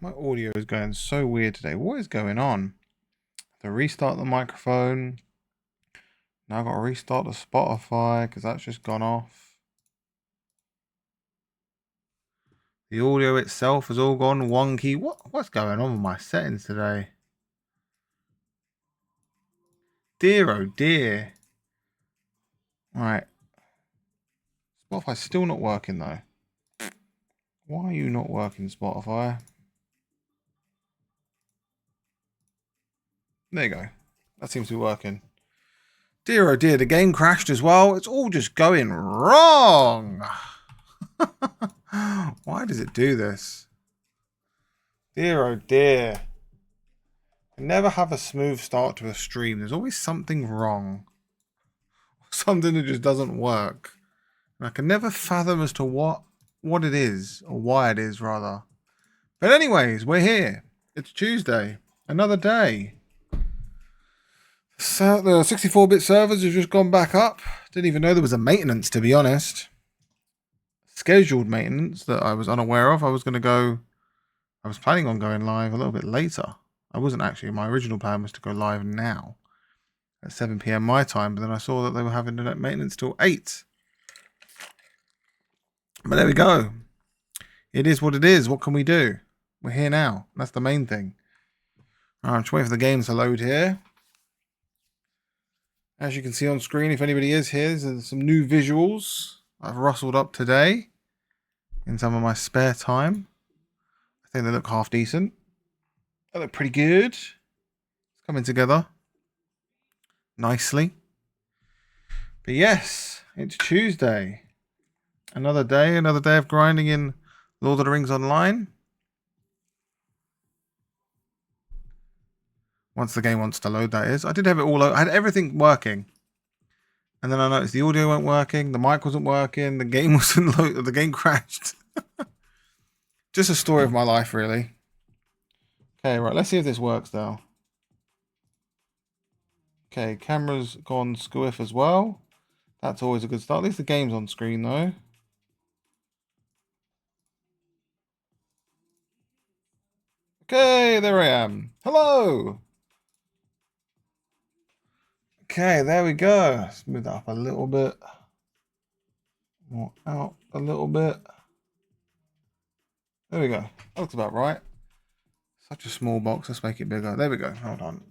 My audio is going so weird today. What is going on? To restart the microphone. Now I've got to restart the Spotify because that's just gone off. The audio itself has all gone wonky. What's going on with my settings today? Dear oh dear. Right. Spotify's still not working though. Why are you not working, Spotify? There you go. That seems to be working. Dear oh dear, the game crashed as well. It's all just going wrong. Why does it do this? Dear oh dear. I never have a smooth start to a stream. There's always something wrong. Something that just doesn't work. And I can never fathom as to what it is, or why it is, rather. But anyways, we're here. It's Tuesday. Another day. So the 64-bit servers have just gone back up. Didn't even know there was a maintenance, to be honest. Scheduled maintenance that I was unaware of. I was planning on going live a little bit later. I wasn't actually. My original plan was to go live now at 7 PM my time, but then I saw that they were having maintenance till 8. But there we go. It is what it is. What can we do? We're here now. That's the main thing. I'm just waiting for the games to load here. As you can see on screen, if anybody is here, there's some new visuals I've rustled up today in some of my spare time. I think they look half decent. They look pretty good. It's coming together nicely. But yes, it's Tuesday. Another day of grinding in Lord of the Rings Online. Once the game wants to load, that is. I did have it all. I had everything working. And then I noticed the audio weren't working, the mic wasn't working, the game wasn't loaded, the game crashed. Just a story of my life, really. Okay, right, let's see if this works though. Okay, camera's gone squiff as well. That's always a good start. At least the game's on screen though. Okay, there I am. Hello! Okay, there we go. Let's move that up a little bit. More out a little bit. There we go. That looks about right. Such a small box. Let's make it bigger. There we go. Hold on.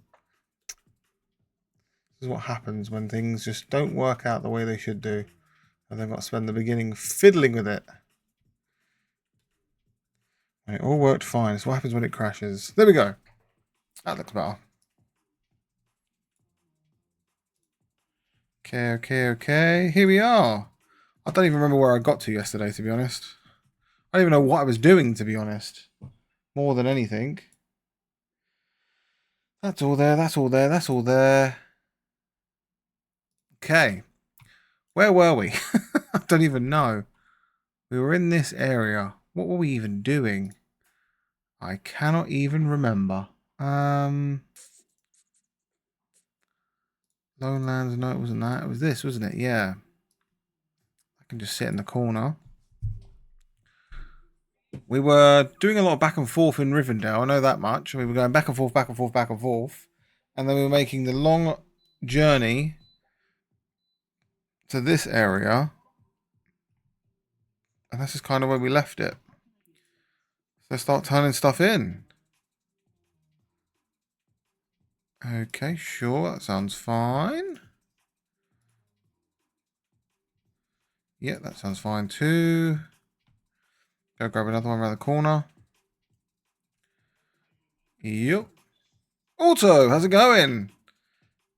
This is what happens when things just don't work out the way they should do. And they've got to spend the beginning fiddling with it. And it all worked fine. It's what happens when it crashes. There we go. That looks better. Okay. Here we are. I don't even remember where I got to yesterday, to be honest. I don't even know what I was doing, to be honest. More than anything. That's all there. Okay. Where were we? I don't even know. We were in this area. What were we even doing? I cannot even remember. Lone Lands, no, it wasn't that. It was this, wasn't it? Yeah. I can just sit in the corner. We were doing a lot of back and forth in Rivendell. I know that much. We were going back and forth. And then we were making the long journey to this area. And this is kind of where we left it. So start turning stuff in. Okay, sure. That sounds fine. Yeah, that sounds fine too. Go grab another one around the corner. Yep. Auto, how's it going?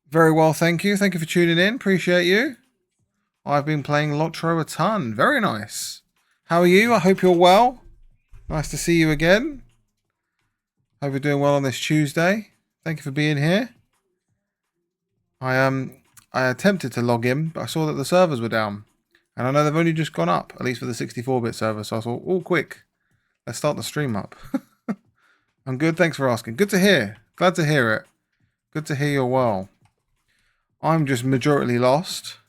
Very well, thank you. Thank you for tuning in. Appreciate you. I've been playing Lotro a ton. Very nice. How are you? I hope you're well. Nice to see you again. Hope you're doing well on this Tuesday. Thank you for being here. I attempted to log in, but I saw that the servers were down. And I know they've only just gone up, at least for the 64-bit server. So I thought, oh, quick. Let's start the stream up. I'm good. Thanks for asking. Good to hear. Glad to hear it. Good to hear you're well. I'm just majorly lost.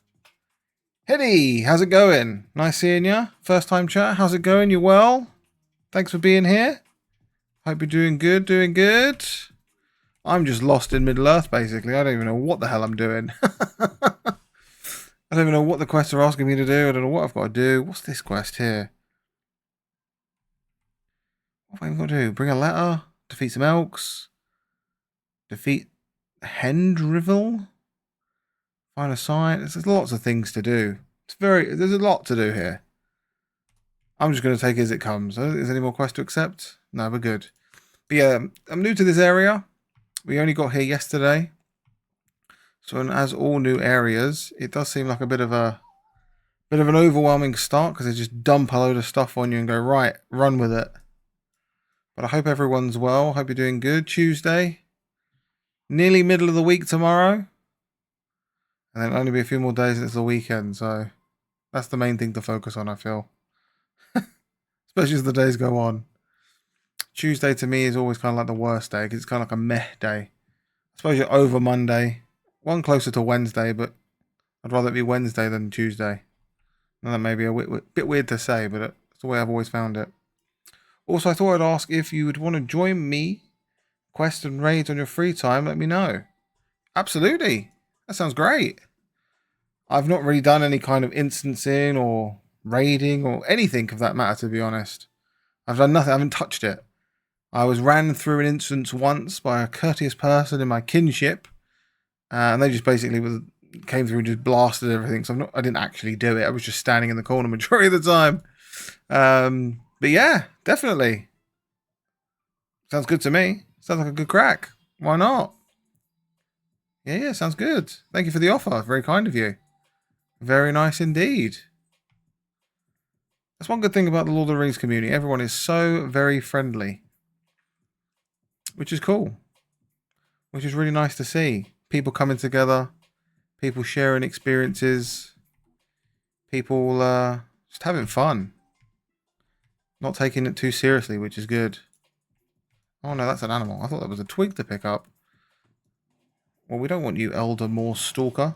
Hedy, how's it going? Nice seeing you. First time chat. How's it going? You well? Thanks for being here. Hope you're doing good, doing good. I'm just lost in Middle-earth, basically. I don't even know what the hell I'm doing. I don't even know what the quests are asking me to do. I don't know what I've got to do. What's this quest here? What have I got to do? Bring a letter? Defeat some elks? Defeat Hendrivel? Find a sign? There's lots of things to do. There's a lot to do here. I'm just going to take it as it comes. Is there any more quests to accept? No, we're good. But yeah, I'm new to this area. We only got here yesterday. So as all new areas, it does seem like a bit of an overwhelming start because they just dump a load of stuff on you and go, right, run with it. But I hope everyone's well. Hope you're doing good. Tuesday. Nearly middle of the week tomorrow. And then only be a few more days and it's the weekend. So that's the main thing to focus on, I feel. Especially as the days go on. Tuesday to me is always kind of like the worst day because it's kind of like a meh day. I suppose you're over Monday. One closer to Wednesday, but I'd rather it be Wednesday than Tuesday. And that may be a bit weird to say, but it's the way I've always found it. Also, I thought I'd ask if you would want to join me, quest and raids on your free time, let me know. Absolutely. That sounds great. I've not really done any kind of instancing or raiding or anything of that matter, to be honest. I've done nothing. I haven't touched it. I was ran through an instance once by a courteous person in my kinship, and they just basically came through and just blasted everything. So I didn't actually do it. I was just standing in the corner majority of the time. But yeah, definitely. Sounds good to me. Sounds like a good crack. Why not? Yeah, sounds good. Thank you for the offer. Very kind of you. Very nice indeed. That's one good thing about the Lord of the Rings community. Everyone is so very friendly. Which is cool. Which is really nice to see. People coming together. People sharing experiences. People just having fun. Not taking it too seriously, which is good. Oh no, that's an animal. I thought that was a twig to pick up. Well, we don't want you, Elder Moor Stalker.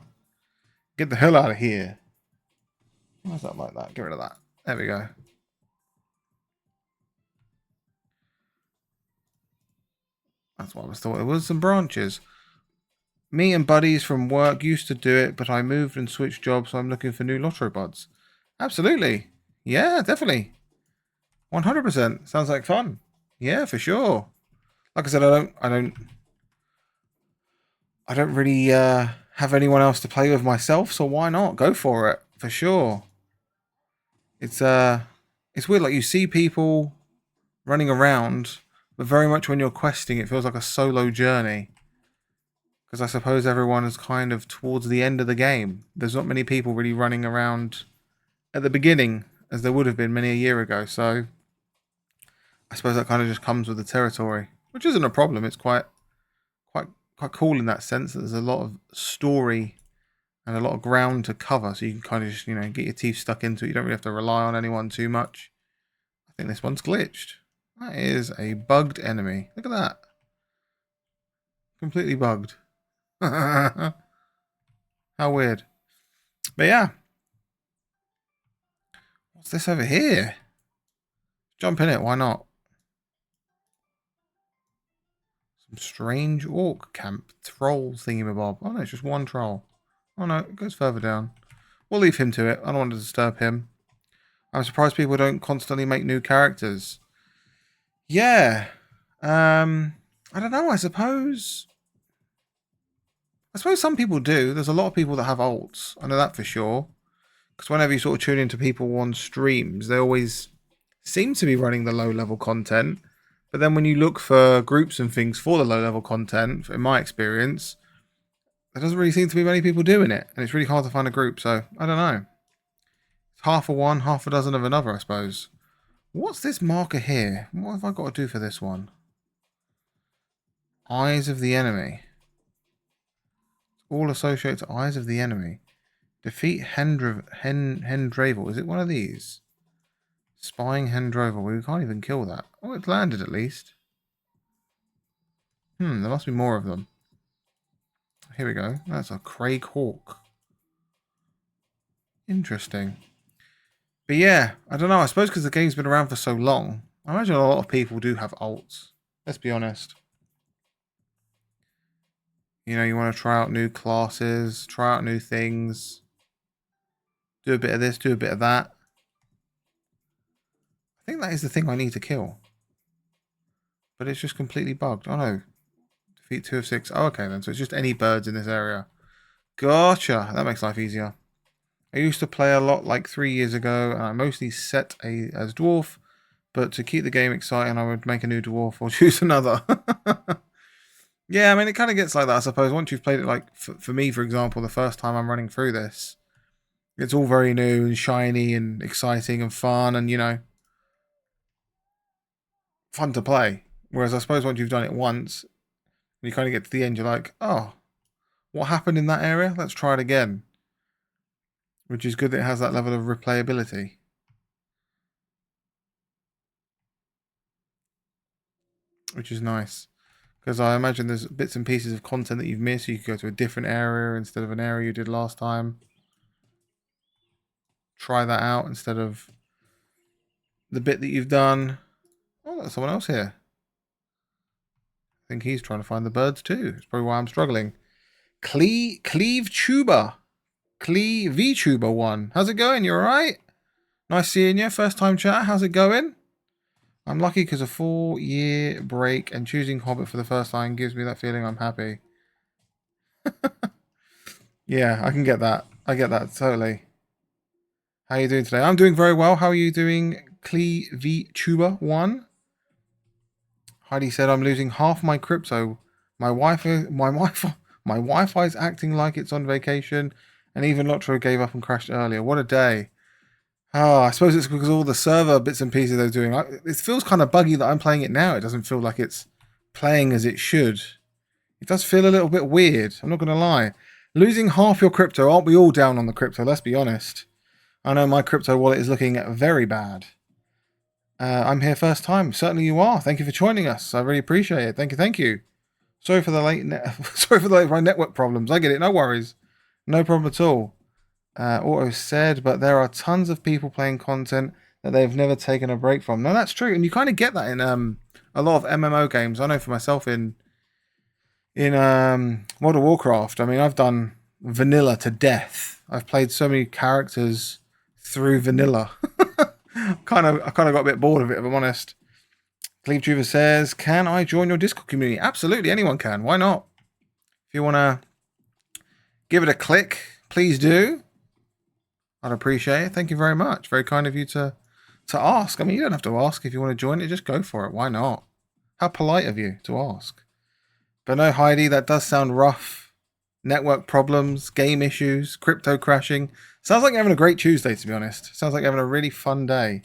Get the hell out of here. Why's that like that? Get rid of that. There we go. That's what I was thought. It was some branches. Me and buddies from work used to do it, but I moved and switched jobs, so I'm looking for new lottery buds. Absolutely. Yeah, definitely. 100%. Sounds like fun. Yeah, for sure. Like I said, I don't really have anyone else to play with myself, so why not? Go for it, for sure. It's weird, like you see people running around, but very much when you're questing, it feels like a solo journey. Because I suppose everyone is kind of towards the end of the game. There's not many people really running around at the beginning, as there would have been many a year ago. So I suppose that kind of just comes with the territory, which isn't a problem. It's quite cool in that sense that there's a lot of story and a lot of ground to cover, so you can kind of just, get your teeth stuck into it. You don't really have to rely on anyone too much. I think this one's glitched. That is a bugged enemy. Look at that. Completely bugged. How weird. But yeah. What's this over here? Jump in it, why not? Some strange orc camp troll thingamabob. Oh no, it's just one troll. Oh no, it goes further down. We'll leave him to it. I don't want to disturb him. I'm surprised people don't constantly make new characters. Yeah. I don't know, I suppose some people do. There's a lot of people that have alts. I know that for sure. Because whenever you sort of tune into people on streams, they always seem to be running the low-level content. But then when you look for groups and things for the low-level content, in my experience, there doesn't really seem to be many people doing it. And it's really hard to find a group, so I don't know. It's half of one, half a dozen of another, I suppose. What's this marker here? What have I got to do for this one? Eyes of the enemy. All associated to eyes of the enemy. Defeat Hendravel. Is it one of these? Spying Hendravel. We can't even kill that. Oh, it's landed at least. There must be more of them. Here we go. That's a Craig Hawk. Interesting. But yeah, I don't know. I suppose because the game's been around for so long, I imagine a lot of people do have alts. Let's be honest. You know, you want to try out new classes, try out new things. Do a bit of this, do a bit of that. I think that is the thing I need to kill. But it's just completely bugged. Oh no. Defeat 2 of 6. Oh, okay then. So it's just any birds in this area. Gotcha. That makes life easier. I used to play a lot like 3 years ago. And I mostly set as dwarf. But to keep the game exciting, I would make a new dwarf or choose another. Yeah, I mean, it kind of gets like that, I suppose. Once you've played it, like, for me, for example, the first time I'm running through this, it's all very new and shiny and exciting and fun and, you know, fun to play. Whereas I suppose once you've done it once, you kind of get to the end, you're like, oh, what happened in that area? Let's try it again. Which is good that it has that level of replayability. Which is nice. Because I imagine there's bits and pieces of content that you've missed. You could go to a different area instead of an area you did last time. Try that out instead of the bit that you've done. Oh, there's someone else here. I think he's trying to find the birds too. That's probably why I'm struggling. Cleve Tuber. Cleve Tuber 1. How's it going? You alright? Nice seeing you. First time chat. How's it going? I'm lucky because a 4-year break and choosing Hobbit for the first time gives me that feeling I'm happy. Yeah, I can get that. I get that, totally. How are you doing today? I'm doing very well. How are you doing, Cleve 1? Heidi said I'm losing half my crypto. My Wi-Fi is acting like it's on vacation, and even Lotro gave up and crashed earlier. What a day. Oh, I suppose it's because all the server bits and pieces they're doing. It feels kind of buggy that I'm playing it now. It doesn't feel like it's playing as it should. It does feel a little bit weird. I'm not going to lie. Losing half your crypto. Aren't we all down on the crypto? Let's be honest. I know my crypto wallet is looking very bad. I'm here first time. Certainly you are. Thank you for joining us. I really appreciate it. Thank you. Thank you. Sorry for the late. Sorry for the late network problems. I get it. No worries. No problem at all. Auto said, but there are tons of people playing content that they've never taken a break from. No, that's true, and you kind of get that in a lot of MMO games. I know for myself in World of Warcraft. I mean, I've done vanilla to death. I've played so many characters through vanilla. I kind of got a bit bored of it, if I'm honest. Cleve Juva says, "Can I join your Discord community?" Absolutely, anyone can. Why not? If you want to give it a click, please do. I'd appreciate it. Thank you very much. Very kind of you to ask. I mean, you don't have to ask if you want to join it. Just go for it. Why not? How polite of you to ask. But no, Heidi, that does sound rough. Network problems, game issues, crypto crashing. Sounds like you're having a great Tuesday, to be honest. Sounds like you're having a really fun day.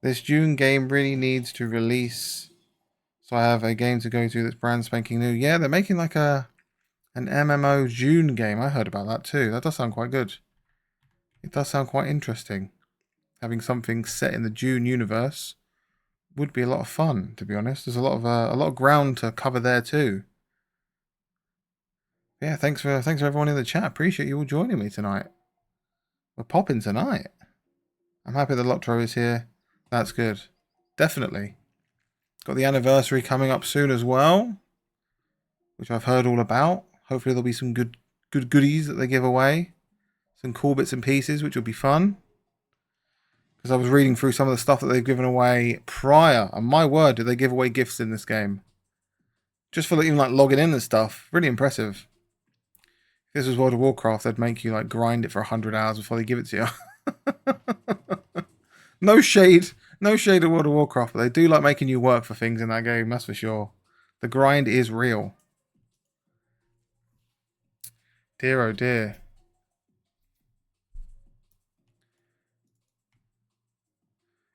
This June game really needs to release. So I have a game to go to that's brand spanking new. Yeah, they're making like an MMO June game. I heard about that too. That does sound quite good. It does sound quite interesting. Having something set in the June universe would be a lot of fun, to be honest. There's a lot of ground to cover there too. Yeah, thanks for everyone in the chat. Appreciate you all joining me tonight. We're popping tonight. I'm happy the Lotro is here. That's good. Definitely. Got the anniversary coming up soon as well, which I've heard all about. Hopefully there'll be some good goodies that they give away. Some cool bits and pieces, which will be fun. Because I was reading through some of the stuff that they've given away prior, and my word, do they give away gifts in this game. Just for even like logging in and stuff. Really impressive. If this was World of Warcraft, they'd make you like grind it for 100 hours before they give it to you. No shade of World of Warcraft, but they do like making you work for things in that game, that's for sure. The grind is real. Dear oh dear.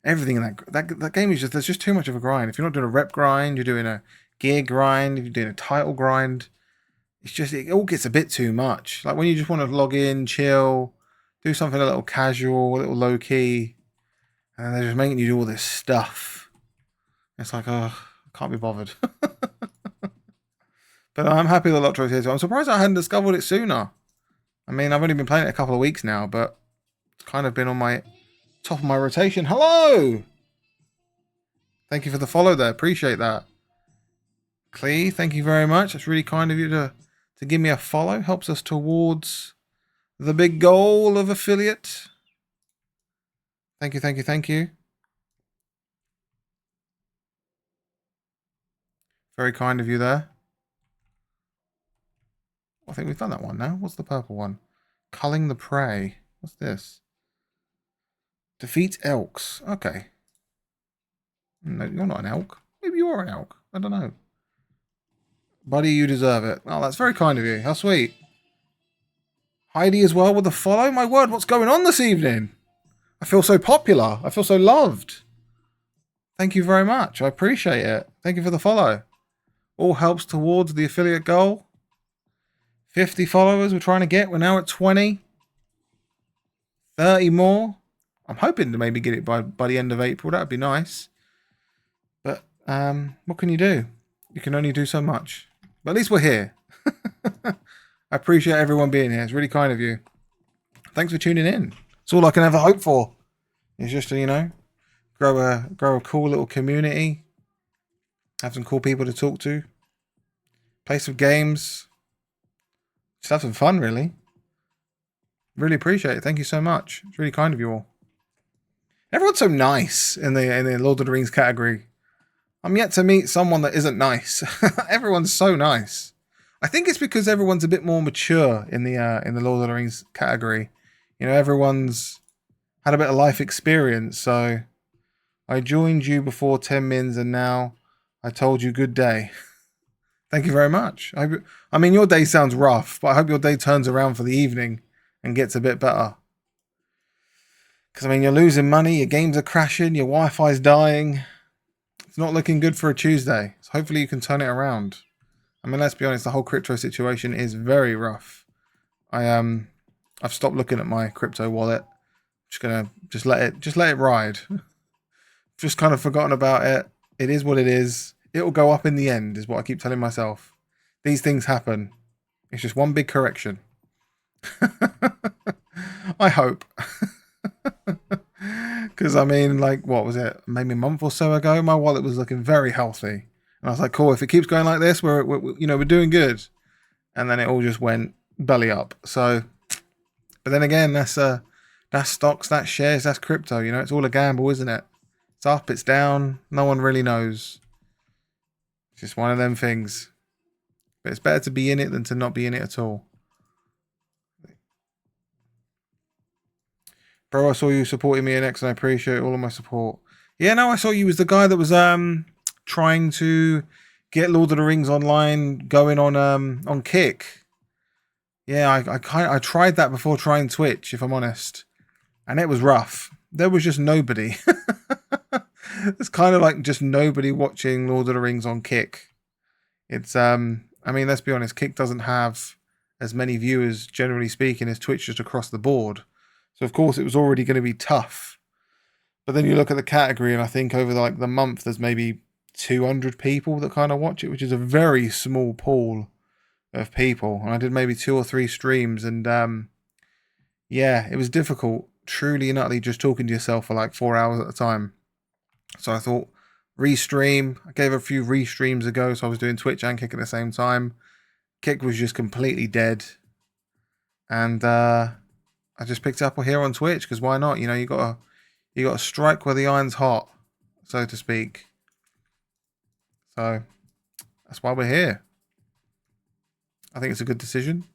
Everything in that game is there's just too much of a grind. If you're not doing a rep grind, you're doing a gear grind, if you're doing a title grind, it all gets a bit too much. Like when you just want to log in, chill, do something a little casual, a little low key, and they're just making you do all this stuff. It's like, oh, I can't be bothered. But I'm happy the Lotro's here, so I'm surprised I hadn't discovered it sooner. I mean, I've only been playing it a couple of weeks now, but it's kind of been on my top of my rotation. Hello! Thank you for the follow there. Appreciate that. Clee, thank you very much. That's really kind of you to give me a follow. Helps us towards the big goal of affiliate. Thank you, thank you, thank you. Very kind of you there. I think we've done that one now. What's the purple one? Culling the Prey. What's this? Defeat elks. Okay. No, you're not an elk. Maybe you are an elk. I don't know. Buddy, you deserve it. Oh, that's very kind of you. How sweet. Heidi as well with the follow. My word, what's going on this evening? I feel so popular. I feel so loved. Thank you very much. I appreciate it. Thank you for the follow. All helps towards the affiliate goal. 50 followers we're trying to get. We're now at 20. 30 more. I'm hoping to maybe get it by the end of April. That would be nice. But what can you do? You can only do so much. But at least we're here. I appreciate everyone being here. It's really kind of you. Thanks for tuning in. It's all I can ever hope for. It's just to, you know, grow a cool little community. Have some cool people to talk to. Play some games. Just have some fun, really. Really appreciate it. Thank you so much. It's really kind of you all. Everyone's so nice in the Lord of the Rings category. I'm yet to meet someone that isn't nice. Everyone's so nice. I think it's because everyone's a bit more mature in the Lord of the Rings category. You know, everyone's had a bit of life experience. So I joined you before 10 mins and now I told you good day. Thank you very much. I mean, your day sounds rough, but I hope your day turns around for the evening and gets a bit better. Because, I mean, you're losing money, your games are crashing, your Wi-Fi's dying. It's not looking good for a Tuesday. So hopefully you can turn it around. I mean, let's be honest, the whole crypto situation is very rough. I've stopped looking at my crypto wallet. Just gonna let it ride. Just kind of forgotten about it. It is what it is. It'll go up in the end, is what I keep telling myself. These things happen. It's just one big correction. I hope. Because, I mean, like, what was it? Maybe a month or so ago, my wallet was looking very healthy. And I was like, cool, if it keeps going like this, we're doing good. And then it all just went belly up. So, but then again, that's stocks, that's shares, that's crypto. You know, it's all a gamble, isn't it? It's up, it's down. No one really knows. It's just one of them things. But it's better to be in it than to not be in it at all. Bro, I saw you supporting me in X and I appreciate all of my support. Yeah, no, I saw you as the guy that was trying to get Lord of the Rings online going on Kick. Yeah, I tried that before trying Twitch, if I'm honest. And it was rough. There was just nobody. It's kind of like just nobody watching Lord of the Rings on Kick. It's I mean, let's be honest, Kick doesn't have as many viewers, generally speaking, as Twitch just across the board. So of course it was already going to be tough. But then you look at the category and I think over the month there's maybe 200 people that kind of watch it, which is a very small pool of people. And I did maybe 2 or 3 streams and yeah, it was difficult, truly and utterly just talking to yourself for like 4 hours at a time. So I thought, restream. I gave a few restreams ago, so I was doing Twitch and Kick at the same time. Kick was just completely dead. And I just picked it up here on Twitch, because why not? You know, you gotta strike where the iron's hot, so to speak. So that's why we're here. I think it's a good decision.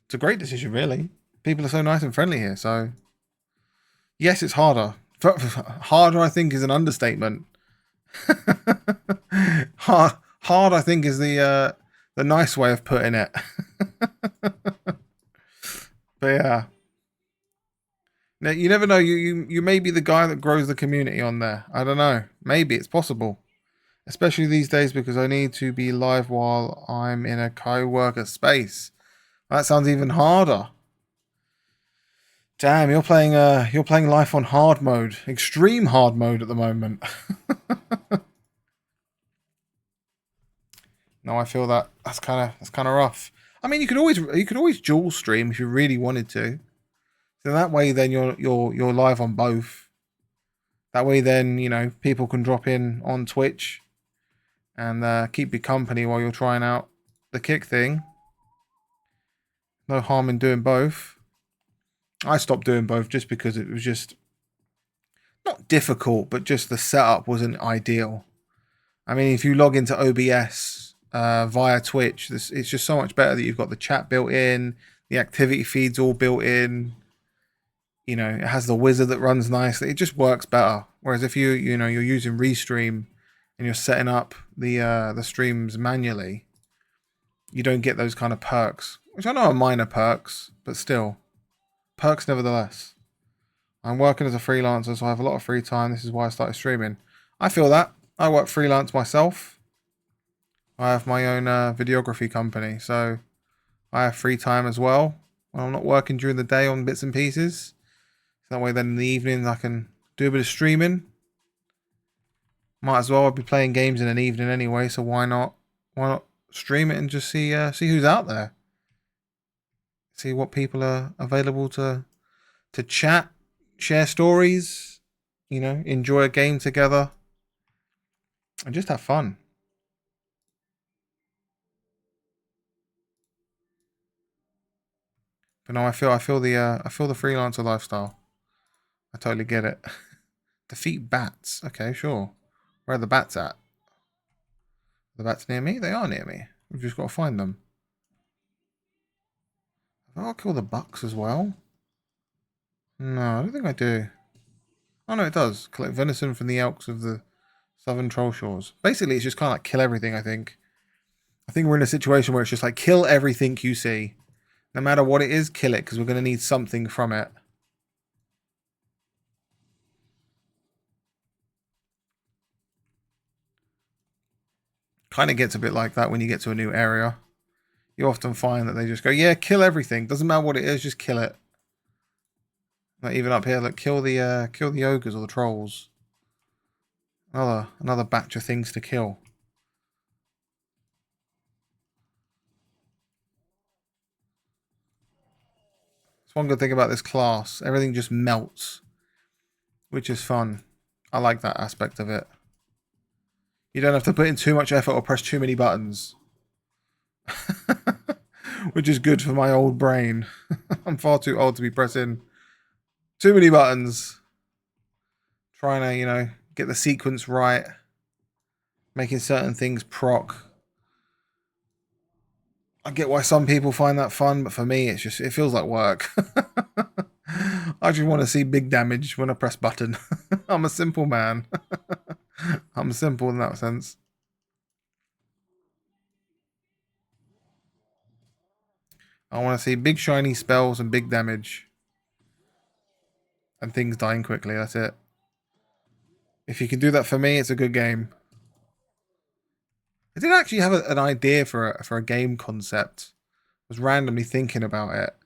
It's a great decision, really. People are so nice and friendly here, so yes, it's harder. Harder, I think, is an understatement. Hard, I think, is the nice way of putting it. But yeah, now, you never know. You may be the guy that grows the community on there. I don't know. Maybe it's possible, especially these days because I need to be live while I'm in a co-worker space. That sounds even harder. Damn, you're playing life on hard mode, extreme hard mode at the moment. No, I feel that's kind of rough. I mean, you could always dual stream if you really wanted to. So that way, then you're live on both. That way, then you know people can drop in on Twitch, and keep you company while you're trying out the kick thing. No harm in doing both. I stopped doing both just because it was just not difficult, but just the setup wasn't ideal. I mean, if you log into OBS via Twitch, it's just so much better that you've got the chat built in, the activity feeds all built in. You know, it has the wizard that runs nicely. It just works better. Whereas if you're using Restream and you're setting up the streams manually, you don't get those kind of perks, which I know are minor perks, but still perks nevertheless. I'm working as a freelancer, so I have a lot of free time. This is why I started streaming. I feel that. I work freelance myself. I have my own videography company, so I have free time as well. When I'm not working during the day on bits and pieces. So that way then in the evening I can do a bit of streaming. Might as well. I'll be playing games in an evening anyway, so why not stream it and just see who's out there. See what people are available to chat, share stories, enjoy a game together, and just have fun. But no, I feel the freelancer lifestyle. I totally get it. Defeat bats. Okay, sure. Where are the bats at? Are the bats near me? They are near me. We've just got to find them. I'll kill the bucks as well. No, I don't think I do. Oh no, it does. Collect venison from the elks of the southern Trollshaws. Basically, it's just kind of like kill everything, I think. I think we're in a situation where it's just like kill everything you see. No matter what it is, kill it, because we're going to need something from it. Kind of gets a bit like that when you get to a new area. You often find that they just go, yeah, kill everything. Doesn't matter what it is, just kill it. Like even up here, look, kill the ogres or the trolls. Another batch of things to kill. It's one good thing about this class. Everything just melts, which is fun. I like that aspect of it. You don't have to put in too much effort or press too many buttons. Which is good for my old brain. I'm far too old to be pressing too many buttons. Trying to, get the sequence right. Making certain things proc. I get why some people find that fun, but for me, it feels like work. I just want to see big damage when I press button. I'm a simple man. I'm simple in that sense. I want to see big shiny spells and big damage. And things dying quickly, that's it. If you can do that for me, it's a good game. I did actually have an idea for a game concept. I was randomly thinking about it.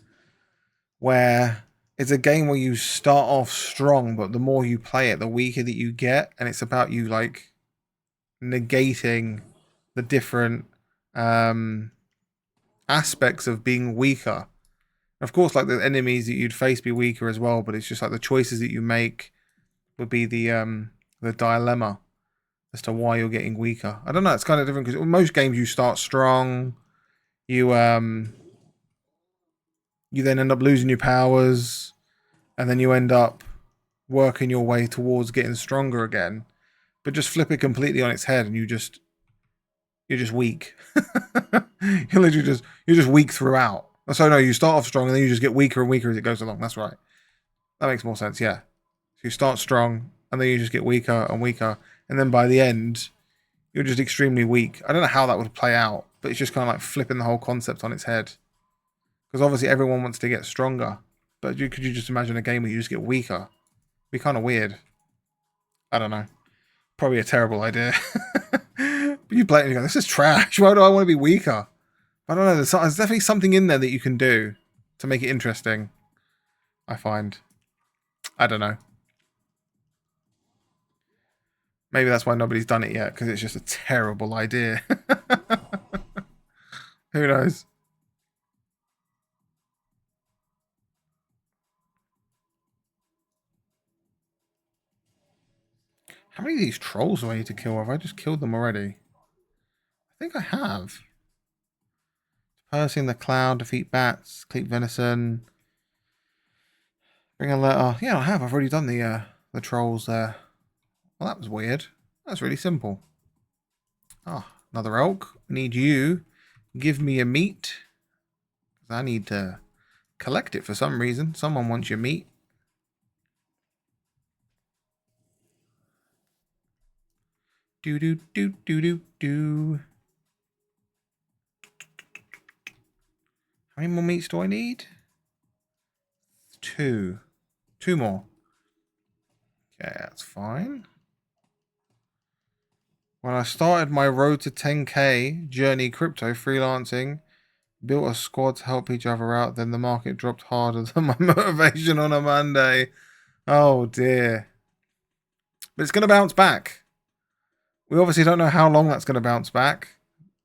Where it's a game where you start off strong, but the more you play it, the weaker that you get. And it's about you, like, negating the different aspects of being weaker. Of course, like, the enemies that you'd face be weaker as well, but it's just like the choices that you make would be the dilemma as to why you're getting weaker. I don't know, it's kind of different because most games you start strong, you then end up losing your powers, and then you end up working your way towards getting stronger again. But just flip it completely on its head and you're just weak. You're just weak throughout. So no, you start off strong and then you just get weaker and weaker as it goes along. That's right. That makes more sense, yeah. So you start strong and then you just get weaker and weaker, and then by the end you're just extremely weak. I don't know how that would play out, but it's just kind of like flipping the whole concept on its head. Because obviously everyone wants to get stronger, but could you just imagine a game where you just get weaker? It'd be kind of weird. I don't know. Probably a terrible idea. But you play it and you go, this is trash. Why do I want to be weaker? I don't know. There's definitely something in there that you can do to make it interesting, I find. I don't know. Maybe that's why nobody's done it yet, because it's just a terrible idea. Who knows? How many of these trolls do I need to kill? Have I just killed them already? think I have. Persing the cloud, defeat bats, keep venison, bring a letter. Yeah, I have. I've already done the trolls there. Well, that was weird. That's really simple. Ah, another elk. Need you. Give me a meat. I need to collect it for some reason. Someone wants your meat. Do do do do do do. How many more meats do I need? Two. Two more. Okay, that's fine. When I started my road to 10k journey crypto freelancing, built a squad to help each other out, then the market dropped harder than my motivation on a Monday. Oh dear. But it's going to bounce back. We obviously don't know how long that's going to bounce back.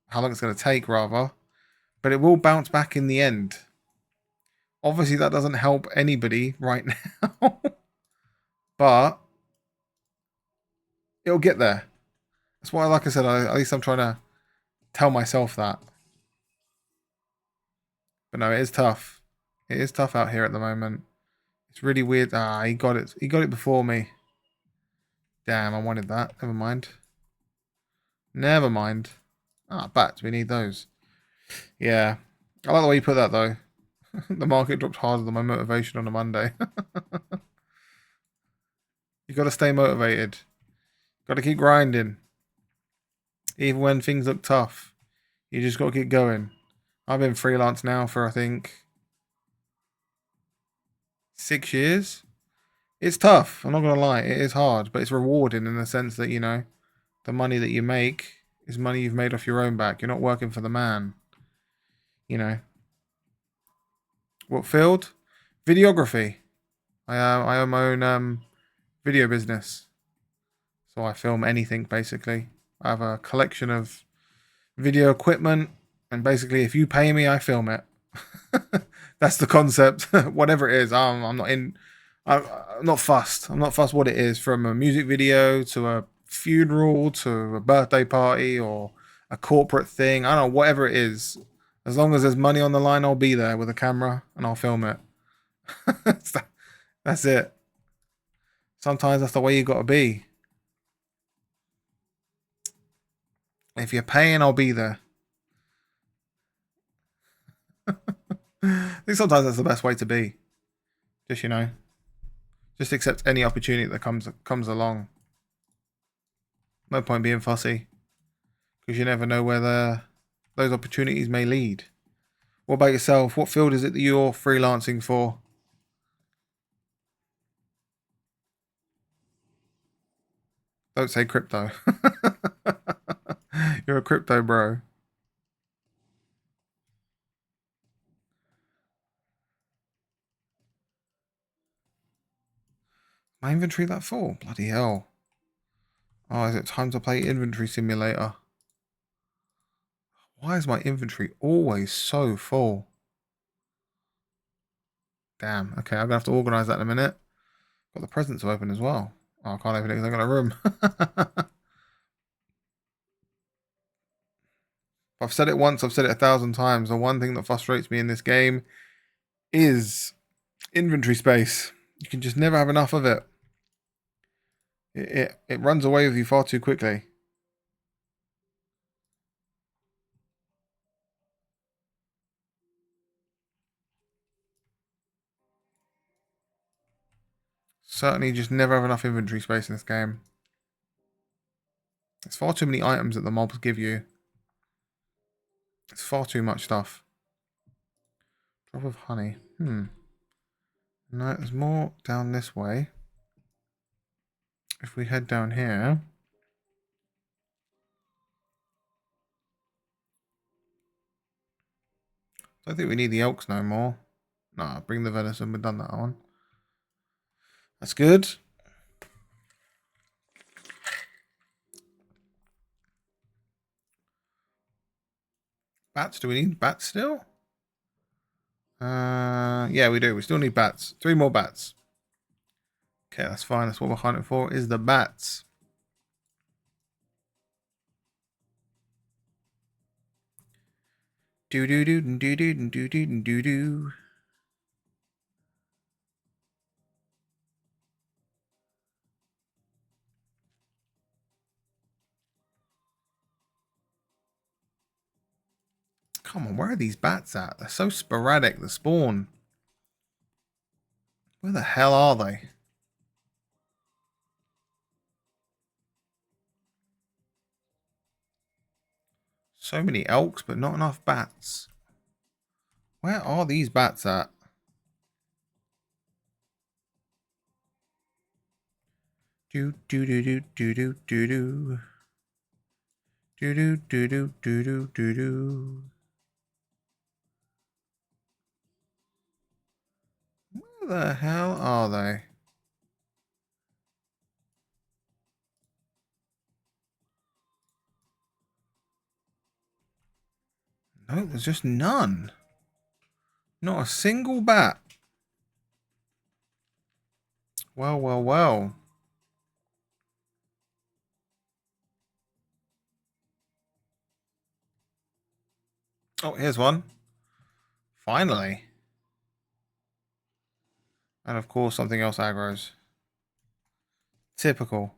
How long it's going to take, rather. But it will bounce back in the end. Obviously, that doesn't help anybody right now. But it'll get there. That's why, like I said, at least I'm trying to tell myself that. But no, it is tough. It is tough out here at the moment. It's really weird. Ah, he got it. He got it before me. Damn, I wanted that. Never mind. Never mind. Ah, bats. We need those. Yeah. I like the way you put that, though. The market dropped harder than my motivation on a Monday. You got to stay motivated. Got to keep grinding. Even when things look tough. You just got to keep going. I've been freelance now for, I think, 6 years. It's tough. I'm not going to lie. It is hard, but it's rewarding in the sense that, you know, the money that you make is money you've made off your own back. You're not working for the man. You know. What field? Videography. I own my own video business. So I film anything, basically. I have a collection of video equipment, and basically if you pay me, I film it. That's the concept. Whatever it is, I'm not in... I'm not fussed. I'm not fussed what it is, from a music video to a funeral to a birthday party or a corporate thing. I don't know, whatever it is. As long as there's money on the line, I'll be there with a camera and I'll film it. That's it. Sometimes that's the way you got to be. If you're paying, I'll be there. I think sometimes that's the best way to be. Just, you know, just accept any opportunity that comes along. No point being fussy, because you never know where those opportunities may lead. What about yourself? What field is it that you're freelancing for? Don't say crypto. You're a crypto bro. My inventory that full? Bloody hell. Oh, is it time to play Inventory Simulator? Why is my inventory always so full? Damn. Okay, I'm going to have to organise that in a minute. Got the presents to open as well. Oh, I can't open it because I got a room. I've said it once, I've said it 1,000 times. The one thing that frustrates me in this game is inventory space. You can just never have enough of it. It runs away with you far too quickly. Certainly just never have enough inventory space in this game. It's far too many items that the mobs give you. It's far too much stuff. Drop of honey. No, there's more down this way. If we head down here... I don't think we need the elks no more. Nah, bring the venison. We've done that one. That's good. Bats? Do we need bats still? Yeah, we do. We still need bats. 3 more bats. Okay, that's fine. That's what we're hunting for, is the bats. Do do do do do do do do do. Come on, where are these bats at? They're so sporadic, the spawn. Where the hell are they? So many elks, but not enough bats. Where are these bats at? Do do do do do do do do. Do do do do do do do do. Where the hell are they? No, there's just none. Not a single bat. Well, well, well. Oh, here's one. Finally. And of course, something else aggroes. Typical.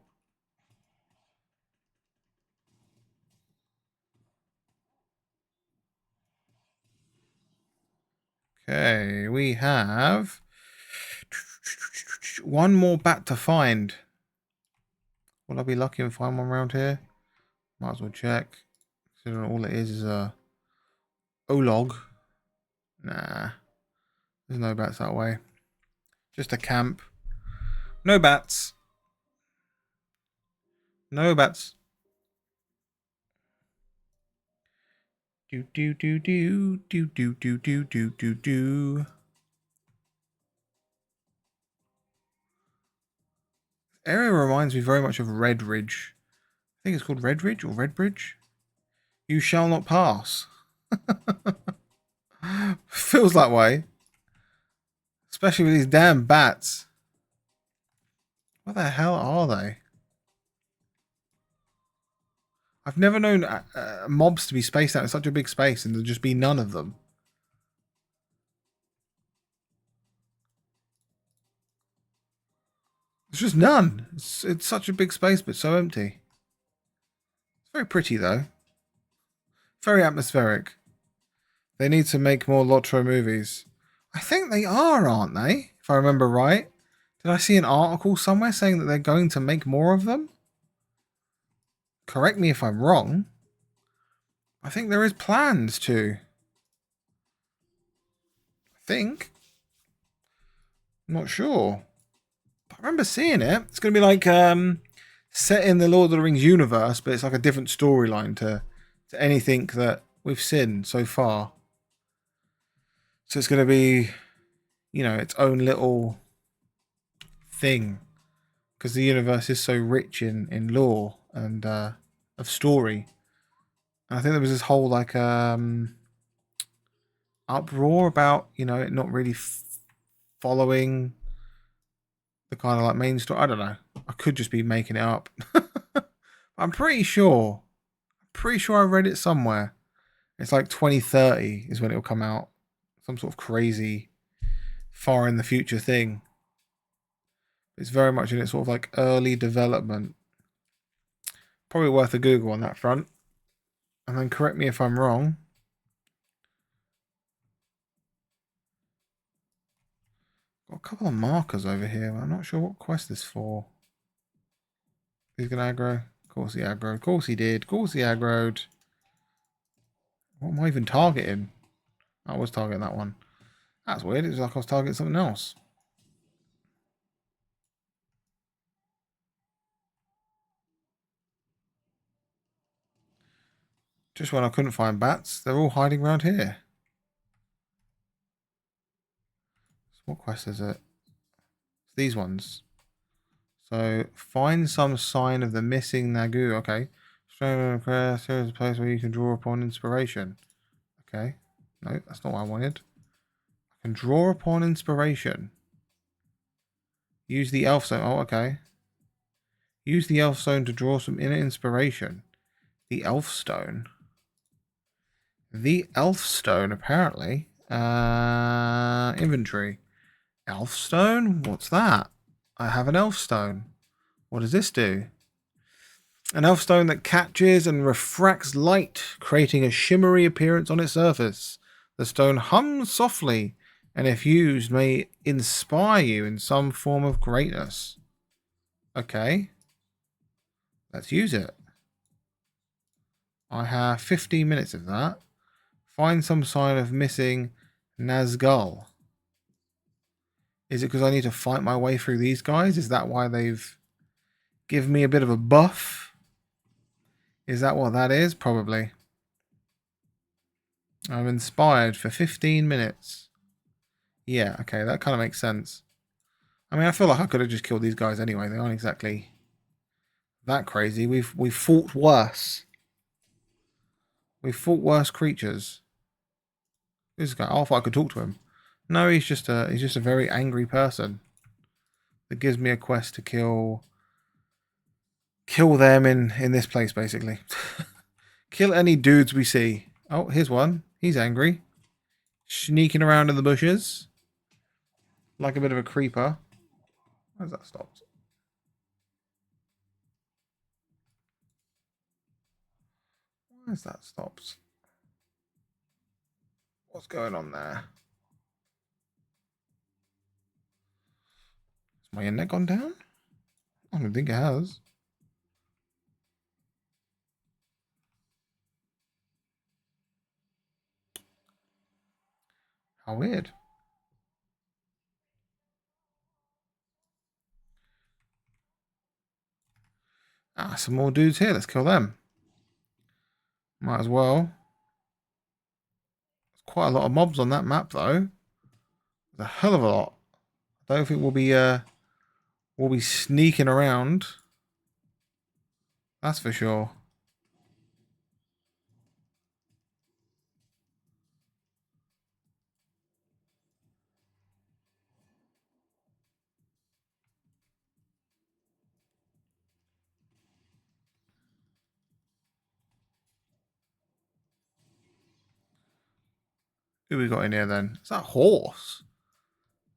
Okay, we have one more bat to find. Will I be lucky and find one around here? Might as well check. Considering all it is a olog. Nah. There's no bats that way. Just a camp. No bats. No bats. Do do do do do do do do do do do. Area reminds me very much of Red Ridge. I think it's called Red Ridge or Red Bridge. You shall not pass. Feels that way. Especially with these damn bats. What the hell are they? I've never known mobs to be spaced out in such a big space and there just be none of them. There's just none. It's such a big space but so empty. It's very pretty though. Very atmospheric. They need to make more Lotro movies. I think they are, aren't they? If I remember right. Did I see an article somewhere saying that they're going to make more of them? Correct me if I'm wrong. I think there is plans to. I think. I'm not sure. But I remember seeing it. It's going to be like set in the Lord of the Rings universe, but it's like a different storyline to anything that we've seen so far. So it's going to be, you know, its own little thing. Because the universe is so rich in lore and of story. And I think there was this whole like uproar about, you know, it not really following the kind of like main story. I don't know. I could just be making it up. I'm pretty sure I read it somewhere. It's like 2030 is when it'll come out. Some sort of crazy far in the future thing. It's very much in its sort of like early development. Probably worth a Google on that front. And then correct me if I'm wrong. Got a couple of markers over here, but I'm not sure what quest is for. He's gonna aggro. Of course he aggroed. Of course he did. Of course he aggroed. What am I even targeting? I was targeting that one. That's weird. It was like I was targeting something else. Just when I couldn't find bats, they're all hiding around here. So what quest is it? It's these ones. So find some sign of the missing Nagu. Okay. Here is a place where you can draw upon inspiration. Okay. No, that's not what I wanted. I can draw upon inspiration. Use the elf stone. Oh, okay. Use the elf stone to draw some inner inspiration. The elf stone. The elf stone, apparently. Inventory. Elf stone? What's that? I have an elf stone. What does this do? An elf stone that catches and refracts light, creating a shimmery appearance on its surface. The stone hums softly, and if used, may inspire you in some form of greatness. Okay. Let's use it. I have 15 minutes of that. Find some sign of missing Nazgul. Is it because I need to fight my way through these guys? Is that why they've given me a bit of a buff? Is that what that is? Probably. I'm inspired for 15 minutes. Yeah, okay, that kind of makes sense. I mean, I feel like I could have just killed these guys anyway. They aren't exactly that crazy. We've fought worse. We've fought worse creatures. This guy, I thought I could talk to him. No, he's just a very angry person. That gives me a quest to kill them in this place, basically. Kill any dudes we see. Oh, here's one. He's angry. Sneaking around in the bushes. Like a bit of a creeper. Where's that stopped? Where's that stopped? What's going on there? Has my internet gone down? I don't think it has. How weird. Ah, some more dudes here. Let's kill them. Might as well. There's quite a lot of mobs on that map, though. There's a hell of a lot. I don't think we'll be sneaking around. That's for sure. Who we got in here then? Is that a horse?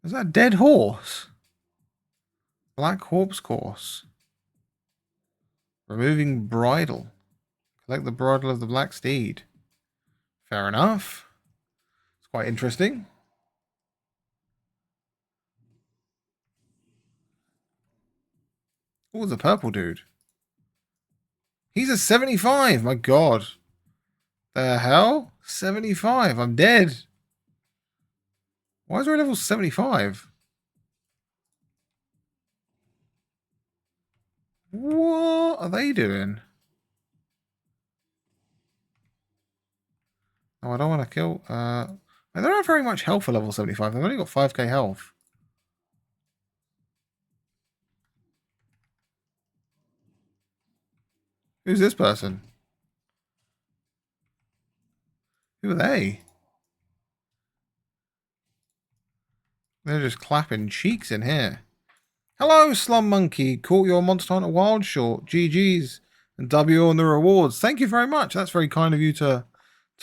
Is that a dead horse? Black Corpse Course. Removing bridle. Collect the bridle of the black steed. Fair enough. It's quite interesting. Oh, the purple dude. He's a 75. My god. The hell? 75. I'm dead. Why is there a level 75? What are they doing? Oh, I don't want to kill... they don't have very much health for level 75. They've only got 5k health. Who's this person? Who are they? They're just clapping cheeks in here. Hello, Slum Monkey. Caught your Monster Hunter Wild short. GG's. And W on the rewards. Thank you very much. That's very kind of you to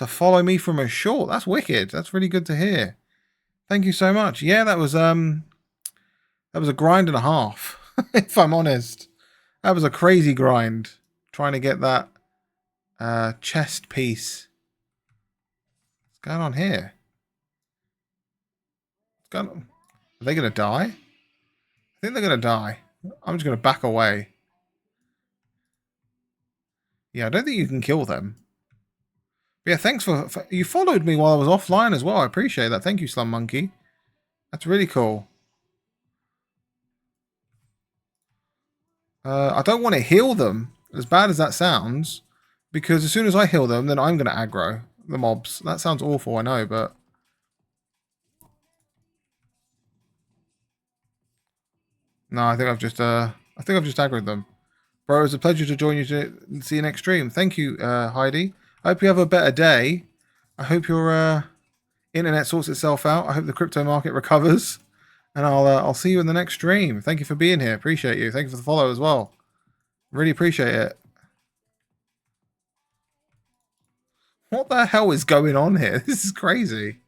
follow me from a short. That's wicked. That's really good to hear. Thank you so much. Yeah, that was a grind and a half, if I'm honest. That was a crazy grind. Trying to get that chest piece. What's going on here? What's going on? Are they going to die? I think they're going to die. I'm just going to back away. Yeah, I don't think you can kill them. But yeah, thanks for... You followed me while I was offline as well. I appreciate that. Thank you, Slum Monkey. That's really cool. I don't want to heal them, as bad as that sounds. Because as soon as I heal them, then I'm going to aggro the mobs. That sounds awful, I know, but... No, I think I've just aggroed them. Bro, it was a pleasure to join you to see you next stream. Thank you, Heidi. I hope you have a better day. I hope your internet sorts itself out. I hope the crypto market recovers. And I'll see you in the next stream. Thank you for being here. Appreciate you. Thank you for the follow as well. Really appreciate it. What the hell is going on here? This is crazy.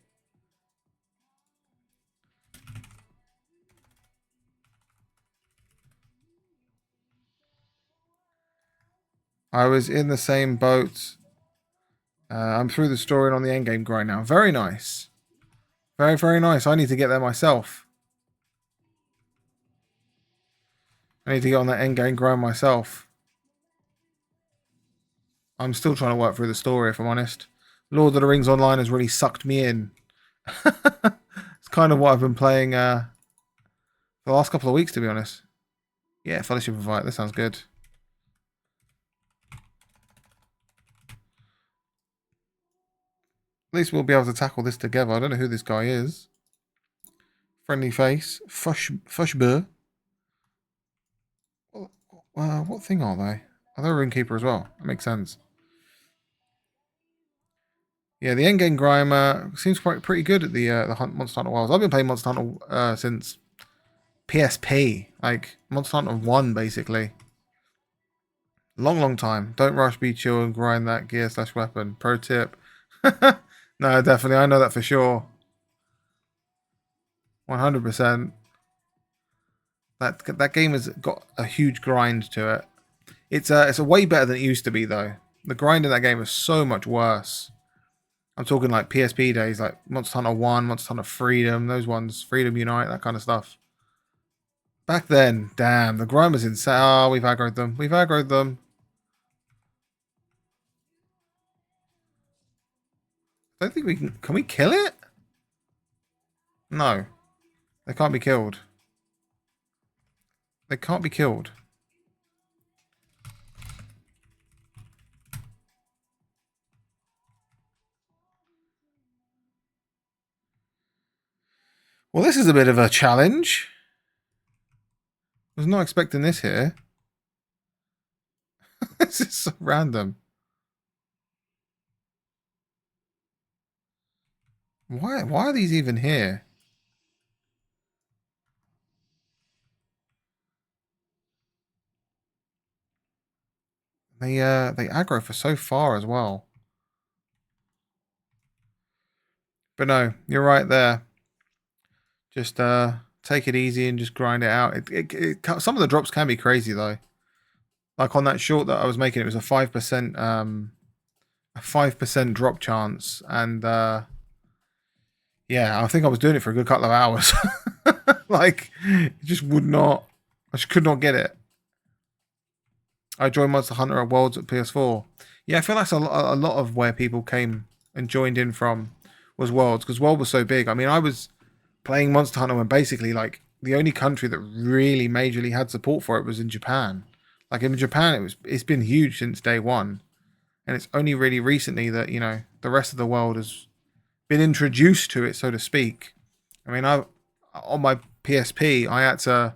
I was in the same boat. I'm through the story and on the endgame grind now. Very nice. Very, very nice. I need to get there myself. I need to get on that endgame grind myself. I'm still trying to work through the story, if I'm honest. Lord of the Rings Online has really sucked me in. It's kind of what I've been playing for the last couple of weeks, to be honest. Yeah, Fellowship of Light. That sounds good. At least we'll be able to tackle this together. I don't know who this guy is. Friendly face. Fushbur. What thing are they? Are they a Runekeeper as well? That makes sense. Yeah, the endgame Grimer seems quite pretty good at the Monster Hunter Wilds. I've been playing Monster Hunter since PSP, like Monster Hunter 1, basically. Long, long time. Don't rush, be chill, and grind that gear/weapon. Pro tip. No, definitely. I know that for sure. 100%. That game has got a huge grind to it. It's a way better than it used to be, though. The grind in that game is so much worse. I'm talking like PSP days, like Monster Hunter 1, Monster Hunter Freedom, those ones, Freedom Unite, that kind of stuff. Back then, damn, the grind was insane. Oh, we've aggroed them. We've aggroed them. I don't think we can... Can we kill it? No. They can't be killed. They can't be killed. Well, this is a bit of a challenge. I was not expecting this here. This is so random. Why are these even here? They aggro for so far as well. But no, you're right there. Just take it easy and just grind it out. Some of the drops can be crazy though. Like on that short that I was making, it was a 5% drop chance, and yeah, I think I was doing it for a good couple of hours. Like, it just would not. I just could not get it. I joined Monster Hunter at Worlds at PS4. Yeah, I feel that's a lot of where people came and joined in from was Worlds, because World was so big. I mean, I was playing Monster Hunter when basically like the only country that really majorly had support for it was in Japan. Like in Japan, it's been huge since day one, and it's only really recently that the rest of the world has been introduced to it, so to speak. I mean, on my PSP, I had to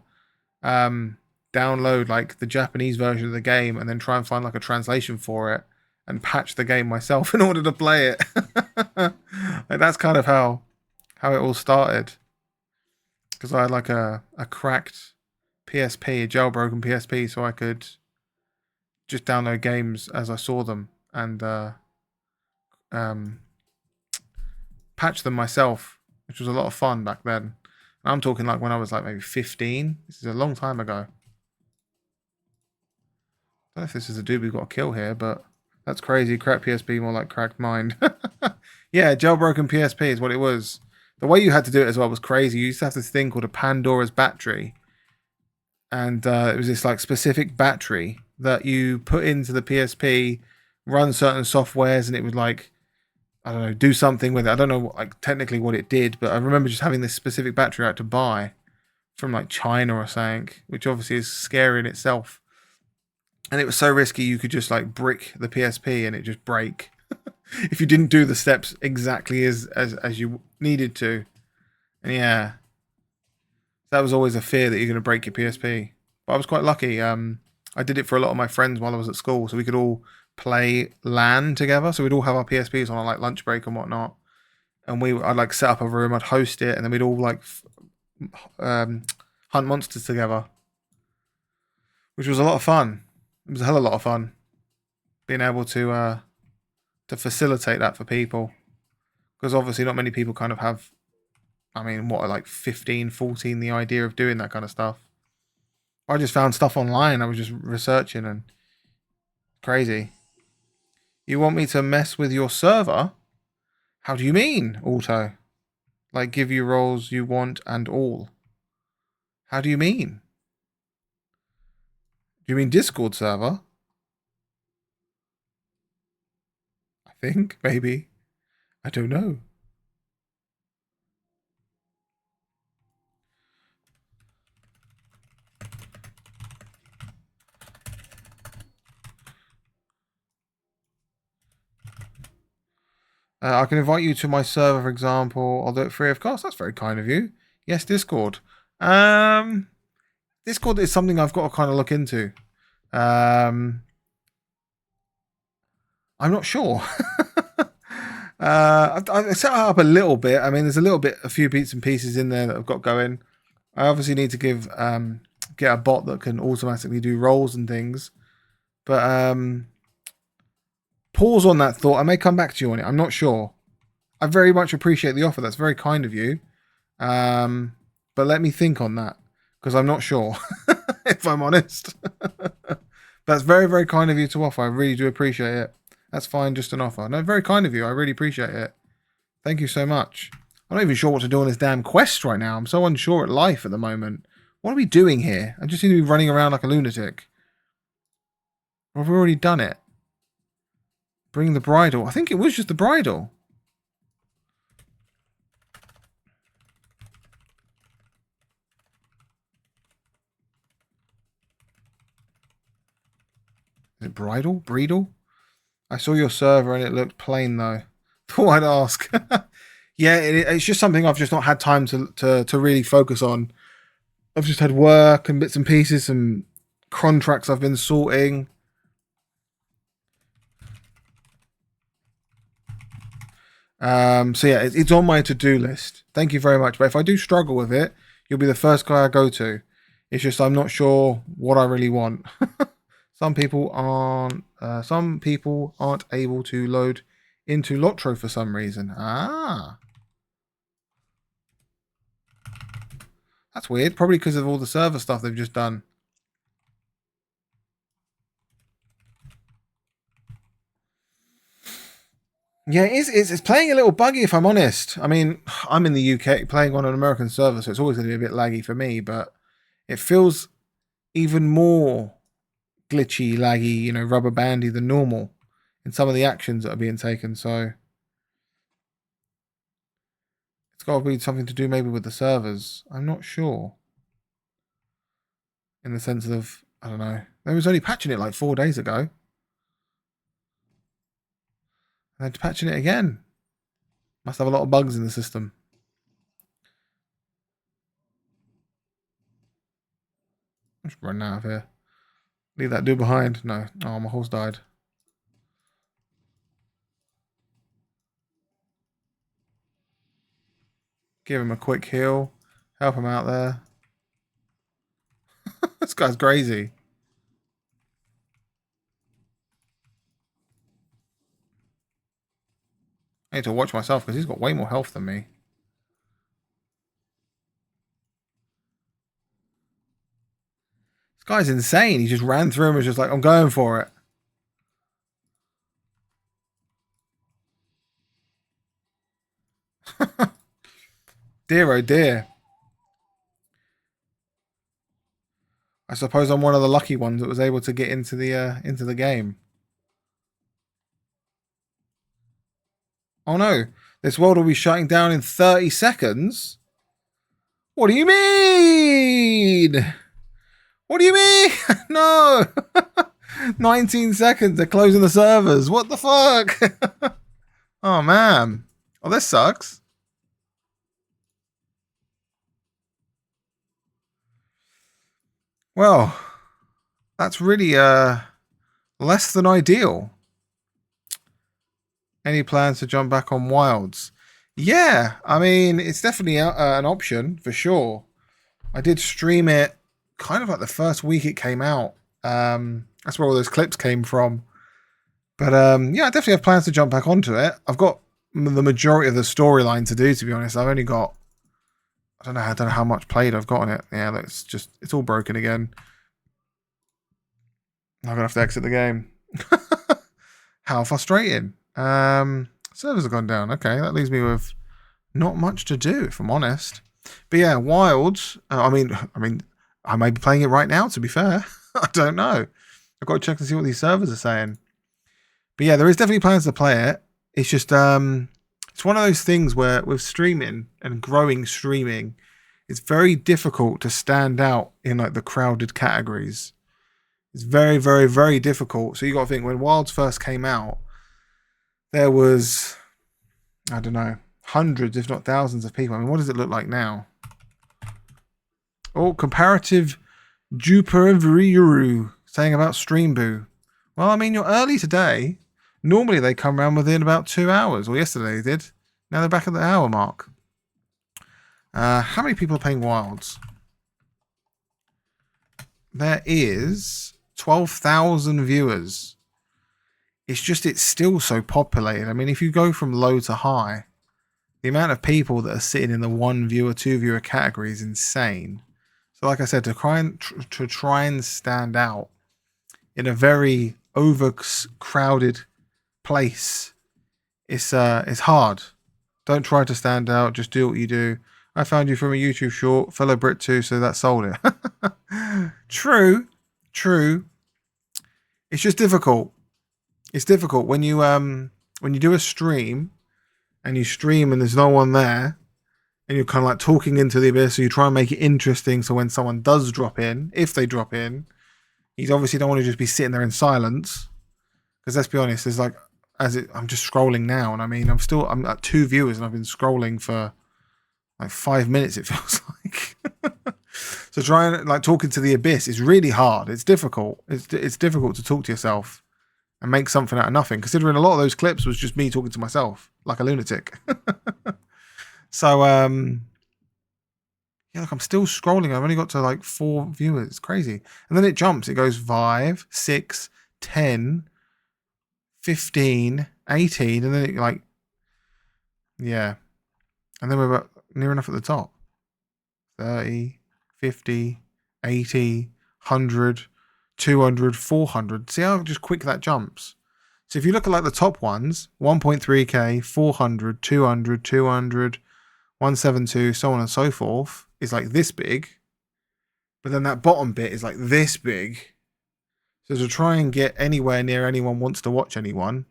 download like the Japanese version of the game and then try and find like a translation for it and patch the game myself in order to play it. Like that's kind of how it all started. Because I had like a cracked PSP, a jailbroken PSP, so I could just download games as I saw them and patch them myself, which was a lot of fun back then. I'm talking like when I was like maybe 15. This is a long time ago. I don't know if this is a dude we've got to kill here, but that's crazy. Cracked PSP, more like cracked mind. Yeah, jailbroken PSP is what it was. The way you had to do it as well was crazy. You used to have this thing called a Pandora's battery. And it was this like specific battery that you put into the PSP, run certain softwares, and it would like, I don't know, do something with it. I don't know like technically what it did, but I remember just having this specific battery I had to buy from like China or something, which obviously is scary in itself. And it was so risky you could just like brick the PSP and it just break if you didn't do the steps exactly as you needed to. And yeah, that was always a fear that you're going to break your PSP. But I was quite lucky. I did it for a lot of my friends while I was at school, so we could all play LAN together. So we'd all have our PSPs on our like lunch break and whatnot. And I'd like set up a room, I'd host it, and then we'd all like hunt monsters together, which was a lot of fun. It was a hell of a lot of fun being able to to facilitate that for people. Because obviously not many people kind of have, I mean, what, like 15, 14, the idea of doing that kind of stuff. I just found stuff online. I was just researching and crazy. You want me to mess with your server? How do you mean, auto? Like give you roles you want and all. How do you mean? Do you mean Discord server? I think, maybe. I don't know. I can invite you to my server, for example. I'll do it free of cost. That's very kind of you. Yes, Discord. Discord is something I've got to kind of look into. I'm not sure. I've set it up a little bit. I mean, there's a few bits and pieces in there that I've got going. I obviously need to get a bot that can automatically do roles and things. But pause on that thought. I may come back to you on it. I'm not sure. I very much appreciate the offer. That's very kind of you. But let me think on that because I'm not sure, if I'm honest. That's very, very kind of you to offer. I really do appreciate it. That's fine, just an offer. No, very kind of you. I really appreciate it. Thank you so much. I'm not even sure what to do on this damn quest right now. I'm so unsure at life at the moment. What are we doing here? I just seem to be running around like a lunatic. Or have we already done it? Bring the bridle. I think it was just the bridle. Is it bridle? Bridle? I saw your server and it looked plain though. Thought I'd ask. Yeah, it's just something I've just not had time to really focus on. I've just had work and bits and pieces and contracts I've been sorting. So yeah, it's on my to-do list. Thank you very much. But if I do struggle with it, you'll be the first guy I go to. It's just I'm not sure what I really want. Some people aren't able to load into Lotro for some reason. Ah. That's weird. Probably because of all the server stuff they've just done. Yeah, it's playing a little buggy if I'm honest. I mean, I'm in the UK playing on an American server, so it's always going to be a bit laggy for me, but it feels even more glitchy, laggy, rubber bandy than normal in some of the actions that are being taken, so it's got to be something to do maybe with the servers. I'm not sure. In the sense of, I don't know. They was only patching it like 4 days ago. And they're patching it again. Must have a lot of bugs in the system. Let's run out of here. Leave that dude behind. No. Oh, my horse died. Give him a quick heal. Help him out there. This guy's crazy. I need to watch myself because he's got way more health than me. This guy's insane. He just ran through him and was just like, I'm going for it. Dear oh dear. I suppose I'm one of the lucky ones that was able to get into the game. Oh no, this world will be shutting down in 30 seconds? What do you mean? What do you mean? No! 19 seconds, they're closing the servers. What the fuck? Oh man. Oh, this sucks. Well, that's really less than ideal. Any plans to jump back on Wilds? Yeah, I mean, it's definitely an option for sure. I did stream it kind of like the first week it came out. That's where all those clips came from. But yeah, I definitely have plans to jump back onto it. I've got the majority of the storyline to do, to be honest. I've only got, I don't know how much played I've got on it. Yeah, it's all broken again. I'm gonna have to exit the game. How frustrating. Servers have gone down. Okay, that leaves me with not much to do, if I'm honest. But yeah, Wilds. I mean, I may be playing it right now. To be fair, I don't know. I've got to check and see what these servers are saying. But yeah, there is definitely plans to play it. It's just it's one of those things where with streaming and growing streaming, it's very difficult to stand out in like the crowded categories. It's very, very, very difficult. So you got to think, when Wilds first came out, there was, I don't know, hundreds, if not thousands of people. I mean, what does it look like now? Oh, comparative Juperivuru saying about Streamboo. Well, I mean, you're early today. Normally they come around within about 2 hours, or yesterday they did. Now they're back at the hour mark. How many people are playing Wilds? There is 12,000 viewers. It's still so populated. I mean, if you go from low to high, the amount of people that are sitting in the 1 viewer, 2 viewer category is insane. So like I said, to try and stand out in a very overcrowded place, it's hard. Don't try to stand out, just do what you do. I found you from a YouTube short, fellow Brit too, so that sold it. True. It's just difficult. It's difficult when you do a stream and you stream and there's no one there and you're kind of like talking into the abyss, so you try and make it interesting so when someone does drop in, if they drop in, you obviously don't want to just be sitting there in silence. Because let's be honest, there's like, I'm just scrolling now, and I mean, I'm at 2 viewers and I've been scrolling for like 5 minutes, it feels like. So trying like talking to the abyss is really hard. It's difficult. It's difficult to talk to yourself and make something out of nothing, considering a lot of those clips was just me talking to myself like a lunatic. So yeah, look, I'm still scrolling. I've only got to like 4 viewers. It's crazy. And then it jumps. It goes 5, 6, 10, 15, 18, and then it like, yeah. And then we're about near enough at the top. 30, 50, 80, 100, 200, 400. See how just quick that jumps? So if you look at like the top ones, 1.3k, 400, 200, 200, 172, so on and so forth, is like this big. But then that bottom bit is like this big. So to try and get anywhere near anyone wants to watch anyone,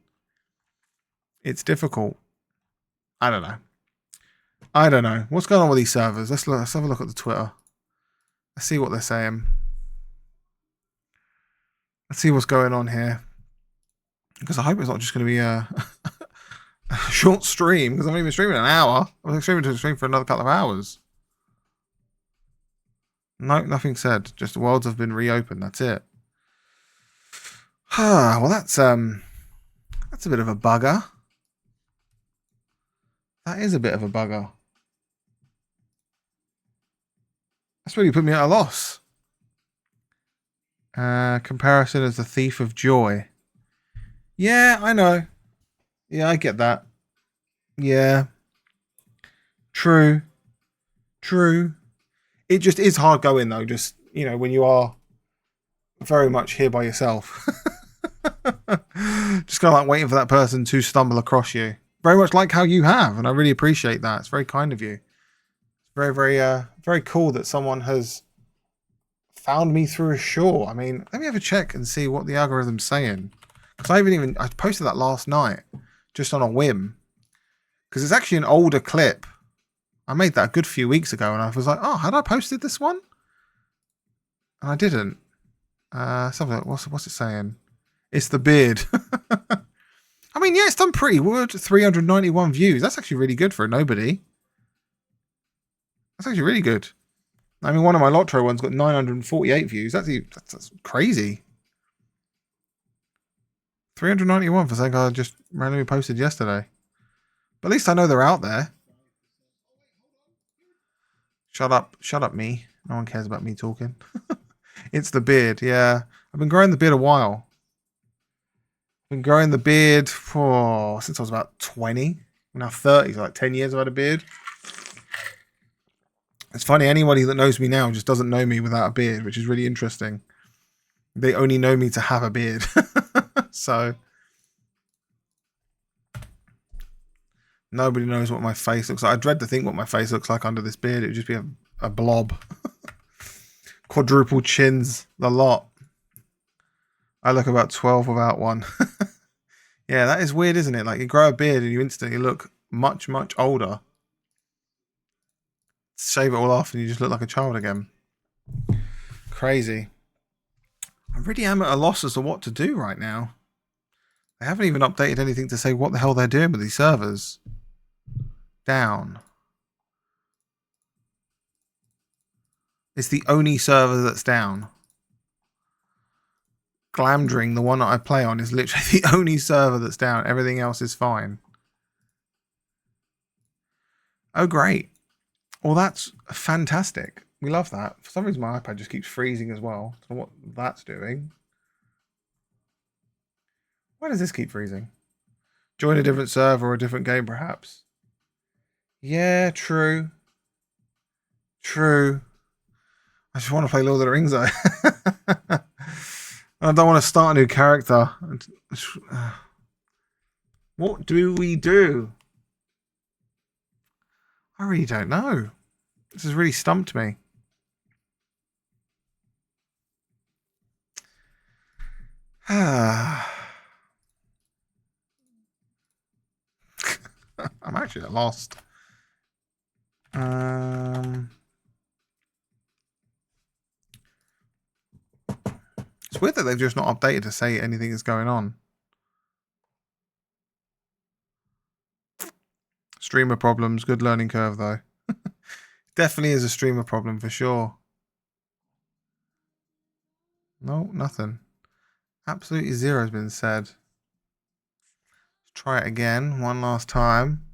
it's difficult. I don't know. What's going on with these servers? Let's have a look at the Twitter. Let's see what they're saying. Let's see what's going on here. Because I hope it's not just going to be a short stream, because I've only been streaming an hour. I was streaming for another couple of hours. No, nothing said. Just the worlds have been reopened. That's it. Well, that's a bit of a bugger. That is a bit of a bugger. That's really put me at a loss. Comparison as the thief of joy. Yeah, I know. Yeah, I get that. Yeah. True. It just is hard going though, just, you know, when you are very much here by yourself. Just kind of like waiting for that person to stumble across you. Very much like how you have, and I really appreciate that. It's very kind of you. It's very, very cool that someone has found me through a short. I mean, let me have a check and see what the algorithm's saying. Because I posted that last night, just on a whim. Because it's actually an older clip. I made that a good few weeks ago, and I was like, oh, had I posted this one? And I didn't. Something like, what's it saying? It's the beard. I mean, yeah, it's done pretty good. 391 views. That's actually really good for a nobody. That's actually really good. I mean, one of my Lotro ones got 948 views. That's crazy. 391 for something I just randomly posted yesterday. But at least I know they're out there. Shut up, me. No one cares about me talking. It's the beard, yeah. I've been growing the beard a while. Been growing the beard for since I was about 20. I'm now 30, so like 10 years I've had a beard. It's funny, anybody that knows me now just doesn't know me without a beard, which is really interesting. They only know me to have a beard. So nobody knows what my face looks like. I dread to think what my face looks like under this beard. It would just be a blob. Quadruple chins, the lot. I look about 12 without one. Yeah, that is weird, isn't it? Like, you grow a beard and you instantly look much, much older. Shave it all off and you just look like a child again. Crazy. I really am at a loss as to what to do right now. They haven't even updated anything to say what the hell they're doing with these servers. Down. It's the only server that's down. Glamdring, the one that I play on, is literally the only server that's down. Everything else is fine. Oh, great. Well, that's fantastic. We love that. For some reason, my iPad just keeps freezing as well. I don't know what that's doing. Why does this keep freezing? Join a different server or a different game, perhaps. Yeah, true. True. I just want to play Lord of the Rings, though. I don't want to start a new character. What do we do? I really don't know. This has really stumped me. I'm actually at lost. It's weird that they've just not updated to say anything is going on. Streamer problems. Good learning curve, though. Definitely is a streamer problem for sure. No, nothing. Absolutely zero has been said. Let's try it again. One last time.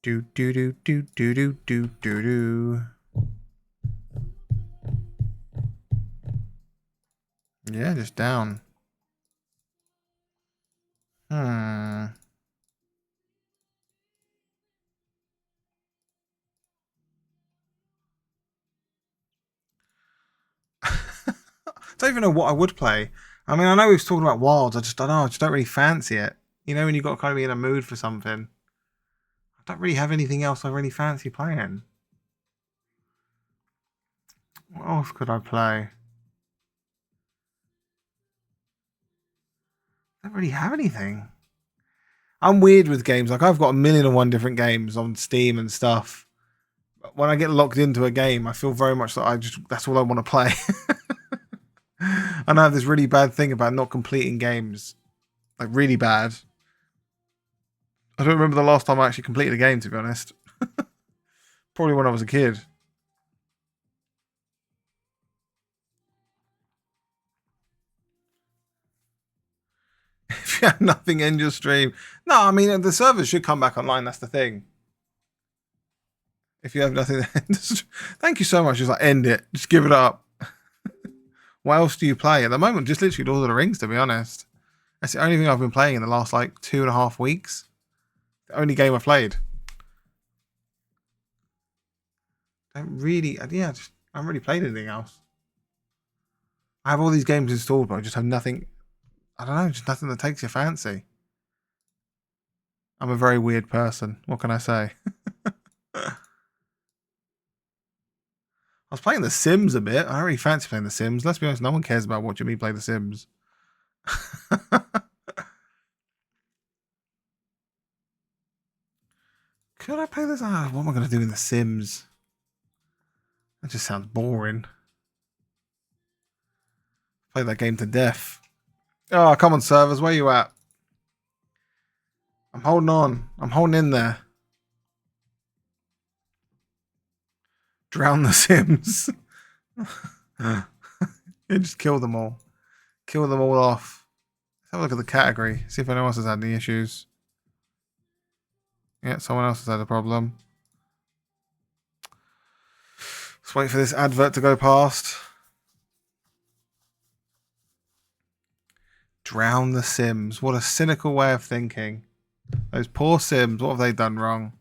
Do do do do do do do do do. Yeah, just down. I don't even know what I would play. I mean, I know we've talked about Wilds. I just don't know. I just don't really fancy it. You know, when you've got to kind of be in a mood for something. I don't really have anything else I really fancy playing. What else could I play? I don't really have anything. I'm weird with games. Like, I've got 1,000,001 different games on Steam and stuff. But when I get locked into a game, I feel very much like that's all I want to play. And I have this really bad thing about not completing games. Like, really bad. I don't remember the last time I actually completed a game, to be honest. Probably when I was a kid. If you have nothing in your stream. No, I mean, the servers should come back online. That's the thing. If you have nothing. Thank you so much. Just like, end it. Just give it up. What else do you play? At the moment, just literally Lord of the Rings, to be honest. That's the only thing I've been playing in the last, like, 2.5 weeks. The only game I played. I haven't really played anything else. I have all these games installed, but I just have nothing. I don't know, just nothing that takes your fancy. I'm a very weird person. What can I say? I was playing The Sims a bit. I don't really fancy playing The Sims. Let's be honest, no one cares about watching me play The Sims. Could I play this? What am I going to do in The Sims? That just sounds boring. Play that game to death. Oh, come on, servers. Where you at? I'm holding on. I'm holding in there. Drown the Sims. You just kill them all. Kill them all off. Let's have a look at the category. See if anyone else has had any issues. Yeah, someone else has had a problem. Let's wait for this advert to go past. Drown the Sims. What a cynical way of thinking. Those poor Sims, what have they done wrong?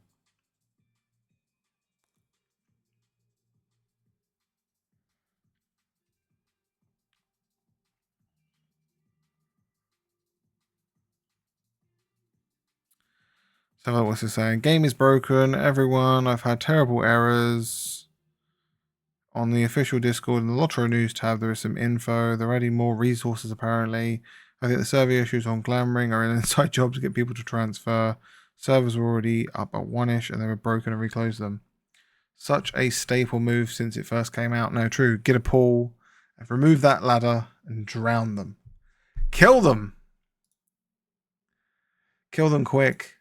So what's it saying? Game is broken. Everyone, I've had terrible errors. On the official Discord and the Lotro News tab, there is some info. They're adding more resources, apparently. I think the server issues on Glamoring are an inside job to get people to transfer. Servers were already up at 1-ish and they were broken and reclosed them. Such a staple move since it first came out. No, true. Get a pool, remove that ladder, and drown them. Kill them! Kill them quick.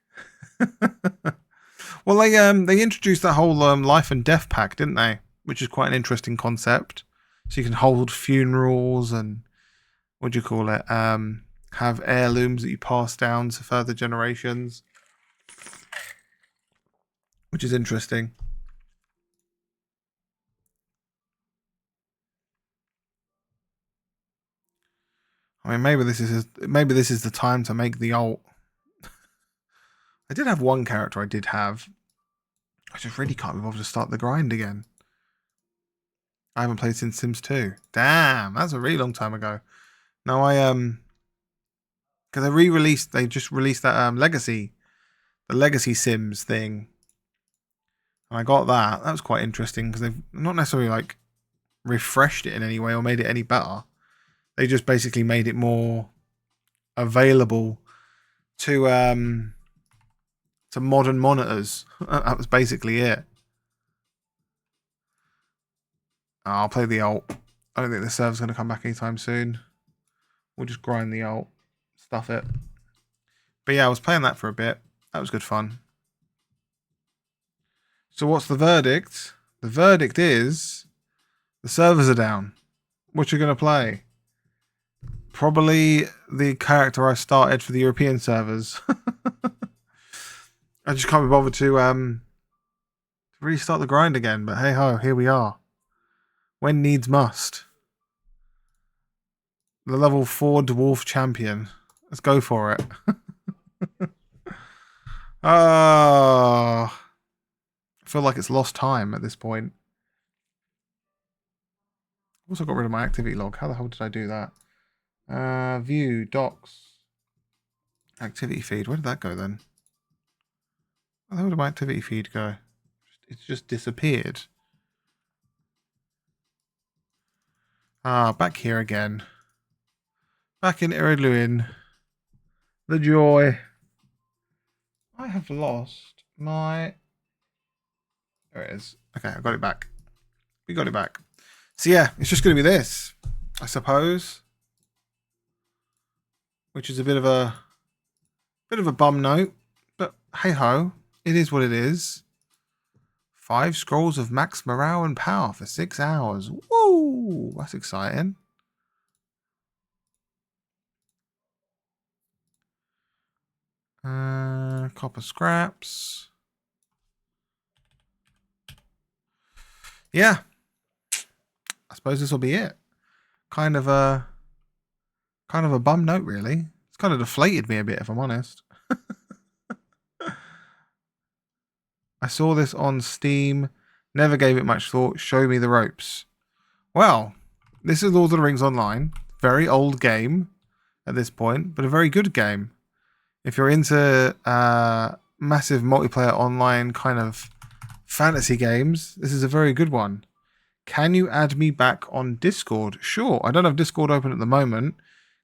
Well, they introduced that whole life and death pack, didn't they? Which is quite an interesting concept. So you can hold funerals and what do you call it? Have heirlooms that you pass down to further generations, which is interesting. I mean, maybe this is the time to make the alt. I did have one character I did have. I just really can't be bothered to start the grind again. I haven't played since Sims 2. Damn, that's a really long time ago. No, because they just released that Legacy, the Legacy Sims thing. And I got that. That was quite interesting because they've not necessarily like refreshed it in any way or made it any better. They just basically made it more available to modern monitors. That was basically it. I'll play the alt. I don't think the server's going to come back anytime soon. We'll just grind the alt, stuff it. But yeah, I was playing that for a bit. That was good fun. So what's the verdict? The verdict is the servers are down. What you going to play? Probably the character I started for the European servers. I just can't be bothered to restart the grind again. But hey ho, here we are. When needs must. The level 4 dwarf champion. Let's go for it. I feel like it's lost time at this point. Also got rid of my activity log. How the hell did I do that? View, docs, activity feed. Where did that go then? Where the hell did my activity feed go? It's just disappeared. Back here again. Back in Iriluin. The joy. I have lost my... There it is. Okay, I got it back. We got it back. So yeah, it's just going to be this, I suppose. Which is a bit of a bum note. But hey ho, it is what it is. 5 scrolls of max morale and power for 6 hours. Woo! That's exciting. Copper scraps. Yeah. I suppose this will be it. Kind of a bum note, really. It's kind of deflated me a bit, if I'm honest. I saw this on Steam. Never gave it much thought. Show me the ropes. Well, this is Lord of the Rings Online. Very old game at this point, but a very good game. If you're into massive multiplayer online kind of fantasy games, this is a very good one. Can you add me back on Discord? Sure. I don't have Discord open at the moment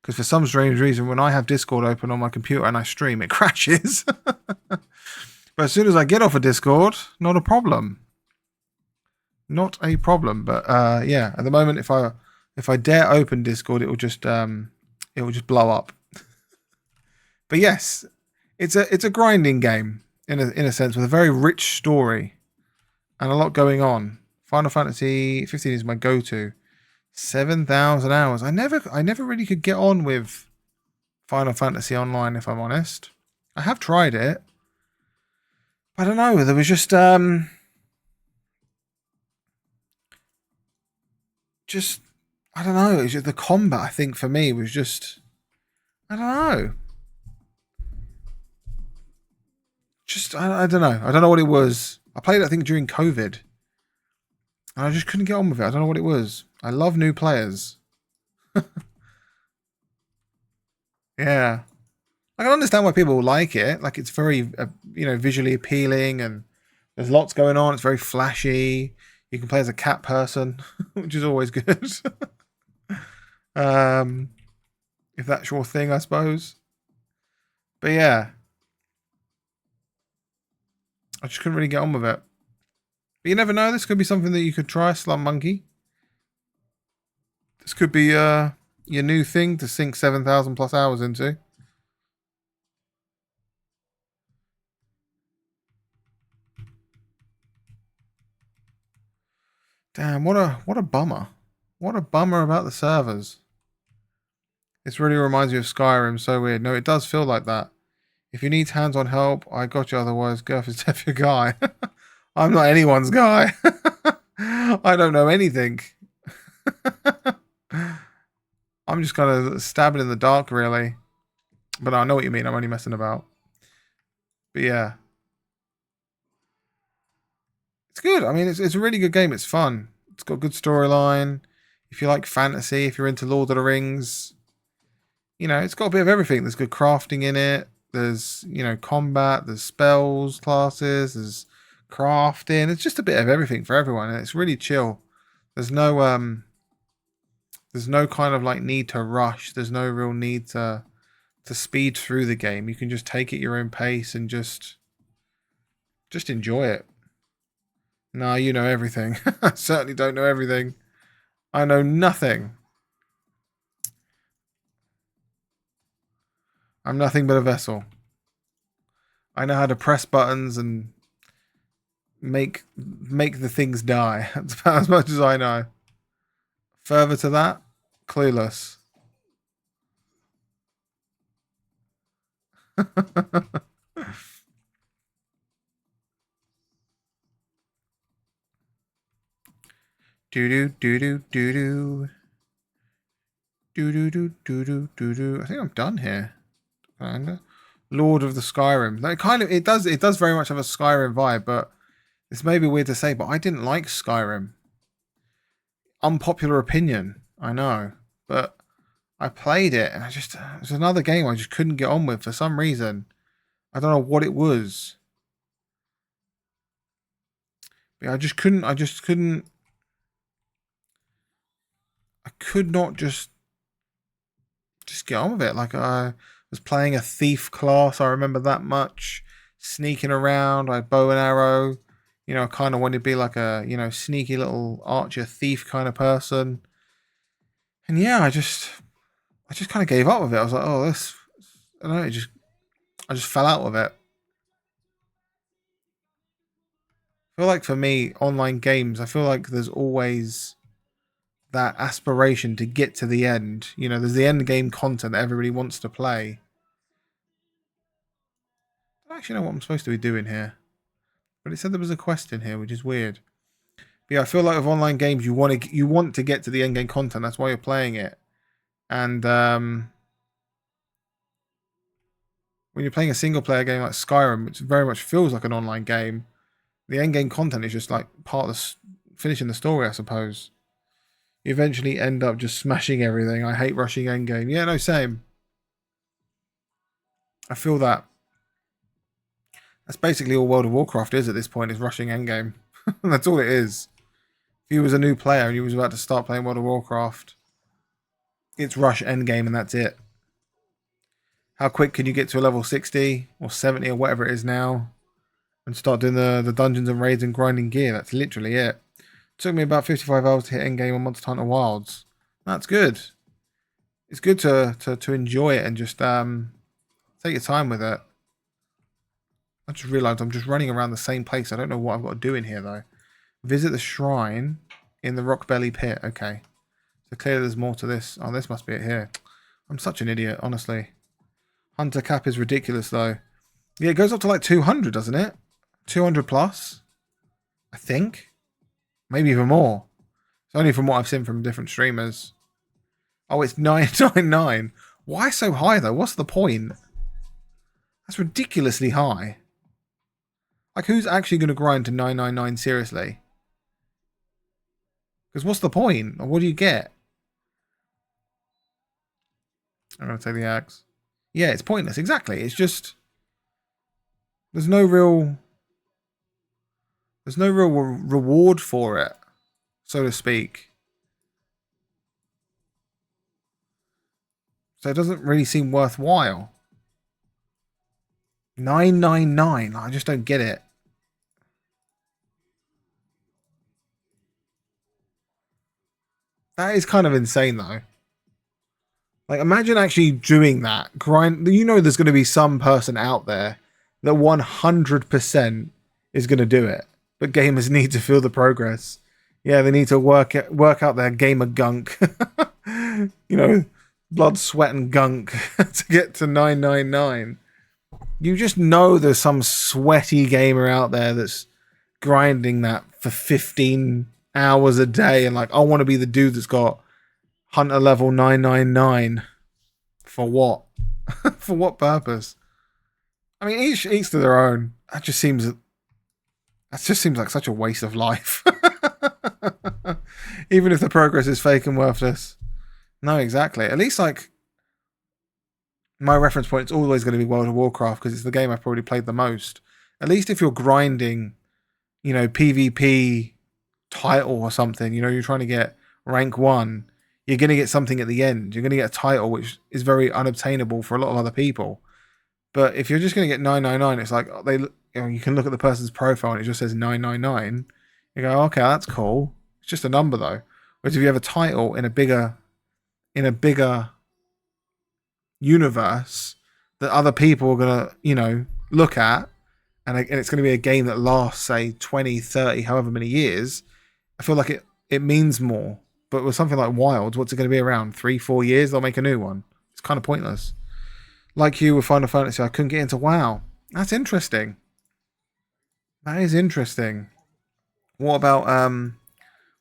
because for some strange reason, when I have Discord open on my computer and I stream, it crashes. But as soon as I get off of Discord, not a problem. Not a problem. But yeah, at the moment, if I dare open Discord, it will just blow up. But yes, it's a grinding game in a sense with a very rich story and a lot going on. Final Fantasy 15 is my go-to. 7,000 hours. I never really could get on with Final Fantasy Online, if I'm honest. I have tried it. I don't know. There was just I don't know. It's just the combat. I think for me was just I don't know. Just, I don't know. I don't know what it was. I played that thing during COVID. And I just couldn't get on with it. I don't know what it was. I love new players. Yeah. I can understand why people like it. Like, it's very, visually appealing and there's lots going on. It's very flashy. You can play as a cat person, which is always good. If that's your thing, I suppose. But yeah. I just couldn't really get on with it. But you never know. This could be something that you could try, Slum Monkey. This could be your new thing to sink 7,000 plus hours into. Damn, what a bummer. What a bummer about the servers. This really reminds me of Skyrim, so weird. No, it does feel like that. If you need hands-on help, I got you, otherwise Girth is definitely your guy. I'm not anyone's guy. I don't know anything. I'm just kind of stabbing in the dark, really. But I know what you mean. I'm only messing about. But yeah. It's good. I mean, it's a really good game. It's fun. It's got a good storyline. If you like fantasy, if you're into Lord of the Rings, it's got a bit of everything. There's good crafting in it. There's, combat. There's spells, classes. There's crafting. It's just a bit of everything for everyone. And it's really chill. There's no kind of like need to rush. There's no real need to speed through the game. You can just take it your own pace and just enjoy it. No, you know everything. I certainly don't know everything. I know nothing. I'm nothing but a vessel. I know how to press buttons and make the things die. That's about as much as I know. Further to that, clueless. Do do do do do do. Do do do do do do do. I think I'm done here. Kinda. Lord of the Skyrim. It does very much have a Skyrim vibe, but it's maybe weird to say, but I didn't like Skyrim. Unpopular opinion, I know, but I played it and it was another game I just couldn't get on with for some reason. I don't know what it was. But I could not just get on with it. Like, I was playing a thief class, I remember that much. Sneaking around, I had bow and arrow. I kind of wanted to be like a, sneaky little archer thief kind of person. And yeah, I just kind of gave up with it. I was like, oh, this, I don't know, I just fell out with it. I feel like for me, online games, I feel like there's always that aspiration to get to the end. There's the end game content that everybody wants to play. I don't actually know what I'm supposed to be doing here. But it said there was a quest in here, which is weird. But yeah, I feel like with online games, you want to get to the end game content. That's why you're playing it. And when you're playing a single player game like Skyrim, which very much feels like an online game, the end game content is just like part of finishing the story, I suppose. You eventually end up just smashing everything. I hate rushing end game. Yeah, no, same. I feel that. That's basically all World of Warcraft is at this point, is rushing endgame. That's all it is. If you was a new player and you was about to start playing World of Warcraft, it's rush endgame and that's it. How quick can you get to a level 60 or 70 or whatever it is now and start doing the dungeons and raids and grinding gear? That's literally it. It took me about 55 hours to hit endgame on Monster Hunter Wilds. That's good. It's good to enjoy it and just take your time with it. I just realised I'm just running around the same place. I don't know what I've got to do in here, though. Visit the shrine in the Rockbelly Pit. Okay. So clearly there's more to this. Oh, this must be it here. I'm such an idiot, honestly. Hunter cap is ridiculous, though. Yeah, it goes up to like 200, doesn't it? 200 plus? I think. Maybe even more. It's only from what I've seen from different streamers. Oh, it's 999. Why so high, though? What's the point? That's ridiculously high. Like, who's actually going to grind to 999 seriously? Because what's the point? Or what do you get? I'm going to take the axe. Yeah, it's pointless. Exactly. It's just... There's no real reward for it, so to speak. So it doesn't really seem worthwhile. 999. I just don't get it. That is kind of insane, though. Like, imagine actually doing that. Grind. You know there's going to be some person out there that 100% is going to do it. But gamers need to feel the progress. Yeah, they need to work out their gamer gunk. You know, blood, sweat, and gunk to get to 999. You just know there's some sweaty gamer out there that's grinding that for 15 hours a day and like, I want to be the dude that's got Hunter level 999. For what? For what purpose? I mean, each to their own. That just seems like such a waste of life. Even if the progress is fake and worthless. No, exactly. At least, like, my reference point is always going to be World of Warcraft because it's the game I've probably played the most. At least if you're grinding, you know, PvP title or something, you know, you're trying to get rank 1, you're going to get something at the end. You're going to get a title which is very unobtainable for a lot of other people. But if you're just going to get 999, it's like you can look at the person's profile and it just says 999. You go, okay, that's cool. It's just a number though. Whereas if you have a title in a bigger universe that other people are going to, you know, look at, and it's going to be a game that lasts, say, 20, 30, however many years, I feel like it means more. But with something like Wilds, what's it going to be around? 3, 4 years? They'll make a new one. It's kind of pointless. Like you with Final Fantasy, I couldn't get into WoW. That's interesting. That is interesting. What about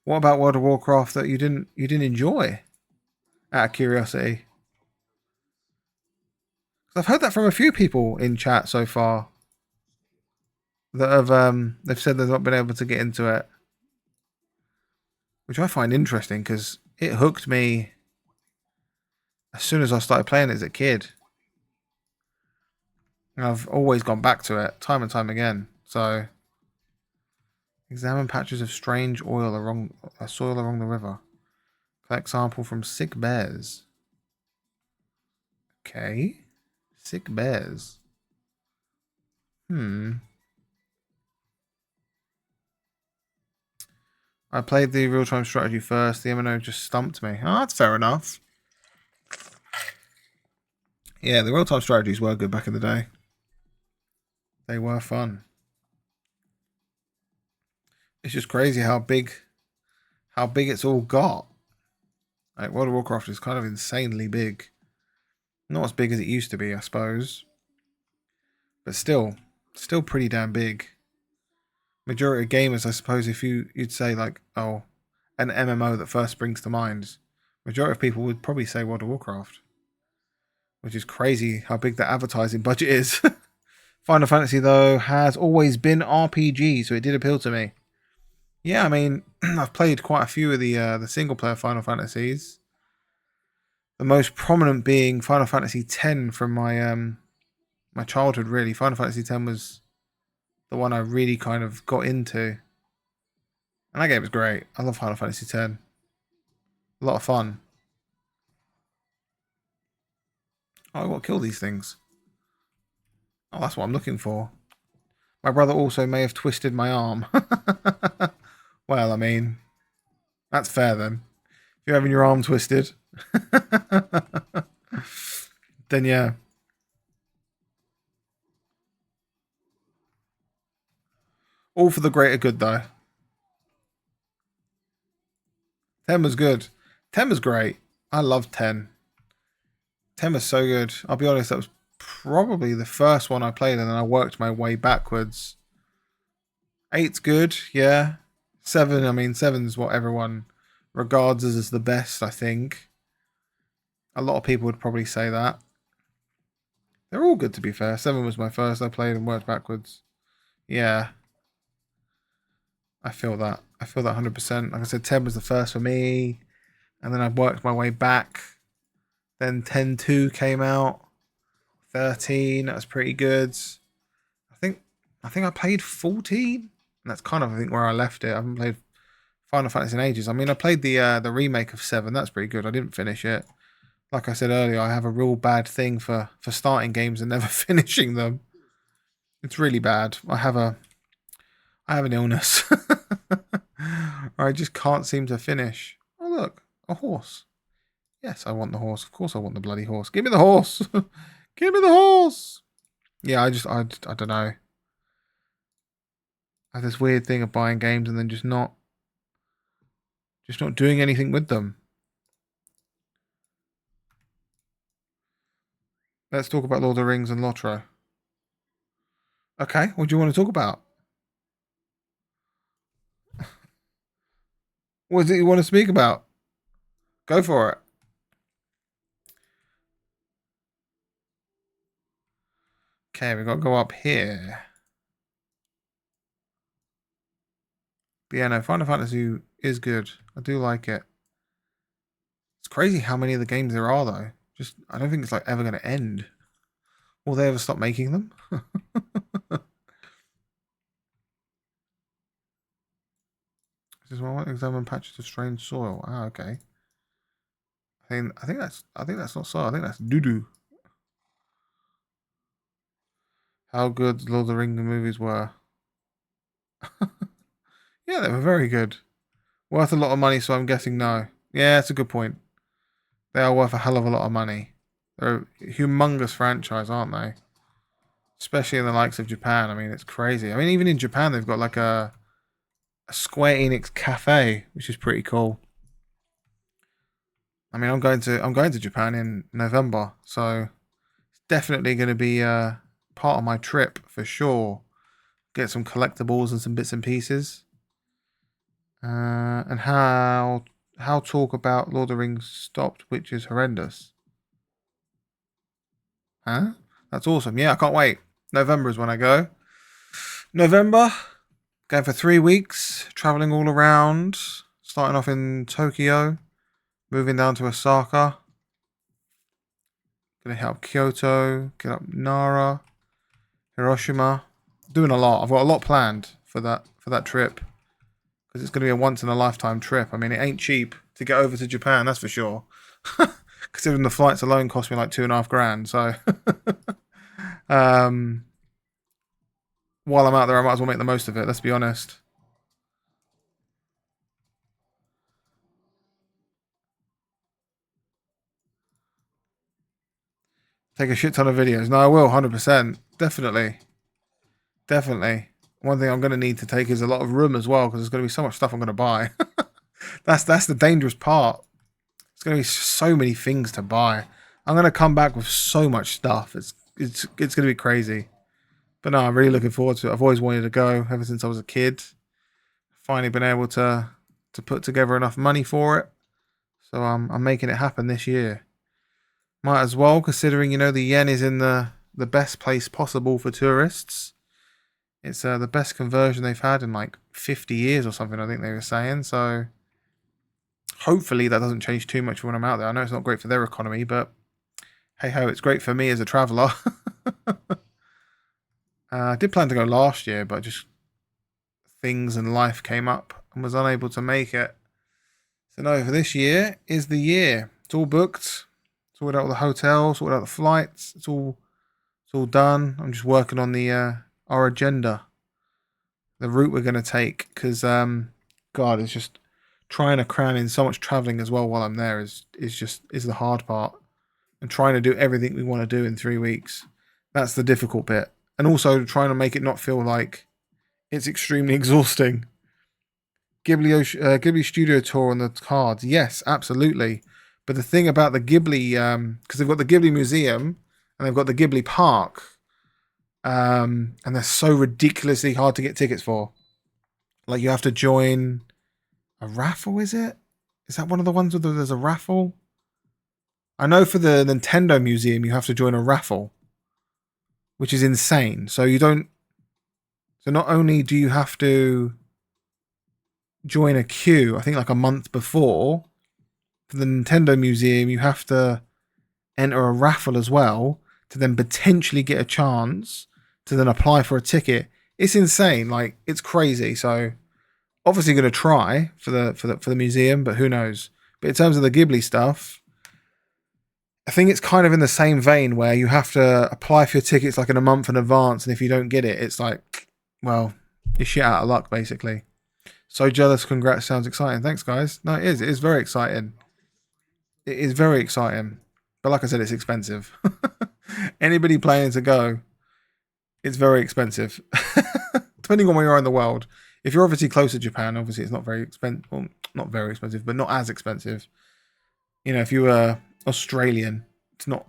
World of Warcraft that you didn't enjoy? Out of curiosity. I've heard that from a few people in chat so far that have they've said they've not been able to get into it, which I find interesting because it hooked me as soon as I started playing it as a kid. And I've always gone back to it time and time again. So, examine patches of strange soil along the river. Collect sample from sick bears. Okay. Sick bears. I played the real-time strategy first. The MMO just stumped me. Oh, that's fair enough. Yeah, the real-time strategies were good back in the day. They were fun. It's just crazy how big it's all got. Like, World of Warcraft is kind of insanely big. Not as big as it used to be, I suppose. But still pretty damn big. Majority of gamers, I suppose, if you'd say like, oh, an MMO that first springs to mind, majority of people would probably say World of Warcraft. Which is crazy how big the advertising budget is. Final Fantasy, though, has always been RPG, so it did appeal to me. Yeah, I mean, I've played quite a few of the single-player Final Fantasies. The most prominent being Final Fantasy X from my childhood, really. Final Fantasy X was the one I really kind of got into. And that game was great. I love Final Fantasy X. A lot of fun. Oh, I've got to kill these things. Oh, that's what I'm looking for. My brother also may have twisted my arm. Well, I mean, that's fair then. If you're having your arm twisted, then yeah. All for the greater good, though. 10 was good. 10 was great. I loved 10. 10 was so good. I'll be honest, that was probably the first one I played, and then I worked my way backwards. 8's good, yeah. 7, I mean, 7's what everyone regards as the best, I think. A lot of people would probably say that. They're all good, to be fair. 7 was my first. I played and worked backwards. Yeah. I feel that. I feel that 100%. Like I said, 10 was the first for me. And then I worked my way back. Then 10.2 came out. 13, that was pretty good. I think I played 14. And that's kind of, I think, where I left it. I haven't played Final Fantasy in ages. I mean, I played the remake of 7. That's pretty good. I didn't finish it. Like I said earlier, I have a real bad thing for starting games and never finishing them. It's really bad. I have an illness. I just can't seem to finish. Oh look, a horse. Yes, I want the horse. Of course I want the bloody horse. Give me the horse. Give me the horse. Yeah, I don't know. I have this weird thing of buying games and then just not doing anything with them. Let's talk about Lord of the Rings and Lotro. Okay, what do you want to talk about? What is it you want to speak about? Go for it. Okay, we've got to go up here. But yeah, no, Final Fantasy is good. I do like it. It's crazy how many of the games there are, though. Just, I don't think it's like ever going to end. Will they ever stop making them? This is one examine patches of strange soil. Ah, okay. I think that's not soil. I think that's doo doo. How good Lord of the Rings movies were. Yeah, they were very good. Worth a lot of money, so I'm guessing no. Yeah, that's a good point. They are worth a hell of a lot of money. They're a humongous franchise, aren't they? Especially in the likes of Japan. I mean, it's crazy. I mean, even in Japan, they've got like a Square Enix cafe, which is pretty cool. I mean, I'm going to Japan in November, so it's definitely going to be part of my trip for sure. Get some collectibles and some bits and pieces. And how talk about Lord of the Rings stopped, which is horrendous. Huh? That's awesome. Yeah, I can't wait. November is when I go. November, going for 3 weeks, traveling all around, starting off in Tokyo, moving down to Osaka. Gonna hit up Kyoto, get up Nara, Hiroshima. Doing a lot. I've got a lot planned for that trip. Because it's going to be a once in a lifetime trip. I mean, it ain't cheap to get over to Japan, that's for sure. Considering the flights alone cost me like $2,500. So, while I'm out there, I might as well make the most of it. Let's be honest. Take a shit ton of videos. No, I will, 100%. Definitely. Definitely. One thing I'm going to need to take is a lot of room as well, because there's going to be so much stuff I'm going to buy. That's the dangerous part. There's going to be so many things to buy. I'm going to come back with so much stuff. It's going to be crazy. But no, I'm really looking forward to it. I've always wanted to go ever since I was a kid. Finally been able to put together enough money for it. So I'm making it happen this year. Might as well, considering, the yen is in the best place possible for tourists. It's the best conversion they've had in like 50 years or something, I think they were saying. So hopefully that doesn't change too much when I'm out there. I know it's not great for their economy, but hey ho, it's great for me as a traveller. I did plan to go last year, but just things and life came up and was unable to make it. So no, for this year is the year. It's all booked. Sorted out the hotel, sorted out the flights. It's all done. I'm just working on the our agenda, the route we're going to take, because God, it's just trying to cram in so much traveling as well while I'm there is the hard part, and trying to do everything we want to do in 3 weeks. That's the difficult bit, and also trying to make it not feel like it's extremely exhausting. Ghibli Studio Tour on the cards, yes, absolutely. But the thing about the Ghibli, because they've got the Ghibli Museum and they've got the Ghibli Park, and they're so ridiculously hard to get tickets for. Like, you have to join a raffle, is it? Is that one of the ones where there's a raffle? I know for the Nintendo Museum, you have to join a raffle, which is insane. So you don't. So not only do you have to join a queue, I think like a month before, for the Nintendo Museum, you have to enter a raffle as well to then potentially get a chance to then apply for a ticket. It's insane. Like, it's crazy. So obviously going to try for the museum, but who knows? But in terms of the Ghibli stuff, I think it's kind of in the same vein where you have to apply for your tickets like in a month in advance, and if you don't get it, it's like, well, you're shit out of luck, basically. So jealous, congrats, sounds exciting. Thanks, guys. No, it is. It is very exciting. It is very exciting. But like I said, it's expensive. Anybody planning to go, it's very expensive. Depending on where you are in the world. If you're obviously close to Japan, obviously it's not very expensive. Well, not very expensive, but not as expensive. You know, if you were Australian, it's not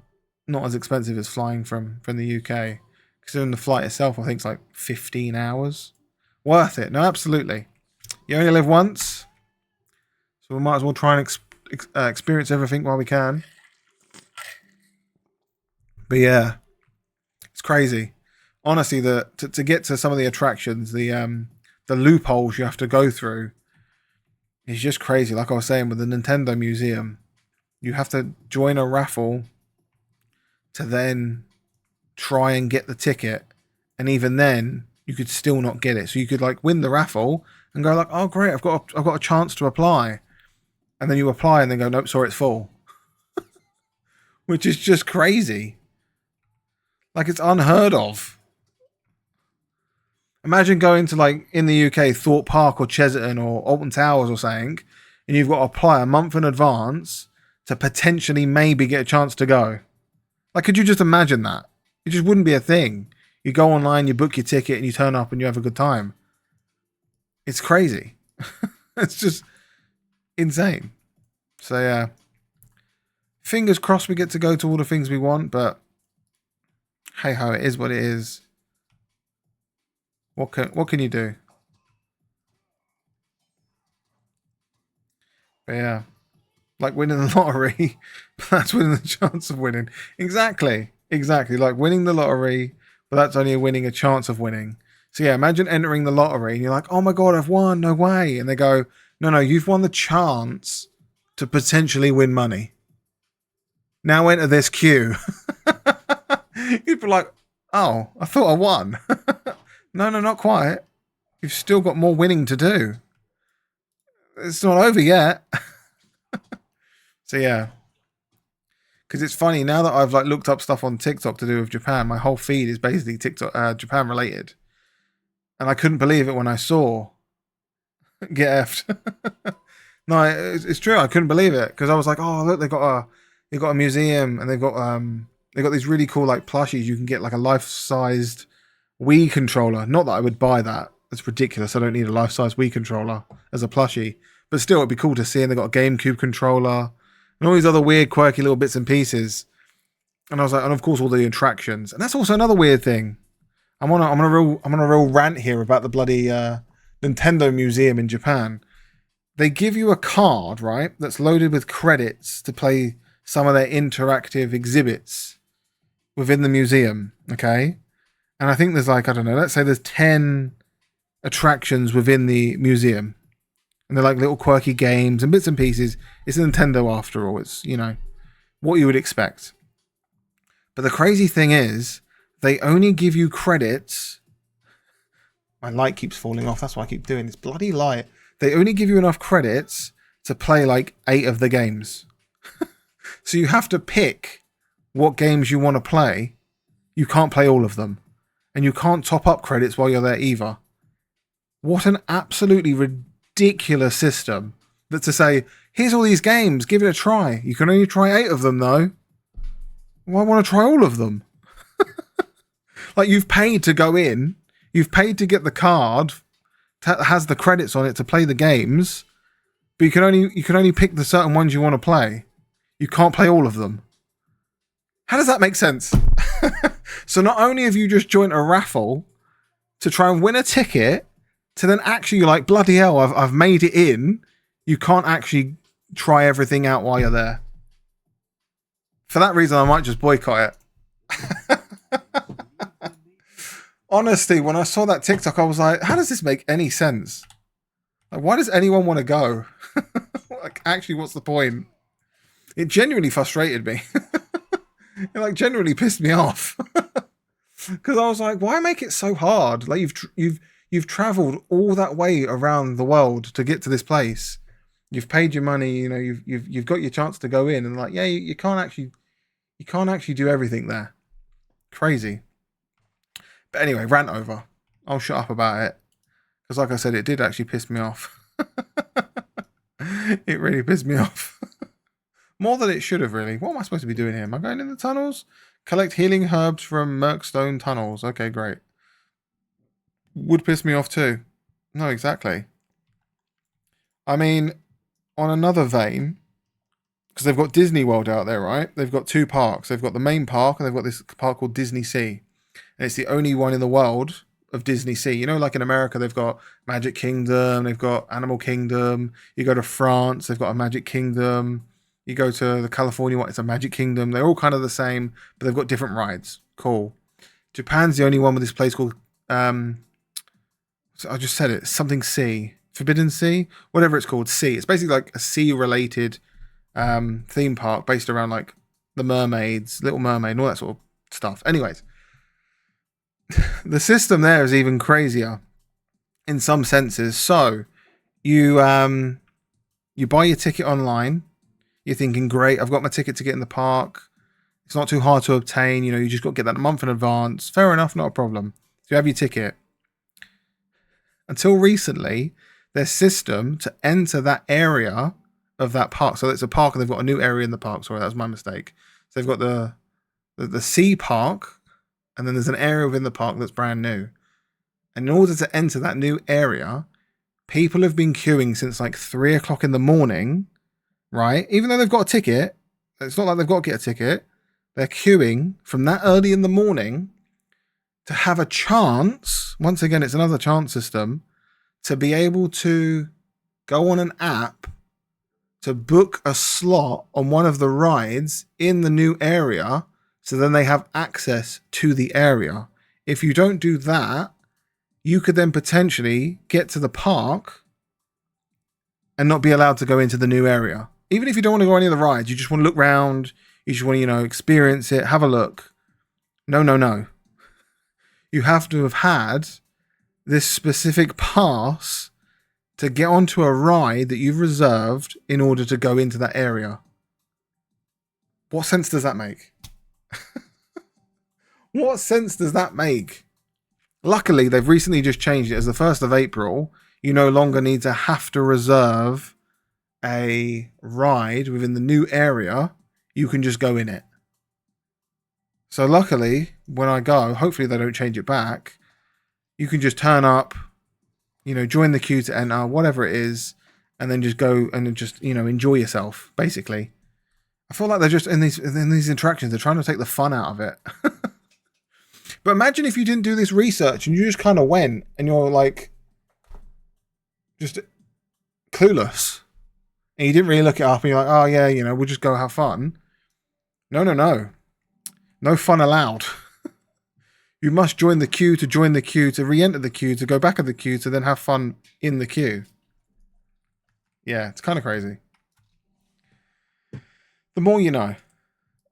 as expensive as flying from the UK. Considering the flight itself, I think it's like 15 hours. Worth it. No, absolutely. You only live once, so we might as well try and experience everything while we can. But yeah, it's crazy. Honestly, to get to some of the attractions, the loopholes you have to go through is just crazy. Like I was saying with the Nintendo Museum, you have to join a raffle to then try and get the ticket, and even then you could still not get it. So you could like win the raffle and go like, oh great, I've got a chance to apply, and then you apply and then go, nope, sorry, it's full. Which is just crazy. Like, it's unheard of. Imagine going to, like, in the UK, Thorpe Park or Chesterton or Alton Towers or something, and you've got to apply a month in advance to potentially maybe get a chance to go. Like, could you just imagine that? It just wouldn't be a thing. You go online, you book your ticket, and you turn up and you have a good time. It's crazy. It's just insane. So, yeah. Fingers crossed we get to go to all the things we want, but hey ho, it is what it is. What can you do? But yeah, like winning the lottery, that's winning the chance of winning. Exactly. Like winning the lottery, but that's only winning a chance of winning. So yeah, imagine entering the lottery and you're like, oh my god, I've won, no way. And they go, no, you've won the chance to potentially win money. Now enter this queue. You'd be like, oh, I thought I won. No, not quite. You've still got more winning to do. It's not over yet. So yeah. Because it's funny, now that I've like looked up stuff on TikTok to do with Japan, my whole feed is basically TikTok Japan related. And I couldn't believe it when I saw get effed. No, it's true. I couldn't believe it because I was like, oh look, they've got a museum and they've got these really cool like plushies. You can get like a life-sized Wii controller. Not that I would buy that. That's ridiculous. I don't need a life-size Wii controller as a plushie. But still, it'd be cool to see. And they've got a GameCube controller and all these other weird, quirky little bits and pieces. And I was like, and of course, all the attractions. And that's also another weird thing. I'm on a real rant here about the bloody Nintendo Museum in Japan. They give you a card, right, that's loaded with credits to play some of their interactive exhibits within the museum, okay? And I think there's like, I don't know, let's say there's 10 attractions within the museum. And they're like little quirky games and bits and pieces. It's Nintendo after all. It's, you know, what you would expect. But the crazy thing is, they only give you credits. My light keeps falling off. That's why I keep doing this bloody light. They only give you enough credits to play like 8 of the games. So you have to pick what games you want to play. You can't play all of them. And you can't top up credits while you're there either. What an absolutely ridiculous system. That to say, here's all these games, give it a try. You can only try 8 of them though. Well, I want to try all of them. Like, you've paid to go in. You've paid to get the card that has the credits on it to play the games. But you can only pick the certain ones you want to play. You can't play all of them. How does that make sense? So not only have you just joined a raffle to try and win a ticket, to then actually you're like, bloody hell, I've made it in. You can't actually try everything out while you're there. For that reason, I might just boycott it. Honestly, when I saw that TikTok, I was like, how does this make any sense? Like, why does anyone want to go? Like, actually, what's the point? It genuinely frustrated me. It like genuinely pissed me off. Because I was like, why make it so hard? Like you've traveled all that way around the world to get to this place. You've paid your money, you know, you've got your chance to go in, and like, yeah, you can't actually do everything there. Crazy. But anyway, rant over. I'll shut up about it. Because like I said, it did actually piss me off. It really pissed me off. More than it should have, really. What am I supposed to be doing here? Am I going in the tunnels? Collect healing herbs from Merkstone tunnels. Okay, great. Would piss me off too. No, exactly. I mean, on another vein, because they've got Disney World out there, right? They've got two parks. They've got the main park, and they've got this park called Disney Sea. And it's the only one in the world of Disney Sea. You know, like in America, they've got Magic Kingdom, they've got Animal Kingdom. You go to France, they've got a Magic Kingdom. You go to the California one, it's a Magic Kingdom. They're all kind of the same, but they've got different rides. Cool. Japan's the only one with this place called, so I just said it, something Sea. Forbidden Sea? Whatever it's called, Sea. It's basically like a sea-related theme park based around like the mermaids, Little Mermaid, and all that sort of stuff. Anyways, the system there is even crazier in some senses. So you buy your ticket online. You're thinking, great, I've got my ticket to get in the park. It's not too hard to obtain. You know, you just got to get that a month in advance. Fair enough, not a problem. So you have your ticket. Until recently, their system to enter that area of that park. So it's a park and they've got a new area in the park. Sorry, that was my mistake. So they've got the sea park, and then there's an area within the park that's brand new. And in order to enter that new area, people have been queuing since like 3 o'clock in the morning, right? Even though they've got a ticket, it's not like they've got to get a ticket. They're queuing from that early in the morning to have a chance. Once again, it's another chance system to be able to go on an app to book a slot on one of the rides in the new area. So then they have access to the area. If you don't do that, you could then potentially get to the park and not be allowed to go into the new area. Even if you don't want to go on any of the rides, you just want to look around, you just want to, you know, experience it, have a look. No. You have to have had this specific pass to get onto a ride that you've reserved in order to go into that area. What sense does that make? What sense does that make? Luckily, they've recently just changed it. As the 1st of April, you no longer need to have to reserve a ride within the new area. You can just go in it. So luckily, when I go, hopefully they don't change it back. You can just turn up, you know, join the queue to enter, whatever it is, and then just go and just, you know, enjoy yourself, basically. I feel like they're just in these interactions, they're trying to take the fun out of it. But imagine if you didn't do this research and you just kind of went and you're like just clueless. And you didn't really look it up and you're like, oh yeah, you know, we'll just go have fun. No. No fun allowed. You must join the queue, to re-enter the queue, to go back at the queue, to then have fun in the queue. Yeah, it's kind of crazy. The more you know.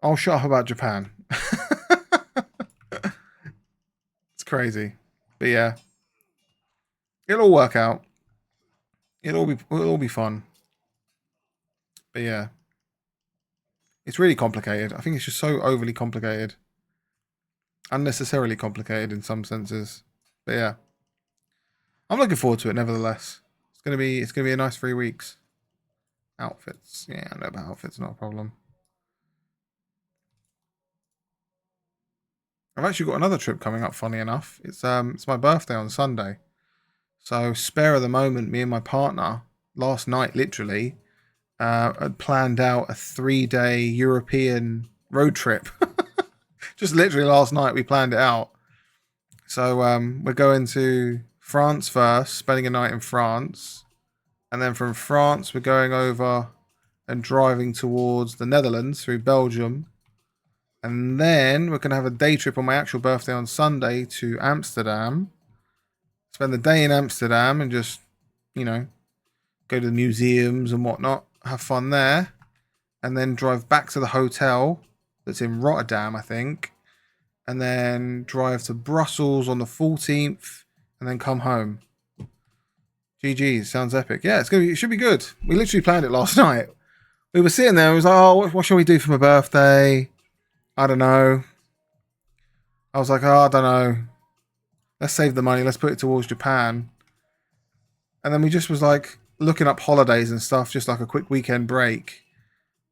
I'll shut up about Japan. It's crazy. But yeah. It'll all work out. It'll all be fun. But yeah. It's really complicated. I think it's just so overly complicated. Unnecessarily complicated in some senses. But yeah. I'm looking forward to it nevertheless. It's gonna be a nice 3 weeks. Outfits. Yeah, I know about outfits, not a problem. I've actually got another trip coming up, funny enough. It's my birthday on Sunday. So spare of the moment, me and my partner, last night literally, had planned out a 3-day European road trip. Just literally last night we planned it out. So we're going to France first, spending a night in France. And then from France we're going over and driving towards the Netherlands through Belgium. And then we're going to have a day trip on my actual birthday on Sunday to Amsterdam. Spend the day in Amsterdam and just, you know, go to the museums and whatnot. Have fun there. And then drive back to the hotel that's in Rotterdam, I think. And then drive to Brussels on the 14th. And then come home. GG's. Sounds epic. Yeah, it should be good. We literally planned it last night. We were sitting there. We was like, oh, what shall we do for my birthday? I don't know. I was like, oh, I don't know. Let's save the money. Let's put it towards Japan. And then we just was like looking up holidays and stuff, just like a quick weekend break.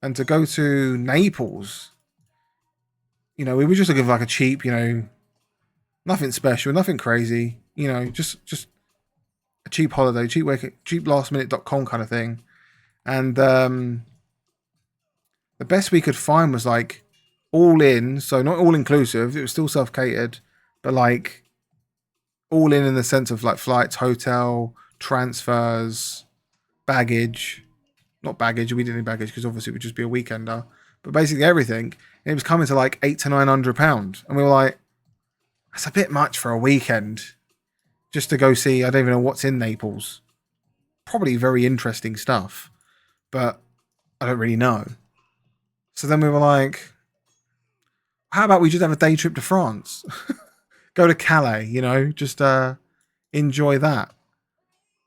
And to go to Naples, you know, we were just looking for like a cheap, you know, nothing special, nothing crazy, you know, just a cheap holiday, cheap lastminute.com kind of thing. And the best we could find was like all in, so not all inclusive, it was still self-catered, but like all in the sense of like flights, hotel, transfers, baggage. Not baggage, we didn't need baggage because obviously it would just be a weekender, but basically everything. And it was coming to like £800 to £900. And we were like, that's a bit much for a weekend just to go see. I don't even know what's in Naples. Probably very interesting stuff, but I don't really know. So then we were like, how about we just have a day trip to France? Go to Calais, you know, just enjoy that.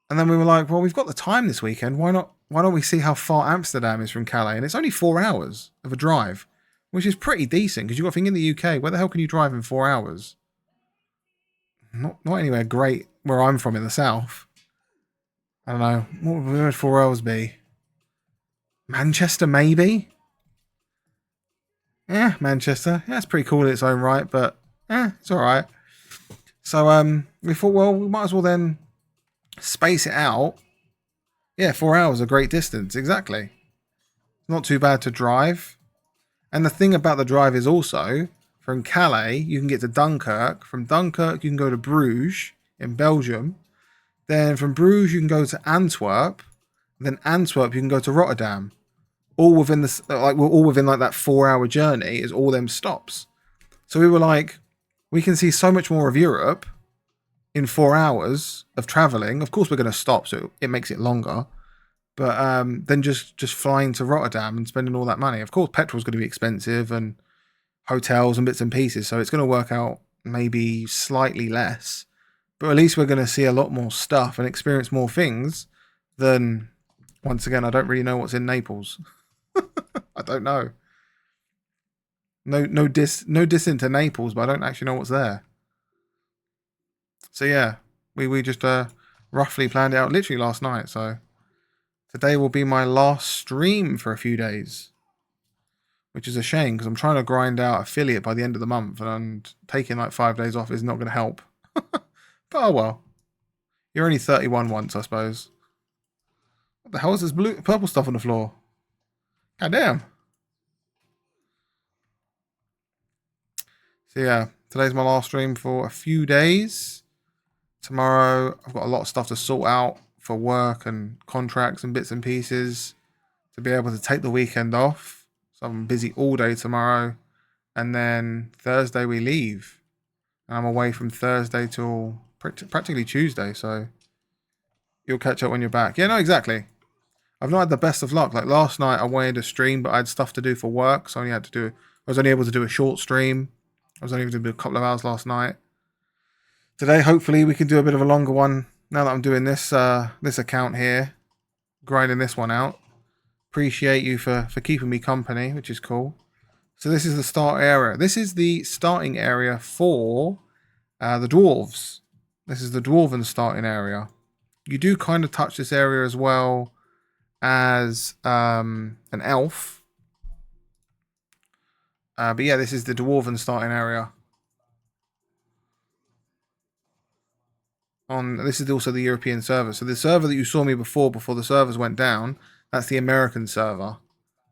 And then we were like, well, we've got the time this weekend. Why don't we see how far Amsterdam is from Calais? And it's only 4 hours of a drive, which is pretty decent because you've got to think in the UK, where the hell can you drive in 4 hours? Not anywhere great where I'm from in the south. I don't know. What would 4 hours be? Manchester, maybe? Yeah, Manchester. Yeah, it's pretty cool in its own right, but it's alright. So we thought, well, we might as well then space it out. Yeah, 4 hours, a great distance, exactly. Not too bad to drive. And the thing about the drive is also, from Calais, you can get to Dunkirk. From Dunkirk, you can go to Bruges in Belgium. Then from Bruges, you can go to Antwerp. Then Antwerp, you can go to Rotterdam. All within that 4 hour journey is all them stops. So we were like, we can see so much more of Europe in 4 hours of traveling. Of course, we're going to stop, so it makes it longer. But then just flying to Rotterdam and spending all that money. Of course, petrol's going to be expensive and hotels and bits and pieces. So it's going to work out maybe slightly less. But at least we're going to see a lot more stuff and experience more things than, once again, I don't really know what's in Naples. I don't know. No diss into Naples, but I don't actually know what's there. So yeah, we just roughly planned it out literally last night. So today will be my last stream for a few days, which is a shame because I'm trying to grind out affiliate by the end of the month, and taking like 5 days off is not going to help. But oh well, you're only 31 once, I suppose. What the hell is this purple stuff on the floor? God damn. So yeah, today's my last stream for a few days. Tomorrow, I've got a lot of stuff to sort out for work and contracts and bits and pieces to be able to take the weekend off. So I'm busy all day tomorrow. And then Thursday we leave. And I'm away from Thursday till practically Tuesday. So you'll catch up when you're back. Yeah, no, exactly. I've not had the best of luck. Like last night, I wanted to stream, but I had stuff to do for work. So I was only able to do a short stream. I was only able to do a couple of hours last night. Today, hopefully, we can do a bit of a longer one. Now that I'm doing this account here, grinding this one out. Appreciate you for keeping me company, which is cool. So this is the start area. This is the starting area for the dwarves. This is the dwarven starting area. You do kind of touch this area as well as an elf. But yeah, this is the dwarven starting area. This is also the European server. So the server that you saw me before the servers went down, that's the American server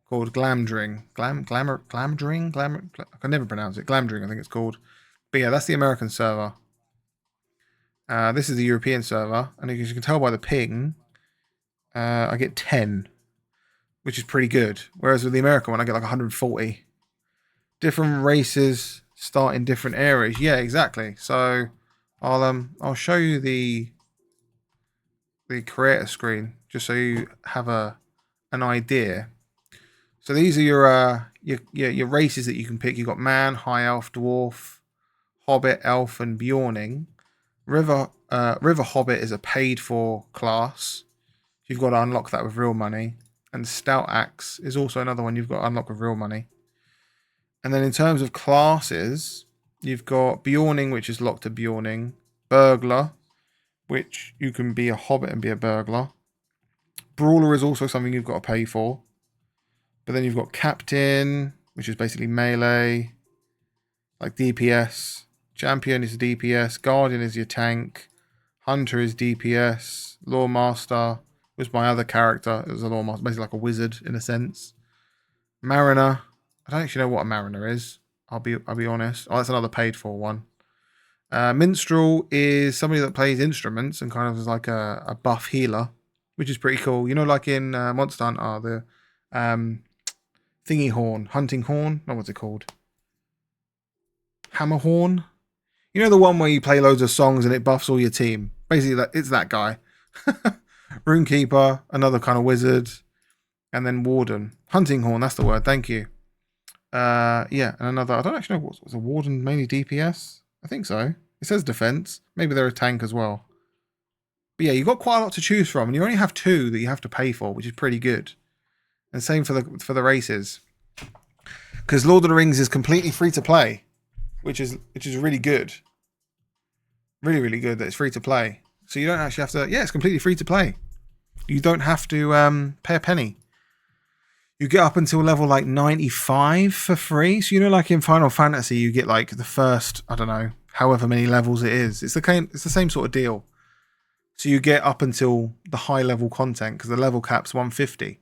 called Glamdring. Glamdring? I can never pronounce it. Glamdring, I think it's called. But yeah, that's the American server. This is the European server, and as you can tell by the ping, I get 10, which is pretty good. Whereas with the American one, I get like 140. different races start in different areas. Yeah, exactly. So I'll show you the creator screen just so you have an idea. So these are your races that you can pick. You've got man, high elf, dwarf, hobbit, elf, and bjorning. River hobbit is a paid for class. You've got to unlock that with real money. And stout axe is also another one you've got to unlock with real money. And then in terms of classes, you've got bjorning, which is locked to bjorning. Burglar, which you can be a hobbit and be a burglar. Brawler is also something you've got to pay for. But then you've got captain, which is basically melee, like DPS. Champion is DPS. Guardian is your tank. Hunter is DPS. Lawmaster was my other character. It was a lawmaster, basically like a wizard in a sense. Mariner. I don't actually know what a mariner is. I'll be honest. Oh, that's another paid for one. Minstrel is somebody that plays instruments and kind of is like a buff healer, which is pretty cool. You know, like in Monster Hunter, the thingy horn, hunting horn. No, what's it called? Hammer horn. You know the one where you play loads of songs and it buffs all your team. Basically, it's that guy. Runekeeper, another kind of wizard, and then warden. Hunting horn. That's the word. Thank you. Yeah, and another. I don't actually know what's a warden. Mainly DPS. I think so. It says defense. Maybe they're a tank as well. But yeah, you've got quite a lot to choose from, and you only have 2 that you have to pay for, which is pretty good. And same for the races, because Lord of the Rings is completely free to play, which is really good. Really, really good that it's free to play. So you don't actually have to. Yeah, it's completely free to play. You don't have to pay a penny. You get up until level like 95 for free. So you know, like in Final Fantasy, you get like the first, I don't know, however many levels it is. It's the same sort of deal. So you get up until the high level content because the level cap's 150.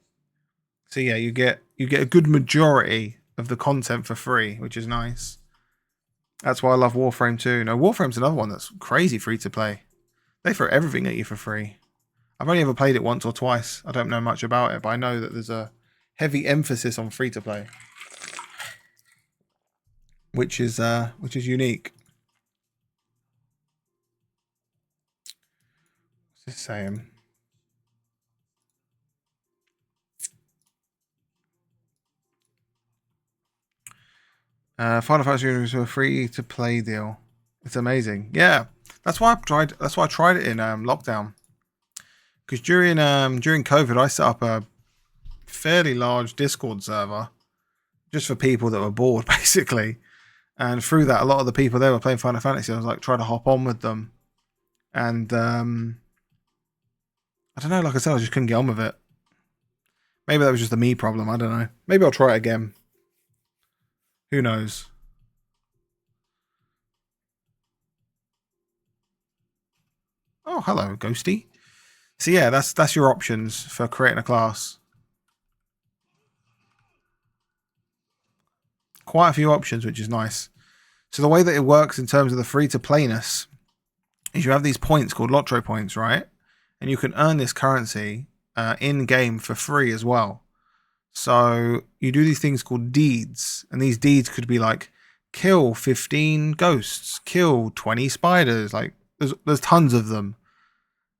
So yeah, you get a good majority of the content for free, which is nice. That's why I love Warframe too. No, Warframe's another one that's crazy free to play. They throw everything at you for free. I've only ever played it once or twice. I don't know much about it, but I know that there's a heavy emphasis on free to play, which is unique. What's this saying? Final Fantasy is a free to play deal. It's amazing. Yeah, that's why I tried it in lockdown. Because during COVID, I set up a fairly large Discord server just for people that were bored, basically. And through that, a lot of the people there were playing Final Fantasy. I was like trying to hop on with them, and I don't know. Like I said, I just couldn't get on with it. Maybe that was just a me problem. I don't know. Maybe I'll try it again. Who knows? Oh, hello, Ghosty. So yeah, that's your options for creating a class. Quite a few options, which is nice. So the way that it works in terms of the free-to-playness is you have these points called Lotro points, right? And you can earn this currency in-game for free as well. So you do these things called deeds, and these deeds could be like kill 15 ghosts, kill 20 spiders. Like there's tons of them,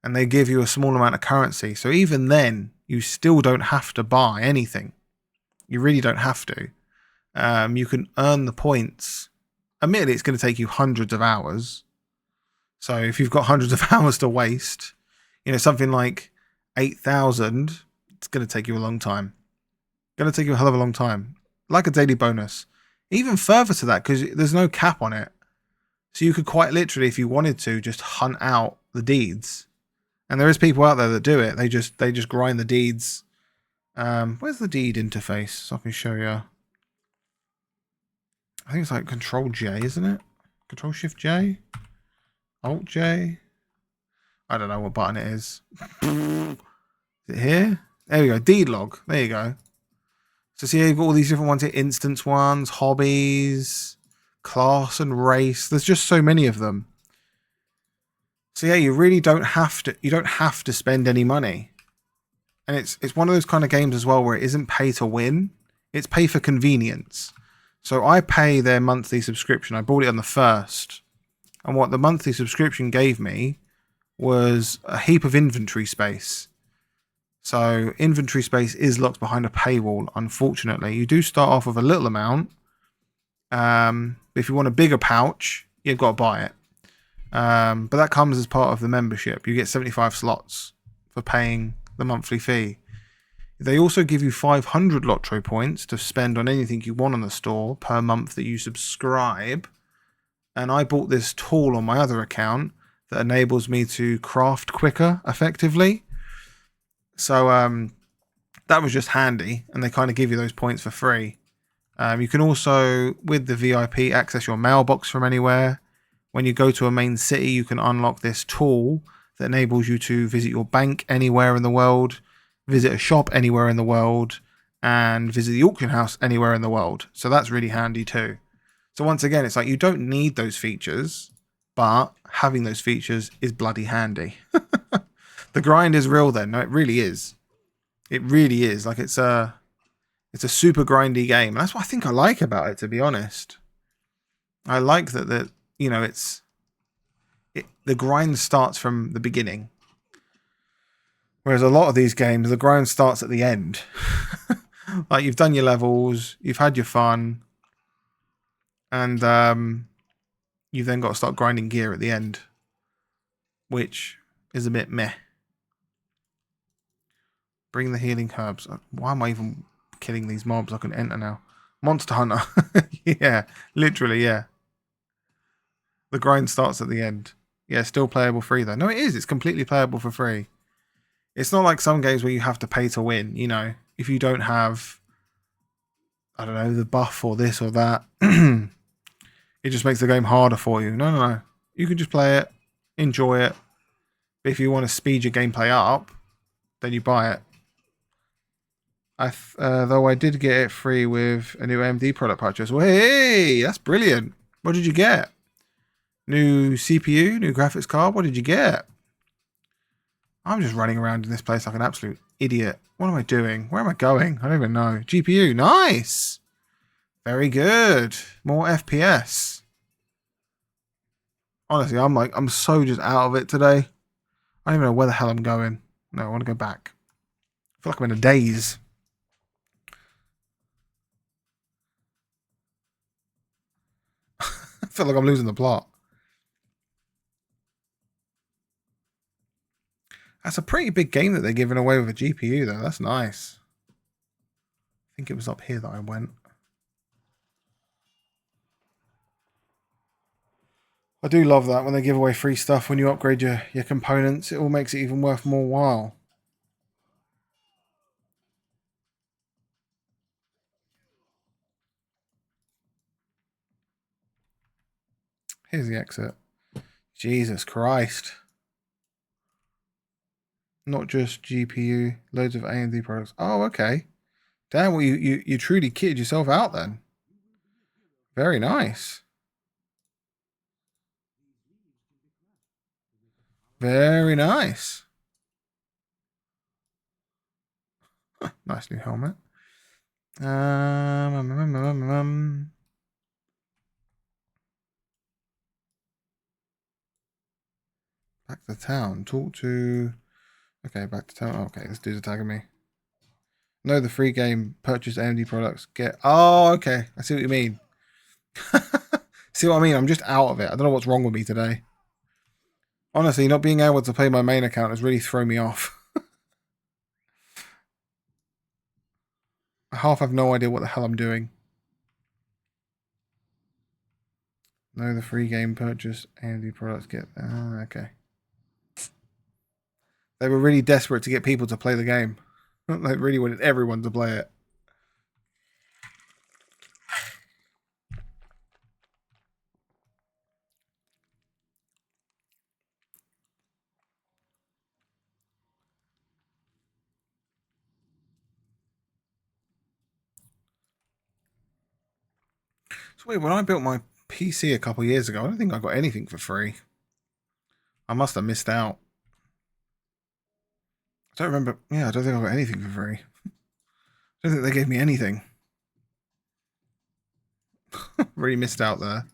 and they give you a small amount of currency. So even then, you still don't have to buy anything. You really don't have to. You can earn the points. Admittedly, it's going to take you hundreds of hours. So if you've got hundreds of hours to waste, you know, something like 8,000, it's going to take you a long time. Going to take you a hell of a long time. Like a daily bonus. Even further to that, because there's no cap on it. So you could quite literally, if you wanted to, just hunt out the deeds. And there is people out there that do it. They just grind the deeds. Where's the deed interface? So I can show you. I think it's like Control J, isn't it? Control Shift J? Alt J? I don't know what button it is. Is it here? There we go. Deed log. There you go. So see, you've got all these different ones here. Instance ones, hobbies, class and race. There's just so many of them. So yeah, you really don't have to spend any money. And it's one of those kind of games as well where it isn't pay to win. It's pay for convenience. So I pay their monthly subscription. I bought it on the 1st. And what the monthly subscription gave me was a heap of inventory space. So inventory space is locked behind a paywall, unfortunately. You do start off with a little amount. If you want a bigger pouch, you've got to buy it. But that comes as part of the membership. You get 75 slots for paying the monthly fee. They also give you 500 Lotro points to spend on anything you want on the store per month that you subscribe. And I bought this tool on my other account that enables me to craft quicker, effectively. So that was just handy, and they kind of give you those points for free. You can also, with the VIP, access your mailbox from anywhere. When you go to a main city, you can unlock this tool that enables you to visit your bank anywhere in the world, visit a shop anywhere in the world, and visit the auction house anywhere in the world. So that's really handy too. So once again, it's like you don't need those features, but having those features is bloody handy. The grind is real then. No, it really is. It really is. Like it's a super grindy game. And that's what I think I like about it, to be honest. I like that you know, the grind starts from the beginning. Whereas a lot of these games, the grind starts at the end. Like you've done your levels, you've had your fun, and you've then got to start grinding gear at the end, which is a bit meh. Bring the healing herbs. Why am I even killing these mobs? I can enter now. Monster Hunter. Yeah, literally, yeah. The grind starts at the end. Yeah, still playable free though. No, it is. It's completely playable for free. It's not like some games where you have to pay to win, you know. If you don't have, I don't know, the buff or this or that, it just makes the game harder for you. No. You can just play it, enjoy it. But if you want to speed your gameplay up, then you buy it. Though I did get it free with a new AMD product purchase. Well, hey, that's brilliant. What did you get? New CPU, new graphics card. What did you get? I'm just running around in this place like an absolute idiot. What am I doing? Where am I going? I don't even know. GPU. Nice. Very good. More FPS. Honestly, I'm so just out of it today. I don't even know where the hell I'm going. No, I want to go back. I feel like I'm in a daze. I feel like I'm losing the plot. That's a pretty big game that they're giving away with a GPU, though. That's nice. I think it was up here that I went. I do love that when they give away free stuff when you upgrade your components. It all makes it even worth more while. Here's the exit. Jesus Christ. Not just GPU, loads of AMD products. Oh, okay. Damn, well, you truly kitted yourself out then. Very nice. Very nice. Nice new helmet. Back to town. Talk to... Okay, back to town. Okay, this dude's attacking me. No, the free game. Purchase AMD products. Get... Oh, okay. I see what you mean. See what I mean? I'm just out of it. I don't know what's wrong with me today. Honestly, not being able to play my main account has really thrown me off. I half have no idea what the hell I'm doing. No, the free game purchase AMD products. Get... okay. They were really desperate to get people to play the game. They really wanted everyone to play it. It's weird, when I built my PC a couple of years ago, I don't think I got anything for free. I must have missed out. I don't remember. Yeah, I don't think I got anything for free. I don't think they gave me anything. Really missed out there.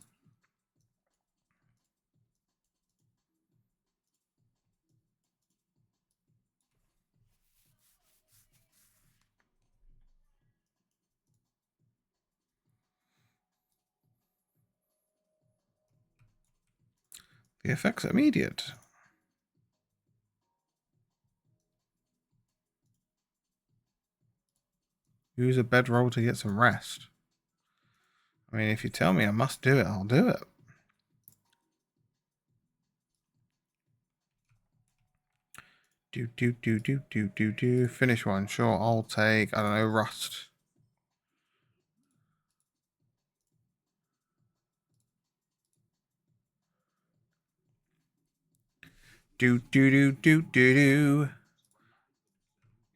The effects are immediate. Use a bedroll to get some rest. I mean, if you tell me I must do it, I'll do it. Do. Finish one. Sure, I'll take, I don't know, rust. Do.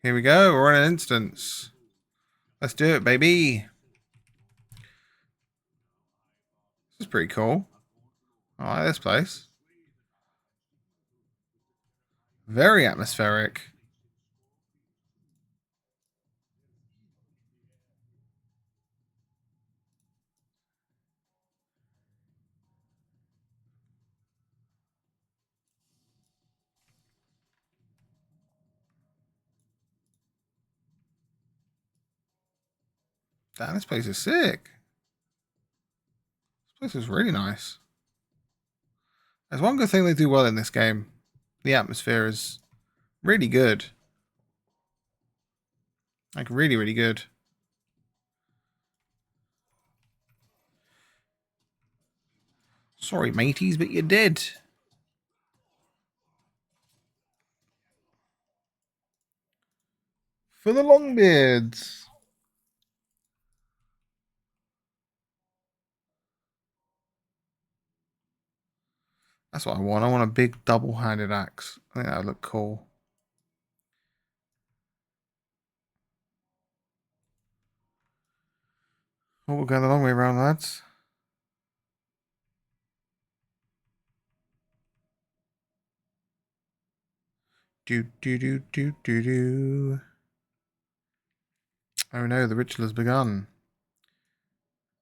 Here we go. We're on an instance. Let's do it, baby. This is pretty cool. I like this place. Very atmospheric. Damn, this place is sick. This place is really nice. There's one good thing they do well in this game. The atmosphere is really good. Like, really, really good. Sorry, mateys, but you're dead. For the Longbeards. That's what I want. I want a big double-handed axe. I think that would look cool. Oh, we're going the long way around, lads. Do. Oh no, the ritual has begun.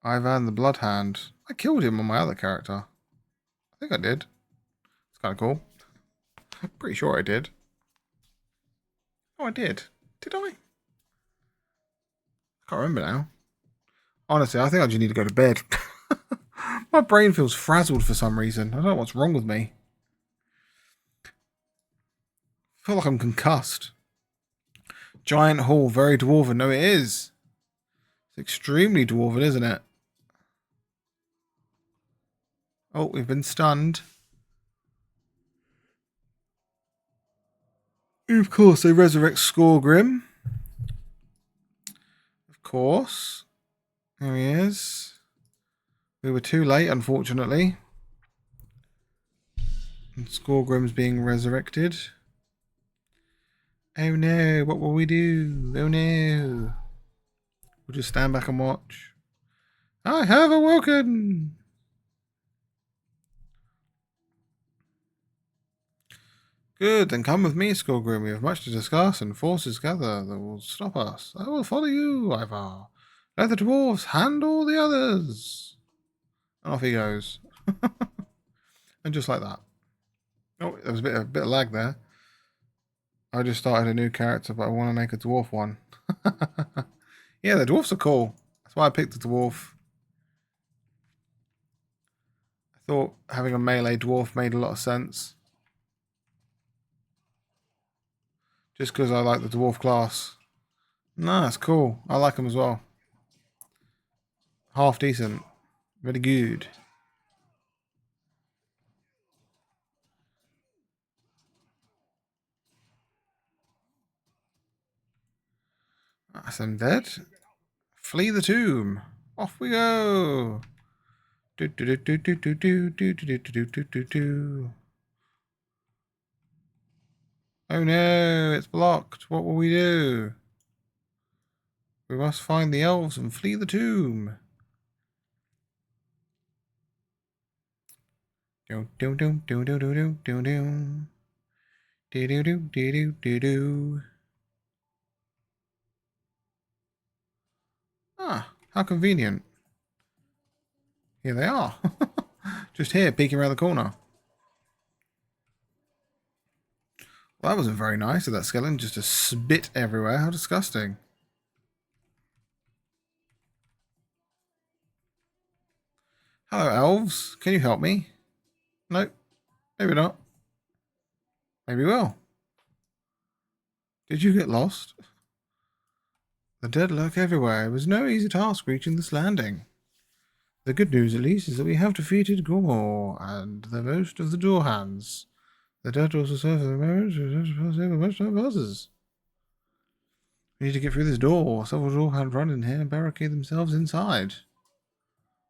Ivan the Bloodhound. I killed him on my other character. I think I did. It's kind of cool. Pretty sure I did. Oh, I did. Did I? I can't remember now. Honestly, I think I just need to go to bed. My brain feels frazzled for some reason. I don't know what's wrong with me. I feel like I'm concussed. Giant hall, very dwarven. No, it is. It's extremely dwarven, isn't it? Oh, we've been stunned. Of course, they resurrect Skorgrim. Of course. There he is. We were too late, unfortunately. And Skorgrim's being resurrected. Oh no, what will we do? Oh no. We'll just stand back and watch. I have awoken! Good, then come with me, Skorgrim. We have much to discuss and forces gather that will stop us. I will follow you, Ivar. Let the dwarves handle the others. And off he goes. And just like that. Oh, there was a bit of lag there. I just started a new character, but I want to make a dwarf one. Yeah, the dwarfs are cool. That's why I picked the dwarf. I thought having a melee dwarf made a lot of sense. Just because I like the dwarf class. No, that's cool. I like them as well. Half decent. Very good. That's them dead. Flee the tomb. Off we go. Oh no, it's blocked. What will we do? We must find the elves and flee the tomb. Ah, how convenient. Here they are. Just here, peeking around the corner. Well, that wasn't very nice of that skeleton. Just a spit everywhere. How disgusting. Hello, elves. Can you help me? Nope. Maybe not. Maybe will. Did you get lost? The dead lurk everywhere. It was no easy task reaching this landing. The good news, at least, is that we have defeated GirthCore and the most of the door hands. The dead also serve as a marriage much time passes. We need to get through this door. Several door hands run in here and barricade themselves inside.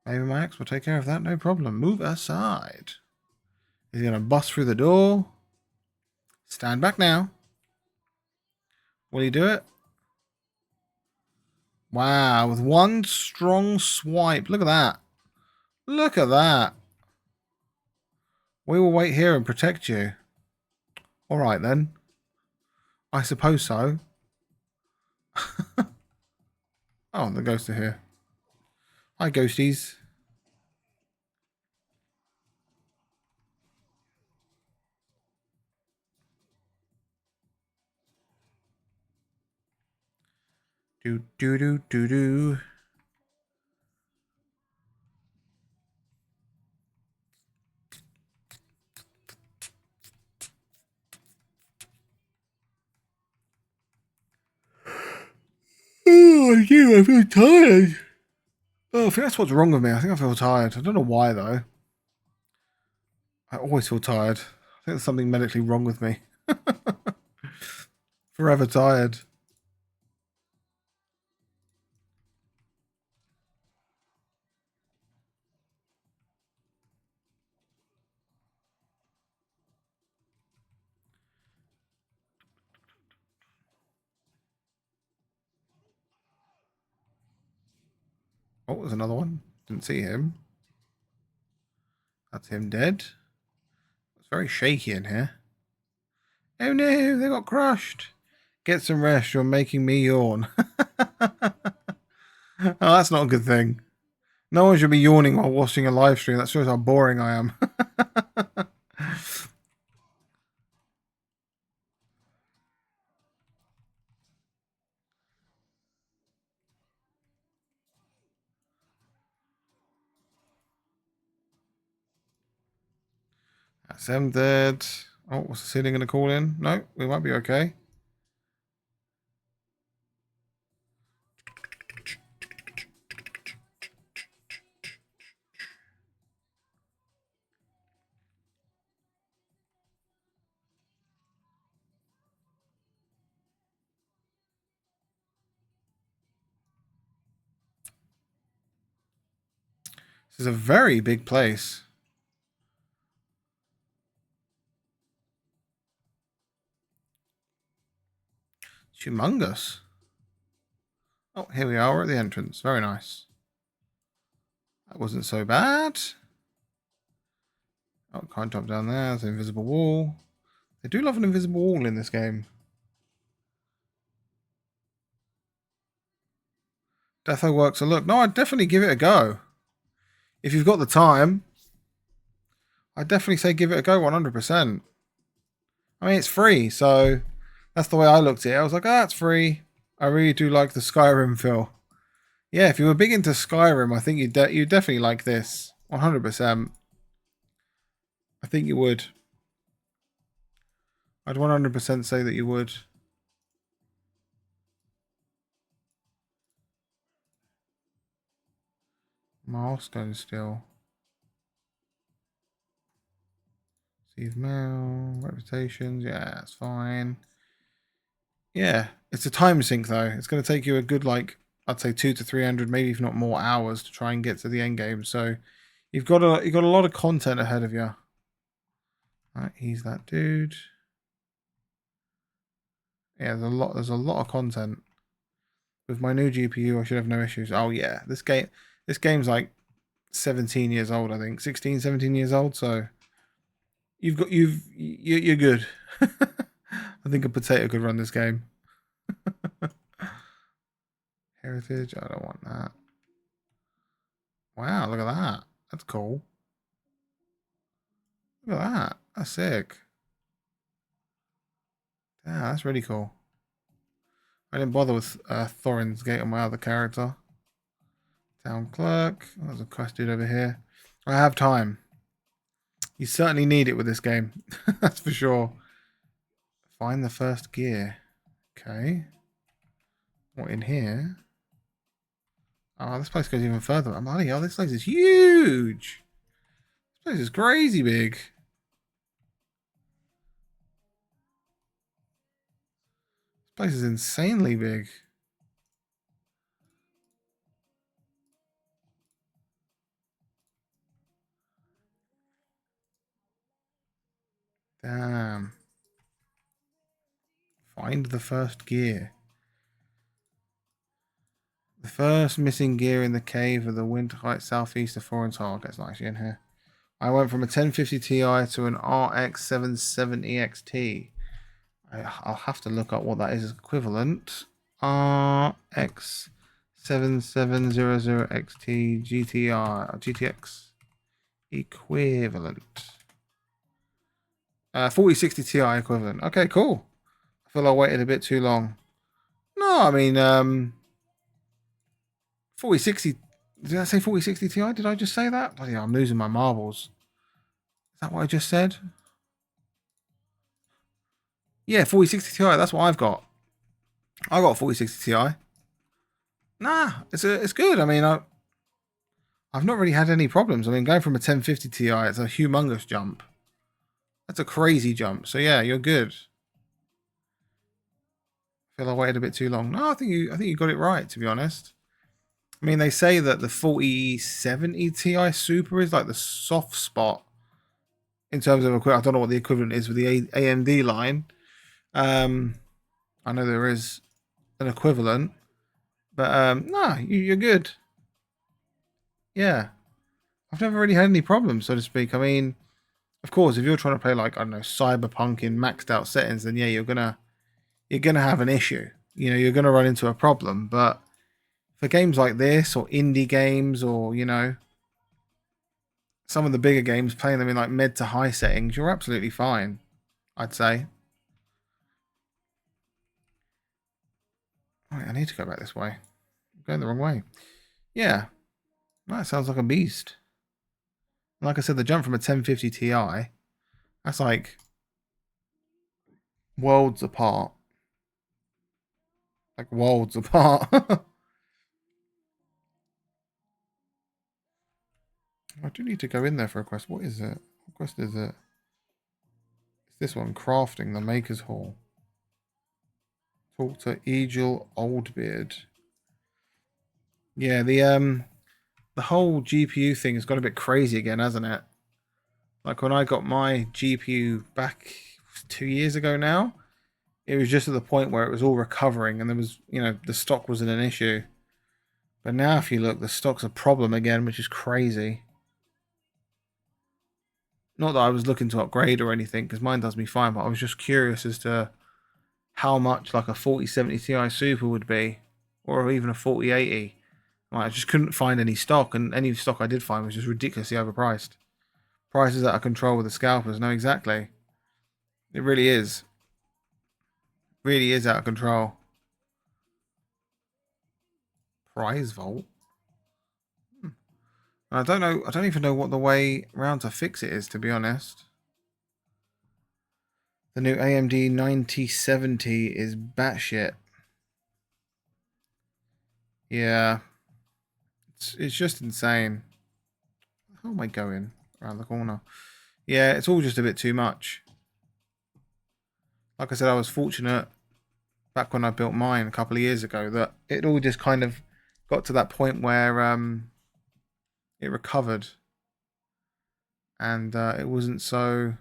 Maybe my axe will take care of that, no problem. Move aside. He's going to bust through the door. Stand back now. Will he do it? Wow, with one strong swipe. Look at that. Look at that. We will wait here and protect you. Alright then. I suppose so. Oh, the ghosts are here. Hi, ghosties. Do do do do do. Oh, I feel tired. Oh, I think that's what's wrong with me. I think I feel tired. I don't know why though. I always feel tired. I think there's something medically wrong with me. Forever tired. Oh, there's another one. Didn't see him. That's him dead. It's very shaky in here. Oh no, they got crushed. Get some rest. You're making me yawn. Oh, that's not a good thing. No one should be yawning while watching a live stream. That shows how boring I am. That's him dead. Oh, what's the ceiling going to call in? No, we might be okay. This is a very big place. Humongous. Oh, here we are. We're at the entrance. Very nice. That wasn't so bad. Oh, can't jump down there. There's an invisible wall. They do love an invisible wall in this game. Defo works a look. No, I'd definitely give it a go. If you've got the time, I'd definitely say give it a go 100%. I mean, it's free, so that's the way I looked at it. I was like, ah, it's free. I really do like the Skyrim feel. Yeah, if you were big into Skyrim, I think you'd definitely like this. 100%. I think you would. I'd 100% say that you would. Milestone still. Receive mail, reputations, yeah, it's fine. Yeah, it's a time sink though. It's going to take you a good, like, I'd say 200 to 300, maybe if not more hours to try and get to the end game. So you've got a lot of content ahead of you. Right, he's that dude. Yeah, there's a lot of content. With my new GPU, I should have no issues. Oh yeah, this game's like 17 years old, I think. 16, 17 years old, so you're good. I think a potato could run this game. Heritage, I don't want that. Wow, look at that. That's cool. Look at that. That's sick. Yeah, that's really cool. I didn't bother with Thorin's Gate on my other character. Town Clerk. Oh, there's a quest dude over here. I have time. You certainly need it with this game. That's for sure. Find the first gear. Okay. What in here? Oh, this place goes even further. Bloody hell, this place is huge. This place is crazy big. This place is insanely big. Damn. Find the first gear. The first missing gear in the cave of the Winter Heights southeast of Foreign's Hall. That's actually in here. I went from a 1050 Ti to an RX 770 XT. I'll have to look up what that is equivalent. RX 7700 XT GTR GTX equivalent. 4060 Ti equivalent. Okay, cool. I feel I waited a bit too long. No, I mean 4060. Did I say 4060 Ti? Did I just say that? Bloody hell, I'm losing my marbles. Is that what I just said? Yeah, 4060 Ti. That's what I've got. I got a 4060 Ti. Nah, it's good. I mean, I've not really had any problems. I mean, going from a 1050 Ti, it's a humongous jump. That's a crazy jump. So yeah, you're good. I feel I waited a bit too long. No, I think you got it right, to be honest. I mean, they say that the 4070 Ti Super is like the soft spot in terms of equipment. I don't know what the equivalent is with the AMD line. I know there is an equivalent, but no, you're good. Yeah, I've never really had any problems, so to speak. I mean, of course, if you're trying to play like, I don't know, Cyberpunk in maxed out settings, then yeah, you're gonna have an issue. You know, you're gonna run into a problem. But for games like this, or indie games, or you know, some of the bigger games, playing them in like mid to high settings, you're absolutely fine, I'd say. Right, I need to go back this way. I'm going the wrong way. Yeah, that sounds like a beast. Like I said, the jump from a 1050 Ti, that's like worlds apart. Like worlds apart. I do need to go in there for a quest. What is it? What quest is it? It's this one, crafting the Maker's Hall. Talk to Egil Oldbeard. Yeah, the whole GPU thing has got a bit crazy again, hasn't it? Like when I got my GPU back 2 years ago now, it was just at the point where it was all recovering and there was, you know, the stock wasn't an issue. But now if you look, the stock's a problem again, which is crazy. Not that I was looking to upgrade or anything, because mine does me fine, but I was just curious as to how much like a 4070 Ti Super would be, or even a 4080. Like, I just couldn't find any stock, and any stock I did find was just ridiculously overpriced. Prices out of control with the scalpers. No, exactly. It really is. Really is out of control. Prize vault. I don't know. I don't even know what the way around to fix it is, to be honest. The new AMD 9070 is batshit. Yeah. It's just insane. How am I going around the corner? Yeah, it's all just a bit too much. Like I said, I was fortunate back when I built mine a couple of years ago that it all just kind of got to that point where it recovered and it wasn't so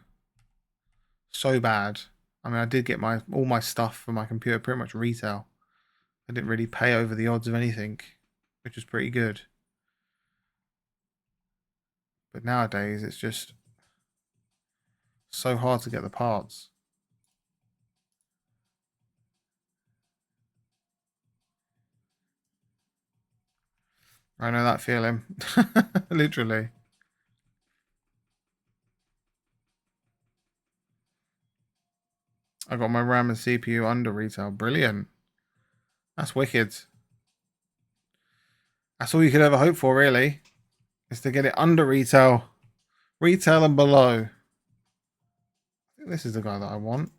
bad. I mean, I did get all my stuff for my computer pretty much retail. I didn't really pay over the odds of anything, which was pretty good. But nowadays, it's just so hard to get the parts. I know that feeling. Literally. I got my RAM and CPU under retail. Brilliant. That's wicked. That's all you could ever hope for, really, is to get it under retail. Retail and below. I think this is the guy that I want.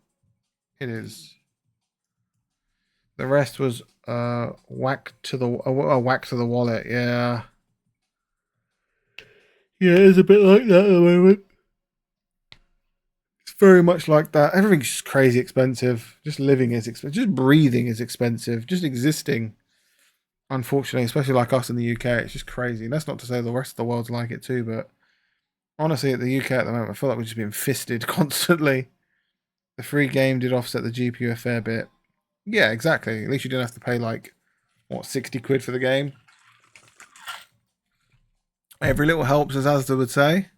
It is. The rest was whack to the wallet. Yeah. Yeah, it's a bit like that at the moment. It's very much like that. Everything's just crazy expensive. Just living is expensive. Just breathing is expensive. Just existing, unfortunately, especially like us in the UK, it's just crazy. And that's not to say the rest of the world's like it too, but honestly, at the UK at the moment, I feel like we're just being fisted constantly. The free game did offset the GPU a fair bit. Yeah, exactly. At least you didn't have to pay like, what, 60 quid for the game? Every little helps, as Asda would say.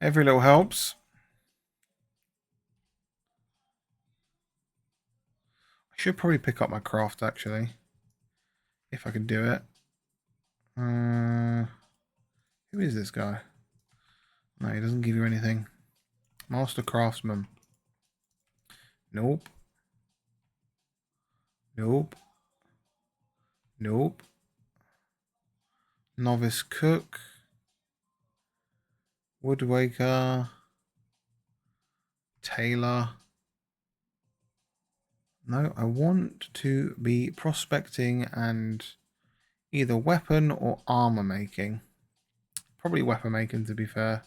Every little helps. I should probably pick up my craft, actually. If I can do it. Who is this guy? No, he doesn't give you anything. Master Craftsman. Nope. Nope. Nope. Novice Cook. Woodwaker. Tailor. No, I want to be prospecting and either weapon or armor making. Probably weapon making, to be fair.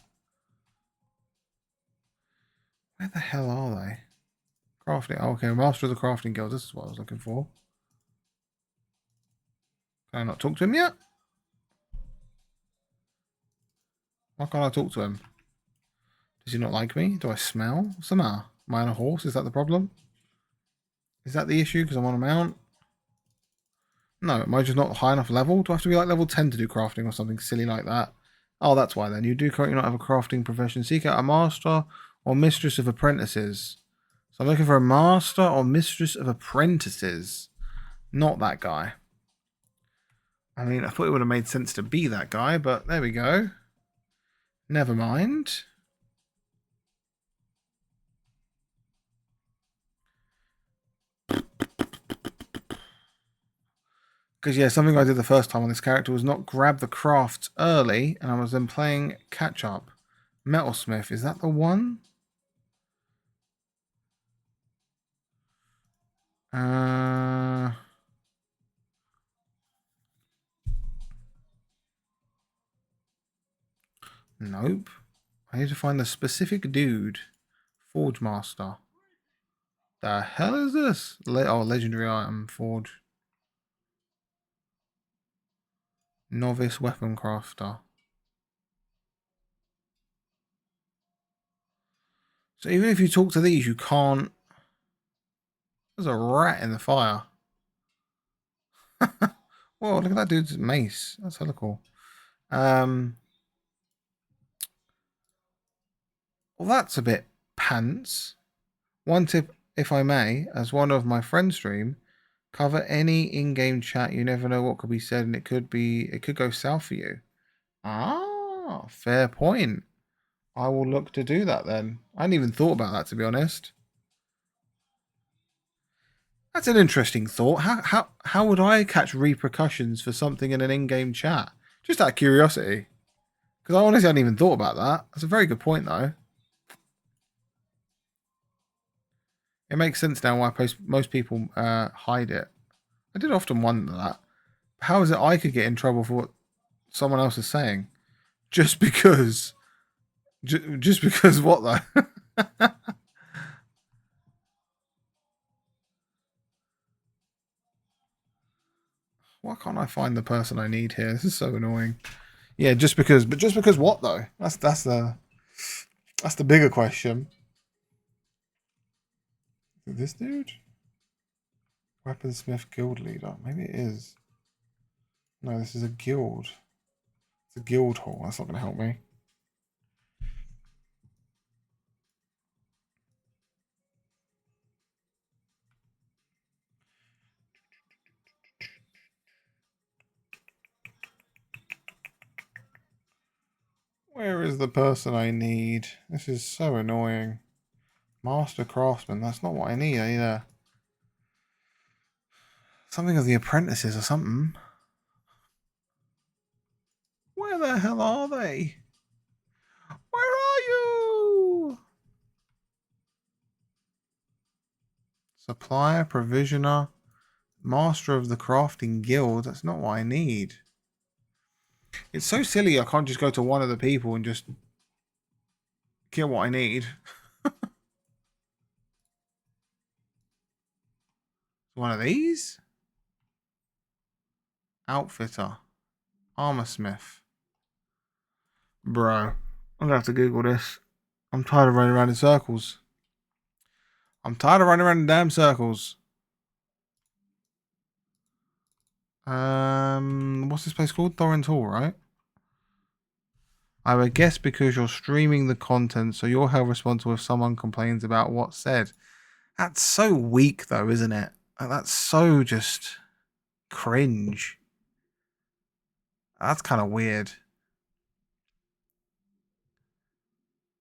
Where the hell are they? Crafting. Oh, okay, Master of the Crafting Guild. This is what I was looking for. Can I not talk to him yet? Why can't I talk to him? Does he not like me? Do I smell? What's the matter? Am I on a horse? Is that the problem? Is that the issue because I'm on a mount? No, am I just not high enough level? Do I have to be like level 10 to do crafting or something silly like that? Oh, that's why then. You do currently not have a crafting profession. Seek out a master or mistress of apprentices. So I'm looking for a master or mistress of apprentices. Not that guy. I mean, I thought it would have made sense to be that guy, but there we go. Never mind. Because, yeah, something I did the first time on this character was not grab the crafts early, and I was then playing catch-up. Metalsmith, is that the one? Nope. I need to find the specific dude. Forge Master. The hell is this? Legendary item. Forge. Novice Weapon Crafter. So even if you talk to these, you can't... There's a rat in the fire. Whoa, look at that dude's mace. That's hella cool. Well, that's a bit pants. One tip, if I may, as one of my friends stream, cover any in-game chat. You never know what could be said, and it could go south for you. Ah, fair point. I will look to do that then. I hadn't even thought about that, to be honest. That's an interesting thought. How would I catch repercussions for something in an in-game chat? Just out of curiosity. Because I honestly hadn't even thought about that. That's a very good point, though. It makes sense now why most people hide it. I did often wonder that. How is it I could get in trouble for what someone else is saying? Just because... Just because what, though? Why can't I find the person I need here? This is so annoying. Yeah, just because. But just because what, though? That's the bigger question. This dude? Weaponsmith guild leader. Maybe it is. No, this is a guild. It's a guild hall. That's not going to help me. Where is the person I need? This is so annoying. Master craftsman. That's not what I need either. Something of the apprentices or something. Where the hell are they? Where are you? Supplier, provisioner, master of the crafting guild. That's not what I need. It's so silly I can't just go to one of the people and just get what I need. One of these? Outfitter. Armor smith. Bro. I'm gonna have to Google this. I'm tired of running around in circles. I'm tired of running around in damn circles. What's this place called? Thorin's Hall, right? I would guess because you're streaming the content, so you're held responsible if someone complains about what's said. That's so weak, though, isn't it? That's so just cringe. That's kind of weird.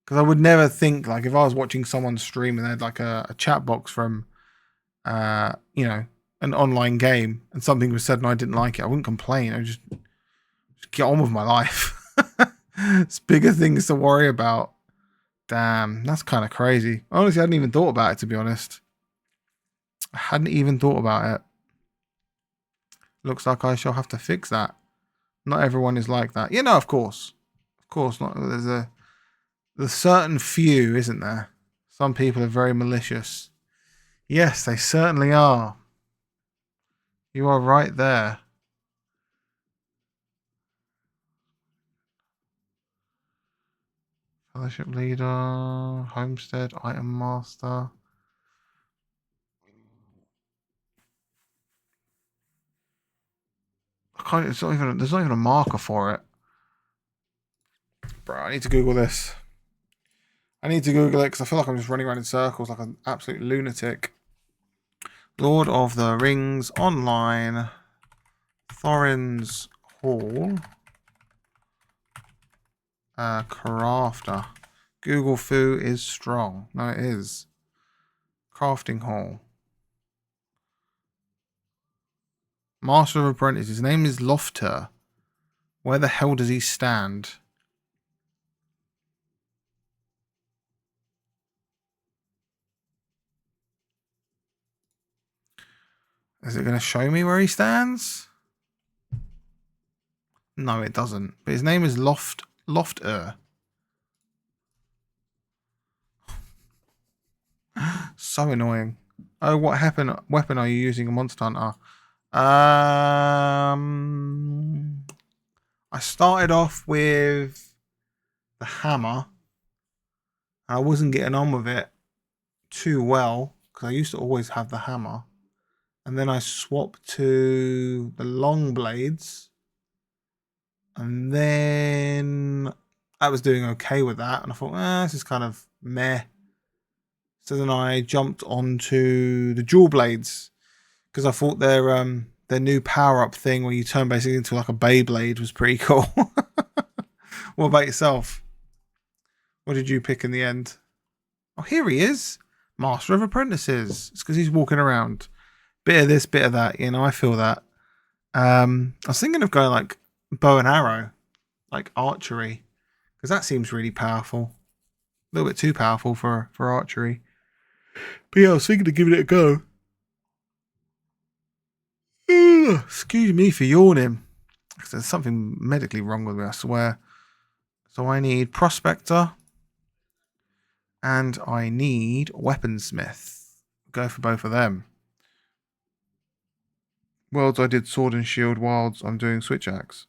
Because I would never think, like, if I was watching someone stream and they had like a chat box from, you know, an online game and something was said and I didn't like it, I wouldn't complain. I'd just get on with my life. It's bigger things to worry about. Damn, that's kind of crazy. Honestly, I hadn't even thought about it, to be honest. I hadn't even thought about it. Looks like I shall have to fix that. Not everyone is like that. Yeah, no, of course. Of course not. There's certain few, isn't there? Some people are very malicious. Yes, they certainly are. You are right there. Fellowship leader, homestead, item master. I can't. It's not even. There's not even a marker for it. Bro, I need to Google this. I need to Google it because I feel like I'm just running around in circles like an absolute lunatic. Lord of the Rings online. Thorin's Hall. Crafter. Google Foo is strong. No, it is. Crafting Hall. Master of Apprentice. His name is Lofter. Where the hell does he stand? Is it going to show me where he stands? No, it doesn't. But his name is Lofter. So annoying. Oh, what weapon are you using? A Monster Hunter? I started off with the hammer. I wasn't getting on with it too well because I used to always have the hammer. And then I swapped to the long blades. And then I was doing okay with that. And I thought, this is kind of meh. So then I jumped onto the dual blades because I thought their new power up thing where you turn basically into like a Beyblade was pretty cool. What about yourself? What did you pick in the end? Oh, here he is, Master of Apprentices. It's because he's walking around. Bit of this, bit of that. You know, I feel that. I was thinking of going like bow and arrow, like archery, because that seems really powerful. A little bit too powerful for archery. But yeah, I was thinking of giving it a go. Excuse me for yawning. There's something medically wrong with me, I swear. So I need Prospector. And I need Weaponsmith. Go for both of them. Worlds I did Sword and Shield. Wilds I'm doing Switch Axe.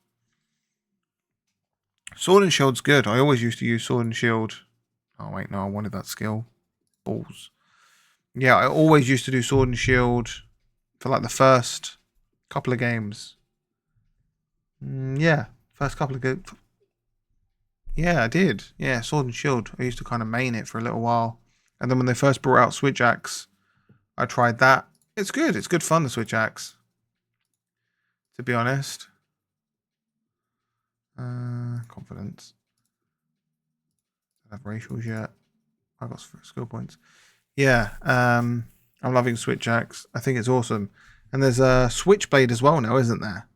Sword and Shield's good. I always used to use Sword and Shield. Oh wait, no, I wanted that skill. Balls. Yeah, I always used to do Sword and Shield for like the first couple of games. Yeah, first couple of games. Yeah, I did. Yeah, Sword and Shield. I used to kind of main it for a little while. And then when they first brought out Switch Axe, I tried that. It's good. It's good fun, the Switch Axe. To be honest. Confidence. I don't have racials yet. I got skill points. Yeah, I'm loving Switch Axe. I think it's awesome. And there's a Switchblade as well now, isn't there?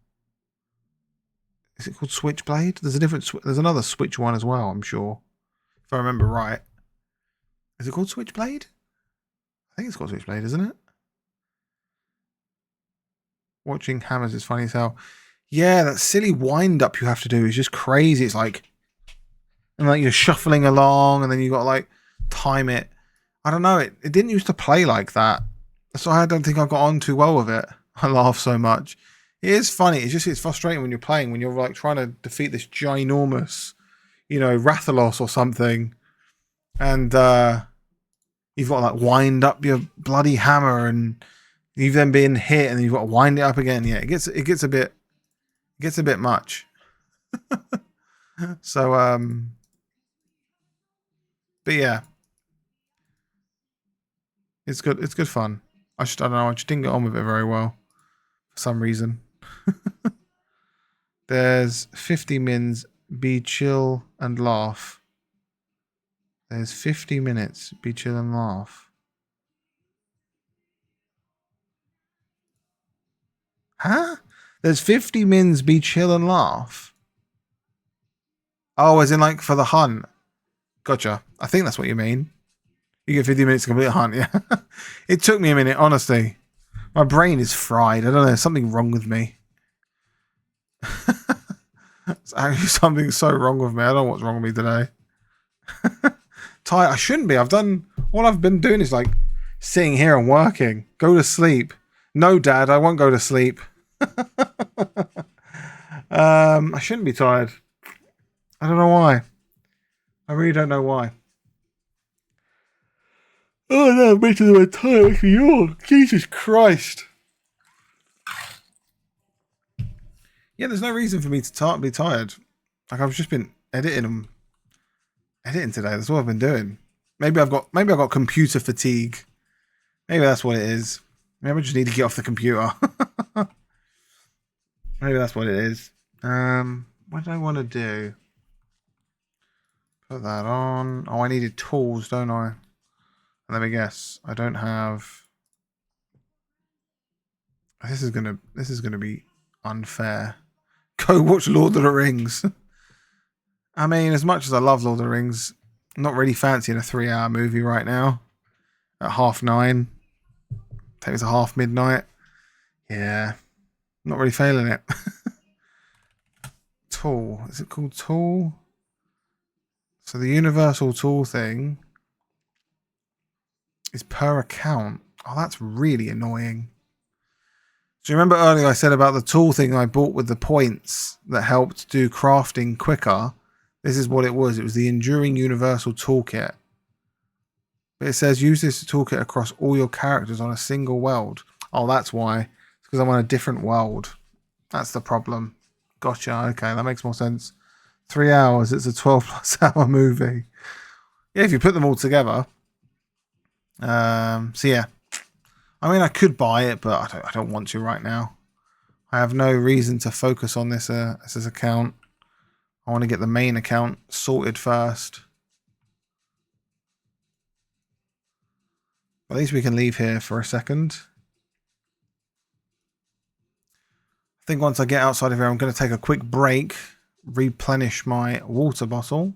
Is it called Switchblade? There's a different. There's another Switch one as well. I'm sure, if I remember right. Is it called Switchblade? I think it's called Switchblade, isn't it? Watching hammers is funny as hell. Yeah, that silly wind up you have to do is just crazy. It's like, and like you're shuffling along, and then you got to like time it. I don't know. It didn't used to play like that, so I don't think I got on too well with it. I laugh so much. It is funny. It's frustrating when you're playing, when you're like trying to defeat this ginormous, Rathalos or something, and you've got to like wind up your bloody hammer, and you've then been hit, and you've got to wind it up again. Yeah, it gets a bit much. So but yeah, it's good. It's good fun. I don't know. I just didn't get on with it very well for some reason. There's 50 mins. Be chill and laugh. There's 50 minutes. Be chill and laugh. Huh? There's 50 mins. Be chill and laugh. Oh, as in like for the hunt. Gotcha. I think that's what you mean. You get 50 minutes to complete a hunt, yeah. It took me a minute, honestly. My brain is fried. I don't know. There's something wrong with me. It's actually something so wrong with me. I don't know what's wrong with me today. Tired. I shouldn't be. All I've been doing is like sitting here and working. Go to sleep. No, Dad, I won't go to sleep. I shouldn't be tired. I don't know why. I really don't know why. Oh no, I'm making my tired. Makes me yawn. Jesus Christ. Yeah, there's no reason for me to be tired. Like I've just been editing today. That's all I've been doing. Maybe I've got computer fatigue. Maybe that's what it is. Maybe I just need to get off the computer. Maybe that's what it is. What do I want to do? Put that on. Oh, I needed tools, don't I? Let me guess. I don't have. This is gonna be unfair. Go watch Lord of the Rings. I mean, as much as I love Lord of the Rings, I'm not really fancying a 3-hour movie right now. At 9:30. Take it to half midnight. Yeah. Not really failing it. Tool. Is it called Tool? So the universal tool thing is per account. Oh, that's really annoying. So you remember earlier I said about the tool thing I bought with the points that helped do crafting quicker? This is what it was. It was the Enduring Universal Toolkit. But it says use this toolkit across all your characters on a single world. Oh, that's why. It's because I'm on a different world. That's the problem. Gotcha. Okay, that makes more sense. 3 hours. It's a 12+ hour movie. Yeah, if you put them all together. So yeah. I mean, I could buy it, but I don't want to right now. I have no reason to focus on this account. I want to get the main account sorted first. At least we can leave here for a second. I think once I get outside of here, I'm going to take a quick break, replenish my water bottle,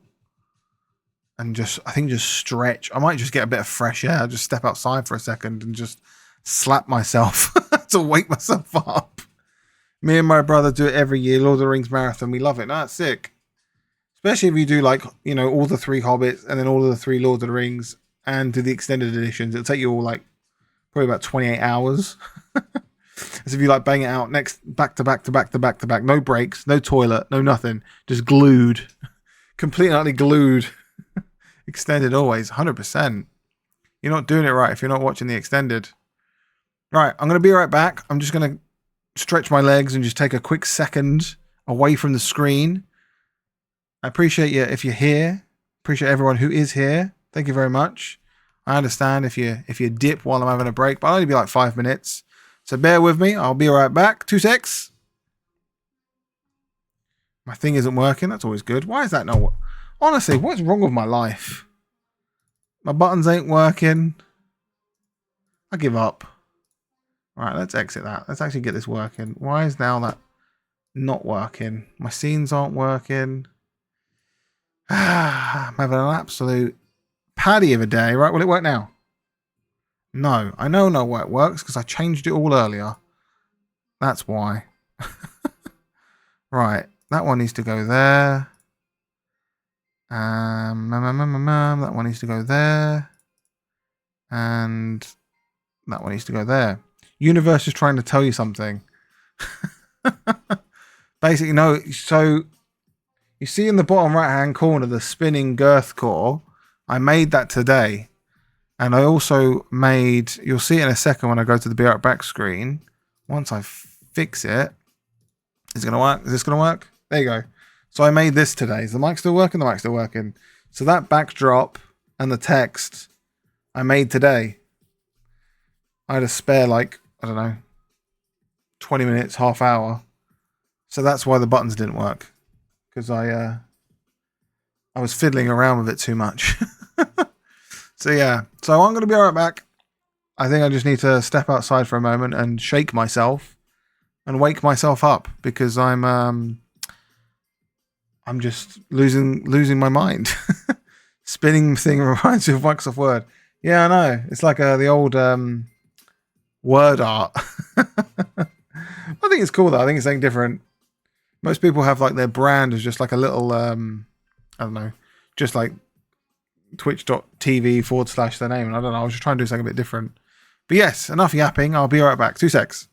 and just stretch. I might just get a bit of fresh air, just step outside for a second and just slap myself to wake myself up. Me and my brother do it every year, Lord of the Rings marathon. We love it. That's sick. Especially if you do like, all the 3 Hobbits and then all of the 3 Lord of the Rings and do the extended editions. It'll take you all like probably about 28 hours. As if you like bang it out back to back. No breaks, no toilet, no nothing. Just glued. Completely and utterly glued. Extended always, 100%. You're not doing it right if you're not watching the extended. Right, I'm going to be right back. I'm just going to stretch my legs and just take a quick second away from the screen. I appreciate you if you're here. Appreciate everyone who is here. Thank you very much. I understand if you dip while I'm having a break, but I'll only be like 5 minutes. So bear with me. I'll be right back. 2 secs. My thing isn't working. That's always good. Why is that not? Honestly, what's wrong with my life? My buttons ain't working. I give up. Right, let's exit that. Let's actually get this working. Why is now that not working? My scenes aren't working. I'm having an absolute paddy of a day. Right, will it work now? No, I know why it works because I changed it all earlier. That's why. Right, that one needs to go there. That one needs to go there. And that one needs to go there. Universe is trying to tell you something. Basically, no. So you see in the bottom right hand corner the spinning GirthCore. I made that today. And I also made, you'll see it in a second when I go to the Be Right Back screen. Once I fix it, is it going to work? Is this going to work? There you go. So I made this today. Is the mic still working? The mic's still working. So that backdrop and the text I made today. I had a spare, like, I don't know, 20 minutes, half hour. So that's why the buttons didn't work. Because I was fiddling around with it too much. So yeah. So I'm going to be right back. I think I just need to step outside for a moment and shake myself and wake myself up because I'm just losing my mind. Spinning thing reminds me of Microsoft Word. Yeah, I know. It's like the old word art. I think it's cool though. I think it's something different. Most people have like their brand as just like a little I don't know, just like twitch.tv/ their name. And I don't know. I was just trying to do something a bit different. But yes, enough yapping. I'll be right back. 2 secs.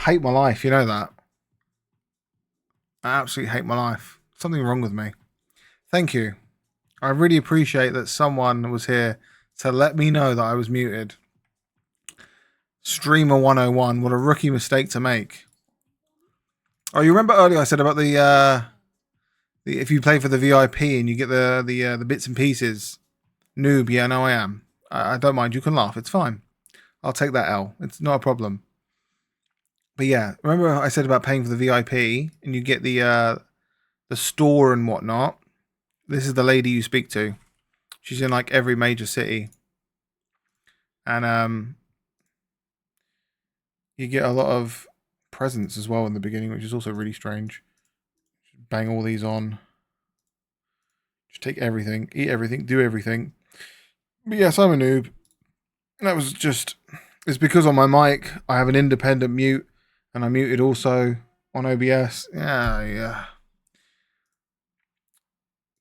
hate my life, you know that. I absolutely hate my life. Something wrong with me. Thank you. I really appreciate that someone was here to let me know that I was muted. Streamer 101, what a rookie mistake to make. Oh, you remember earlier I said about the if you play for the VIP and you get the bits and pieces. Noob, yeah, no, I am. I don't mind. You can laugh. It's fine. I'll take that L. It's not a problem. But yeah, remember I said about paying for the VIP and you get the store and whatnot. This is the lady you speak to. She's in like every major city, and you get a lot of presents as well in the beginning, which is also really strange. Bang all these on. Just take everything, eat everything, do everything. But yes, I'm a noob. That was just... It's because on my mic, I have an independent mute, and I muted also on OBS. Yeah.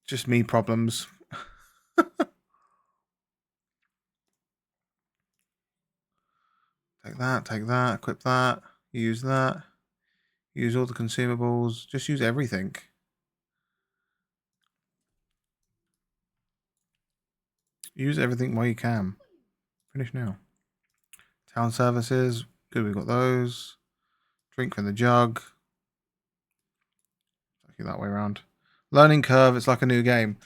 Just me problems. Take that, equip that, use that. Use all the consumables. Just use everything. Use everything while you can. Finish now. Town services. Good, we've got those. Drink from the jug. That way around. Learning curve, it's like a new game.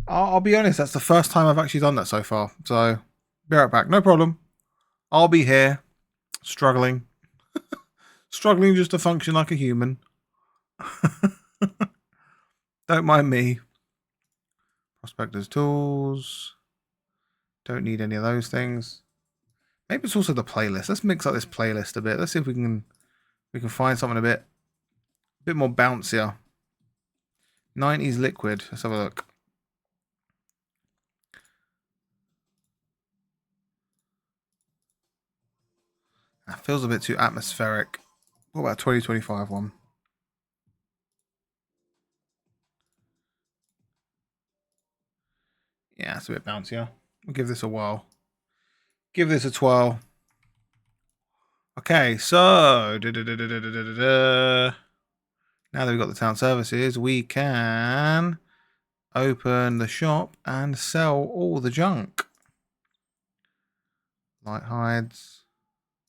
I'll be honest, that's the first time I've actually done that so far. So, be right back. No problem. I'll be here. Struggling. Struggling just to function like a human. Don't mind me. Prospector's tools. Don't need any of those things. Maybe it's also the playlist. Let's mix up this playlist a bit. Let's see if we can find something a bit more bouncier. 90s liquid. Let's have a look. That feels a bit too atmospheric. What about a 2025 one? Yeah, it's a bit bouncier. We'll give this a whirl. Give this a twirl. Okay, so now that we've got the town services, we can open the shop and sell all the junk. Light hides,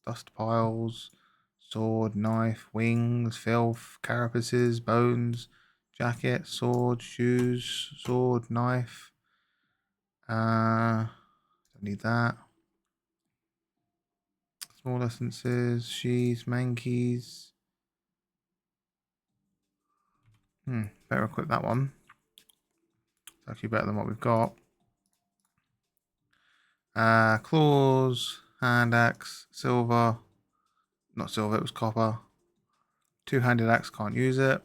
dust piles, sword, knife, wings, filth, carapaces, bones, jacket, sword, shoes, sword, knife. Don't need that. Small essences, sheaths, mankeys. Better equip that one. It's actually better than what we've got. Claws, hand axe, silver. Not silver, it was copper. Two-handed axe, can't use it.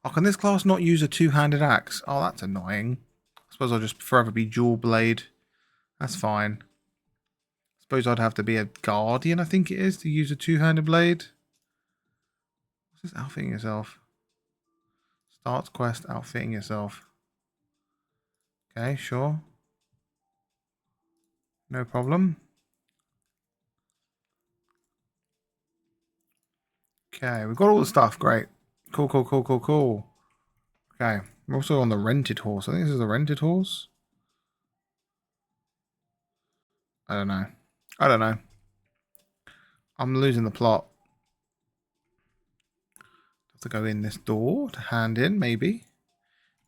Oh, can this class not use a two-handed axe? Oh, that's annoying. I suppose I'll just forever be dual blade. That's fine. I suppose I'd have to be a guardian, I think it is, to use a two-handed blade. What's this outfitting yourself? Starts quest, outfitting yourself. Okay, sure. No problem. Okay, we've got all the stuff. Great. Cool. Okay, we're also on the rented horse. I think this is the rented horse. I don't know. I'm losing the plot. Have to go in this door to hand in, maybe.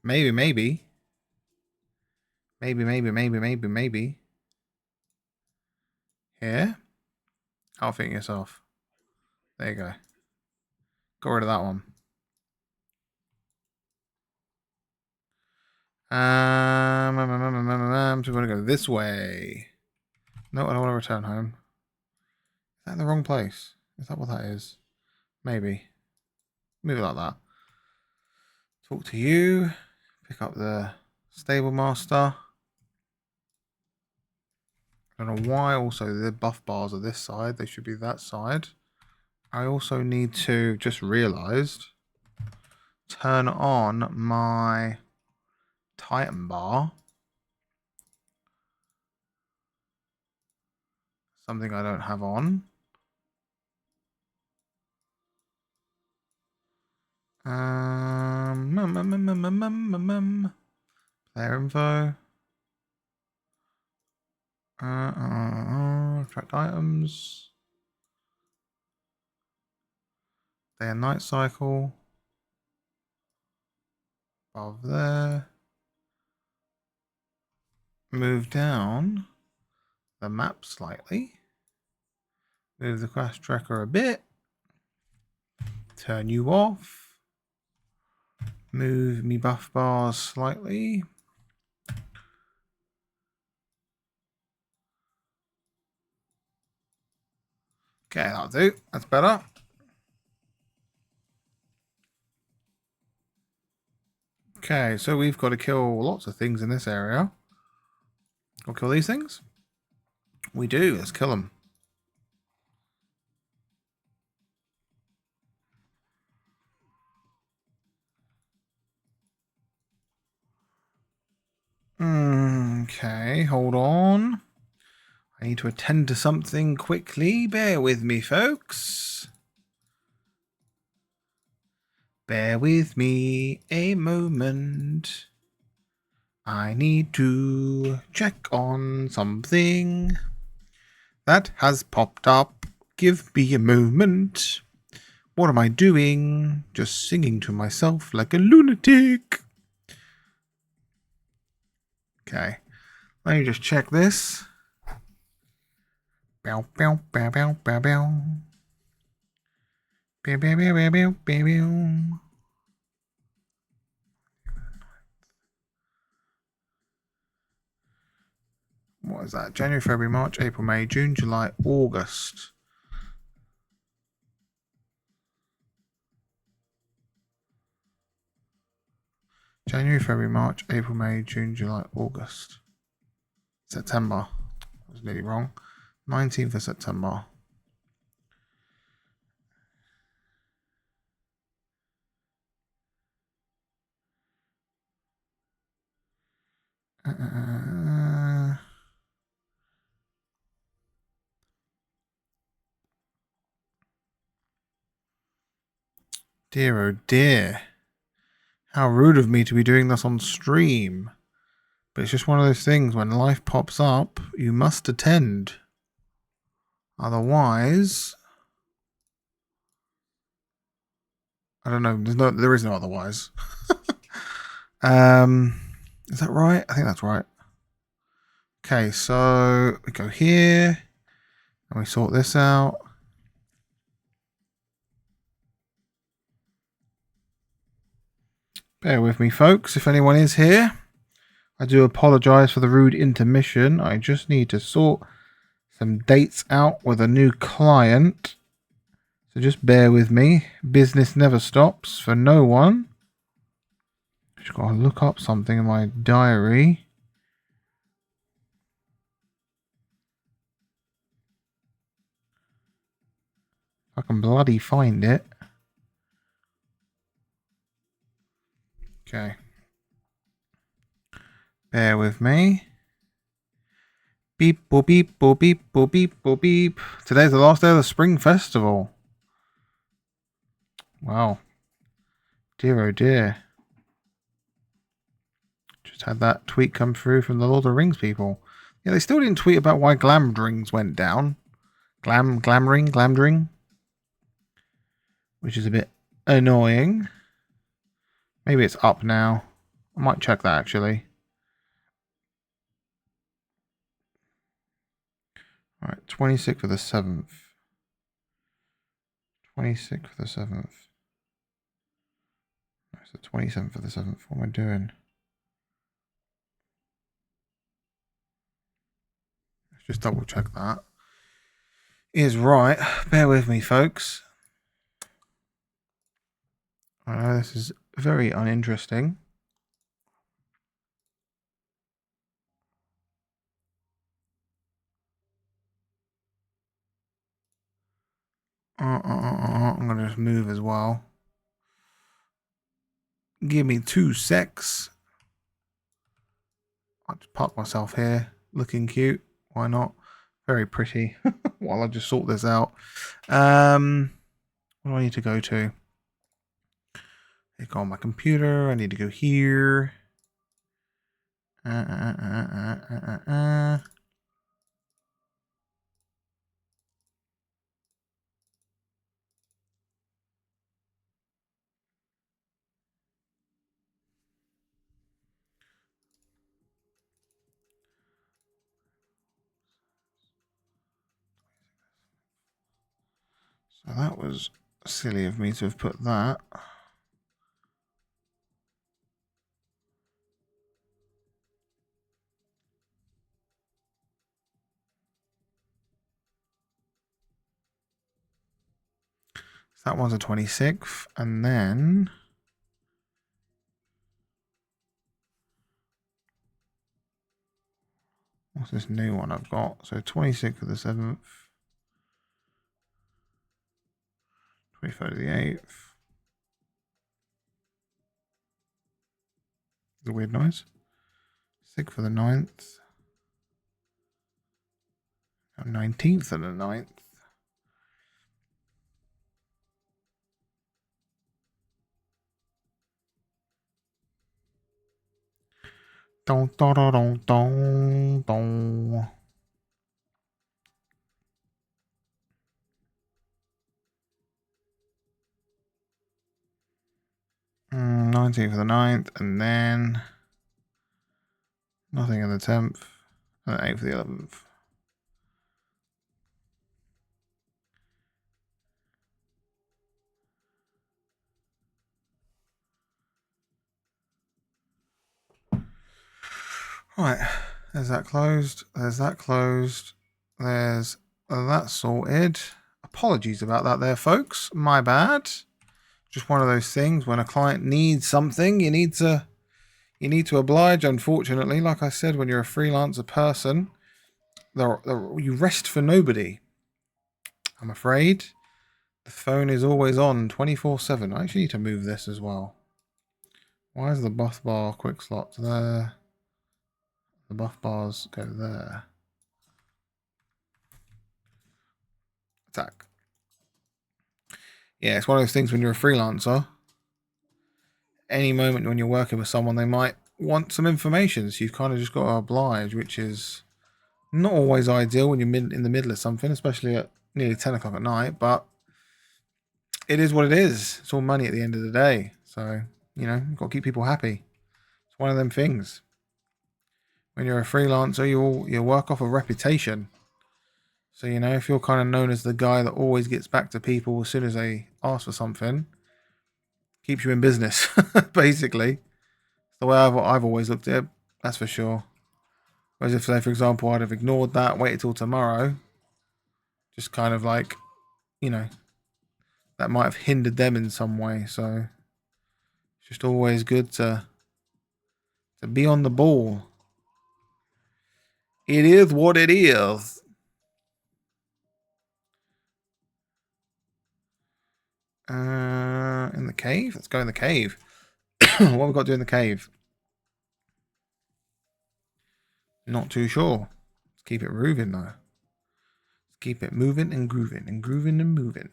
Maybe. Here. Outfitting yourself. There you go. Got rid of that one. So we're going to go this way. No, I don't want to return home. Is that in the wrong place? Is that what that is? Maybe. Move it like that. Talk to you. Pick up the stable master. I don't know why also the buff bars are this side. They should be that side. I also need to, just realised, turn on my Titan bar. Something I don't have on. Player info. Tracked items. Day and night cycle. Above there. Move down the map slightly. Move the crash tracker a bit. Turn you off. Move me buff bars slightly. Okay, that'll do. That's better. Okay, so we've got to kill lots of things in this area. We'll kill these things? We do. Let's kill them. Okay, hold on. I need to attend to something quickly. Bear with me, folks. Bear with me a moment. I need to check on something that has popped up. Give me a moment. What am I doing? Just singing to myself like a lunatic. Okay. Let me just check this. Bow, bow, bow, bow, bow, bow. Bow, bow, bow, bow, bow, bow, bow. What is that? January, February, March, April, May, June, July, August. January, February, March, April, May, June, July, August. September. I was nearly wrong. 19th of September. Dear oh dear. How rude of me to be doing this on stream. But it's just one of those things, when life pops up, you must attend. Otherwise, I don't know, there is no otherwise. Is that right? I think that's right. Okay, so we go here and we sort this out. Bear with me, folks, if anyone is here. I do apologize for the rude intermission. I just need to sort some dates out with a new client. So just bear with me. Business never stops for no one. Just got to look up something in my diary. I can bloody find it. Okay. Bear with me. Beep, boop, beep, boop, beep, boop, beep, boop, beep. Today's the last day of the Spring Festival. Wow. Dear oh dear. Just had that tweet come through from the Lord of the Rings people. Yeah, they still didn't tweet about why Glamdrings went down. Glamdring. Which is a bit annoying. Maybe it's up now. I might check that actually. Alright, 26th of the 7th. 26th of the 7th. It's the 27th of the 7th. What am I doing? Let's just double check that. Is right. Bear with me, folks. I know this is very uninteresting. I'm going to just move as well. Give me 2 secs. I'll just park myself here. Looking cute. Why not? Very pretty. While I just sort this out. What do I need to go to? Go on my computer. I need to go here. So that was silly of me to have put that. So that one's a 26th, and then what's this new one I've got? So 26th of the 7th, 23rd of the 8th. The weird noise. 6th of the 9th. 19th of the 9th. Don, don, don, don, don. 19th of the 9th, and then nothing on the 10th, and the 8th of the 11th. Right, there's that closed. There's that closed. There's that sorted. Apologies about that there, folks. My bad. Just one of those things when a client needs something, you need to oblige. Unfortunately, like I said, when you're a freelancer person, you rest for nobody. I'm afraid. The phone is always on 24/7. I actually need to move this as well. Why is the buff bar quick slot there? The buff bars go there. Attack. Yeah, it's one of those things when you're a freelancer. Any moment when you're working with someone, they might want some information. So you've kind of just got to oblige, which is not always ideal when you're in the middle of something, especially at nearly 10 o'clock at night. But it is what it is. It's all money at the end of the day. So, you've got to keep people happy. It's one of them things. When you're a freelancer, you work off a reputation. So, if you're kind of known as the guy that always gets back to people as soon as they ask for something, keeps you in business, basically. It's the way I've always looked at it, that's for sure. Whereas if, say, for example, I'd have ignored that, waited till tomorrow, just kind of like, that might have hindered them in some way. So it's just always good to be on the ball. It is what it is. In the cave? Let's go in the cave. What have we got to do in the cave? Not too sure. Let's keep it moving though. Let's keep it moving and grooving and grooving and moving.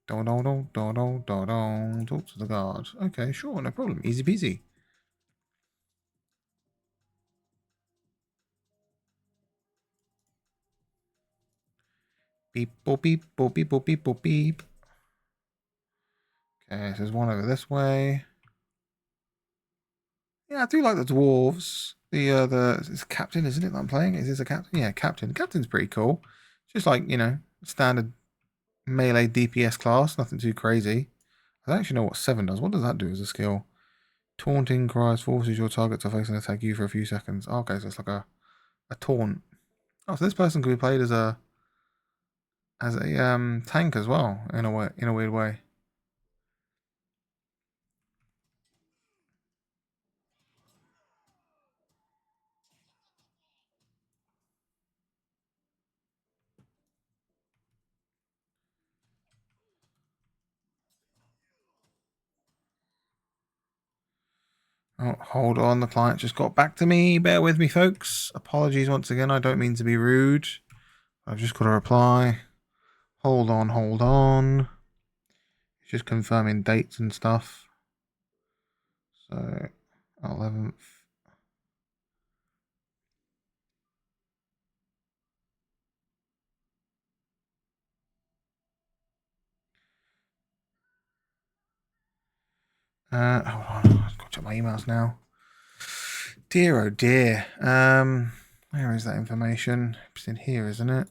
Talk to the guard. Okay, sure, no problem. Easy peasy. Beep, boop, beep, boop, beep, boop, beep, boop, beep. Okay, so there's one over this way. Yeah, I do like the dwarves. It's captain, isn't it, that I'm playing? Is this a captain? Yeah, captain. Captain's pretty cool. Just like, standard melee DPS class. Nothing too crazy. I don't actually know what 7 does. What does that do as a skill? Taunting cries forces your target to face and attack you for a few seconds. Oh, okay, so it's like a taunt. Oh, so this person could be played as a tank as well, in a weird way. Oh, hold on, the client just got back to me. Bear with me, folks. Apologies once again. I don't mean to be rude. I've just got to reply. Hold on, hold on. Just confirming dates and stuff. So 11th. Hold on, I've got to check my emails now. Dear oh dear. Where is that information? It's in here, isn't it?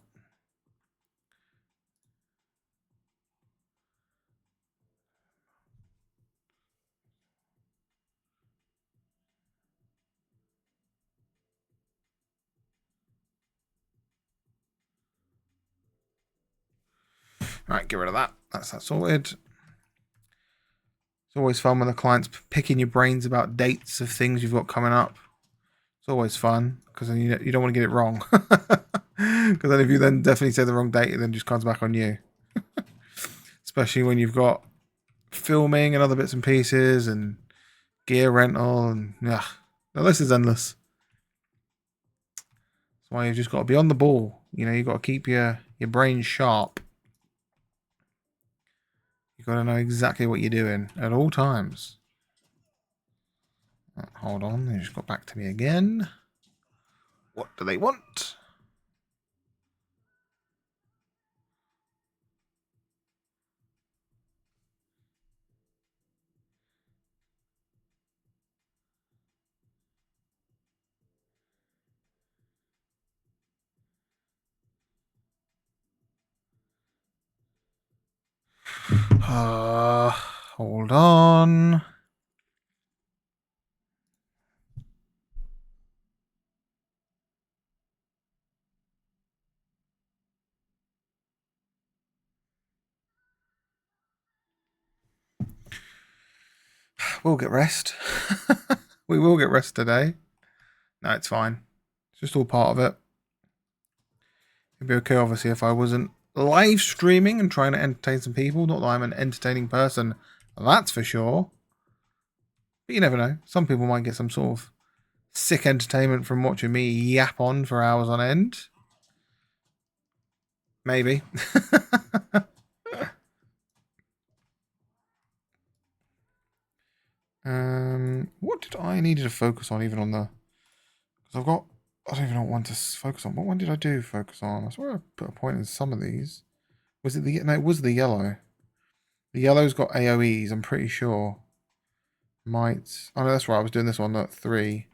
Right, get rid of that. That's that sorted. It's always fun when the client's picking your brains about dates of things you've got coming up. It's always fun because then you don't want to get it wrong. Because then if you then definitely say the wrong date, it then just comes back on you. Especially when you've got filming and other bits and pieces and gear rental and yeah, the list is endless. That's why you've just got to be on the ball. You know, you've got to keep your brain sharp. You've got to know exactly what you're doing at all times. Hold on, they just got back to me again. What do they want? Hold on. We'll get rest. We will get rest today. No, it's fine. It's just all part of it. It'd be okay, obviously, if I wasn't live streaming and trying to entertain some people. Not that I'm an entertaining person, that's for sure. But you never know. Some people might get some sort of sick entertainment from watching me yap on for hours on end. Maybe. What did I need to focus on even on the... Because I don't even know what one to focus on. What one did I do focus on? I swear I put a point in some of these. Was it the... No, it was the yellow. The yellow's got AoEs, I'm pretty sure. Might... Oh, no, that's right. I was doing this one. Look, 3,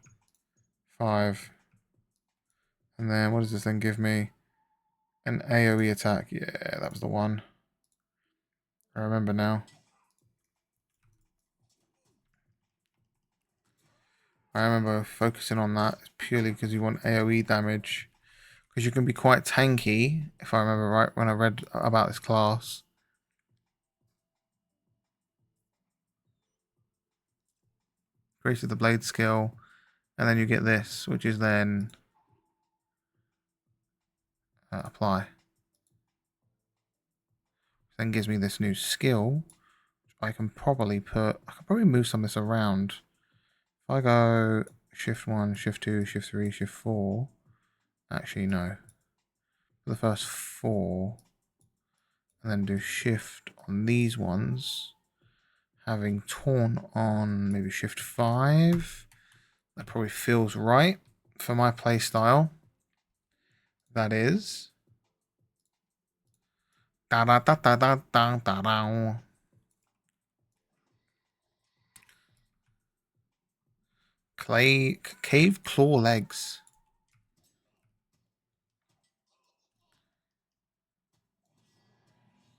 5. And then what does this thing give me? An AoE attack. Yeah, that was the one. I remember now. I remember focusing on that purely because you want AoE damage. Because you can be quite tanky, if I remember right, when I read about this class. Increases the blade skill. And then you get this, which is then apply. Then gives me this new skill. I can probably move some of this around. If I go shift 1, shift 2, shift 3, shift 4. Actually, no. For the first 4. And then do shift on these ones. Having torn on maybe shift 5. That probably feels right for my play style. That is. Da da da da da da da da. Cave claw legs.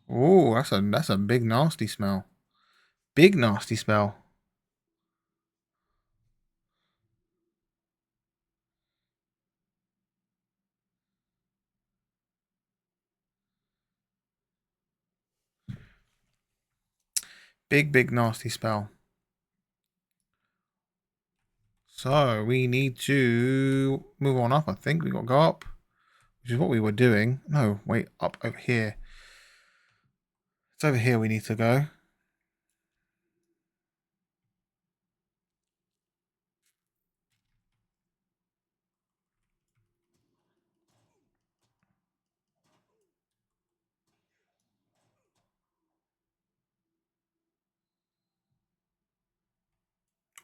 Oh, that's a big nasty smell. Big nasty smell. Big nasty spell. So we need to move on up, I think. We got to go up. Which is what we were doing. No, wait, up over here. It's over here we need to go.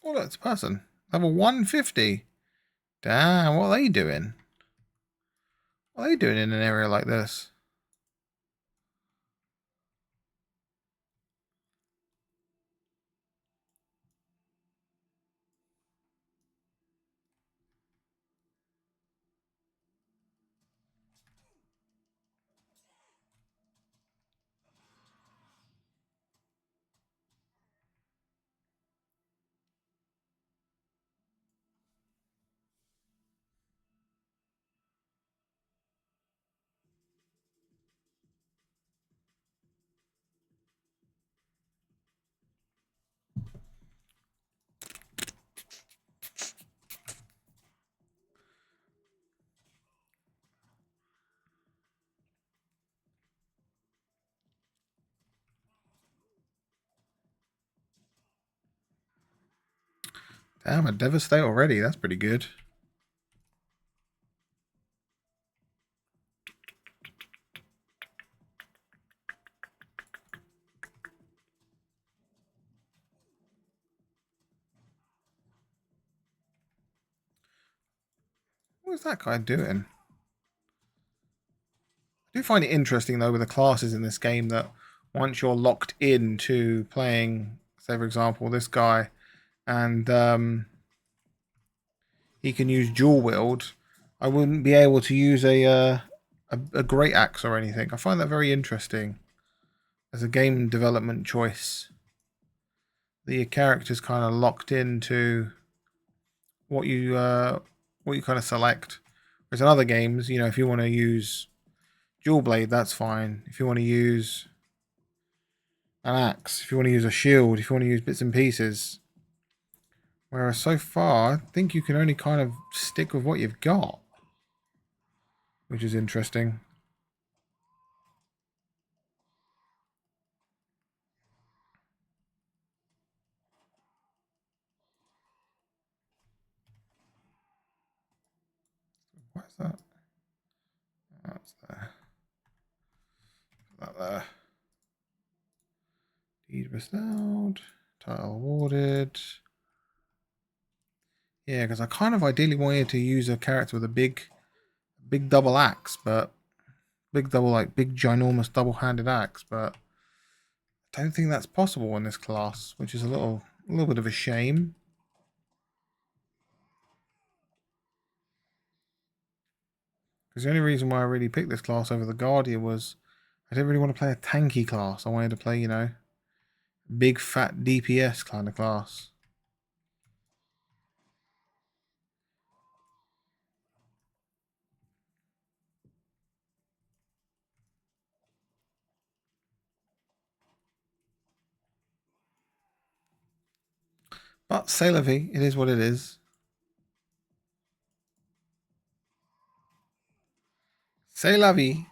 Oh, look, it's a person. Level 150. Damn, what are they doing? What are they doing in an area like this? Damn, a devastate already. That's pretty good. What's that guy doing? I do find it interesting though with the classes in this game that once you're locked into playing, say for example, this guy, and he can use dual wield, I wouldn't be able to use a great axe or anything. I find that very interesting as a game development choice. The character's kind of locked into what you kind of select. Whereas in other games, you know, if you want to use dual blade, that's fine. If you want to use an axe, if you want to use a shield, if you want to use bits and pieces. Whereas so far, I think you can only kind of stick with what you've got, which is interesting. What is that? That's there. That there. Deed bestowed. Title awarded. Yeah, because I kind of ideally wanted to use a character with a big double axe, but big ginormous double-handed axe, but I don't think that's possible in this class, which is a little bit of a shame. Because the only reason why I really picked this class over the Guardian was I didn't really want to play a tanky class. I wanted to play, you know, big fat DPS kind of class. But c'est la vie, it is what it is. C'est la vie.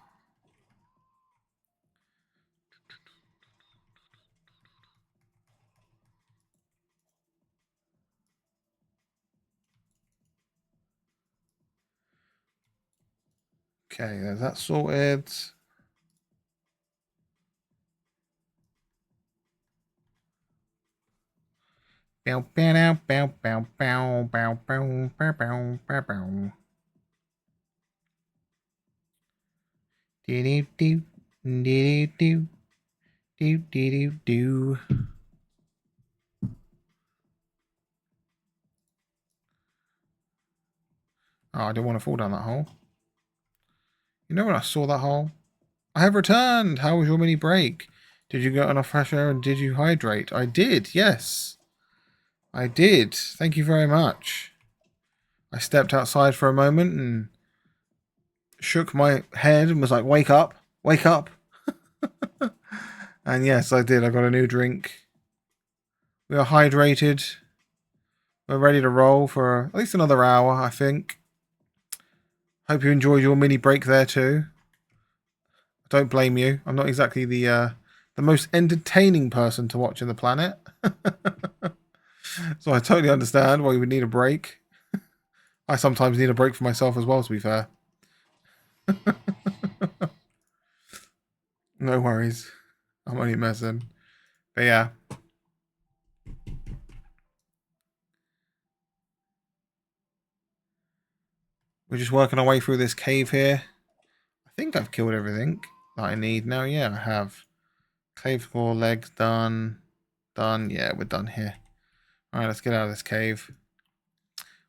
Okay, there's that sorted. Bow bow bow bow bow bow bow bow bow bow bow. Do do do do do do do do. Oh, I didn't want to fall down that hole. You know when I saw that hole? I have returned! How was your mini break? Did you get enough fresh air and did you hydrate? I did, yes. I did. Thank you very much. I stepped outside for a moment and shook my head and was like, wake up, wake up. And yes, I did. I got a new drink. We are hydrated. We're ready to roll for at least another hour, I think. Hope you enjoyed your mini break there too. I don't blame you. I'm not exactly the most entertaining person to watch on the planet. So I totally understand why you would need a break. I sometimes need a break for myself as well, to be fair. No worries. I'm only messing. But yeah. We're just working our way through this cave here. I think I've killed everything that I need now. Yeah, I have. Cave core, legs done. Done. Yeah, we're done here. Alright, let's get out of this cave.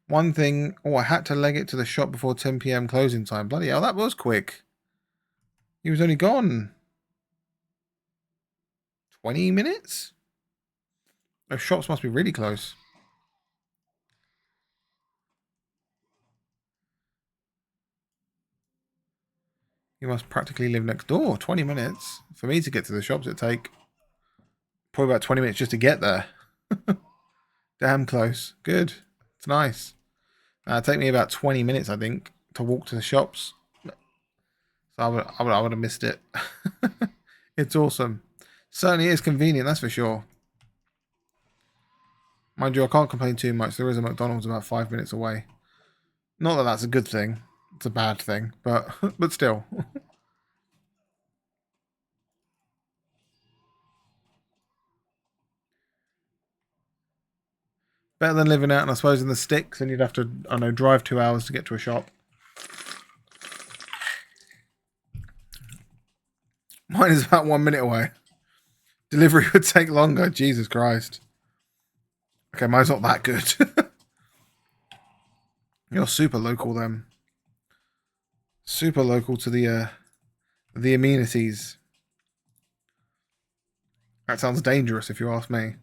One thing. Oh, I had to leg it to the shop before 10 PM closing time. Bloody hell, that was quick. He was only gone 20 minutes? Those shops must be really close. You must practically live next door. 20 minutes. For me to get to the shops, it'd take probably about 20 minutes just to get there. Damn close. Good. It's nice. It'd take me about 20 minutes, I think, to walk to the shops. So I would have missed it. It's awesome. Certainly is convenient, that's for sure. Mind you, I can't complain too much. There is a McDonald's about 5 minutes away. Not that that's a good thing. It's a bad thing, but still. Better than living out, and I suppose, in the sticks, and you'd have to, I don't know, drive 2 hours to get to a shop. Mine is about 1 minute away. Delivery would take longer. Jesus Christ. Okay, mine's not that good. You're super local then. Super local to the amenities. That sounds dangerous if you ask me.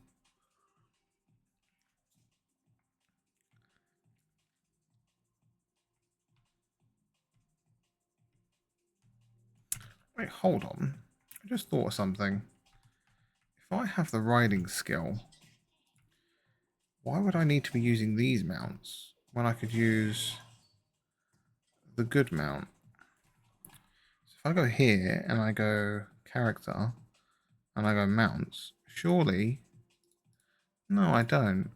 Wait, hold on. I just thought of something. If I have the riding skill, why would I need to be using these mounts when I could use the good mount? So if I go here and I go character and I go mounts, surely... No, I don't.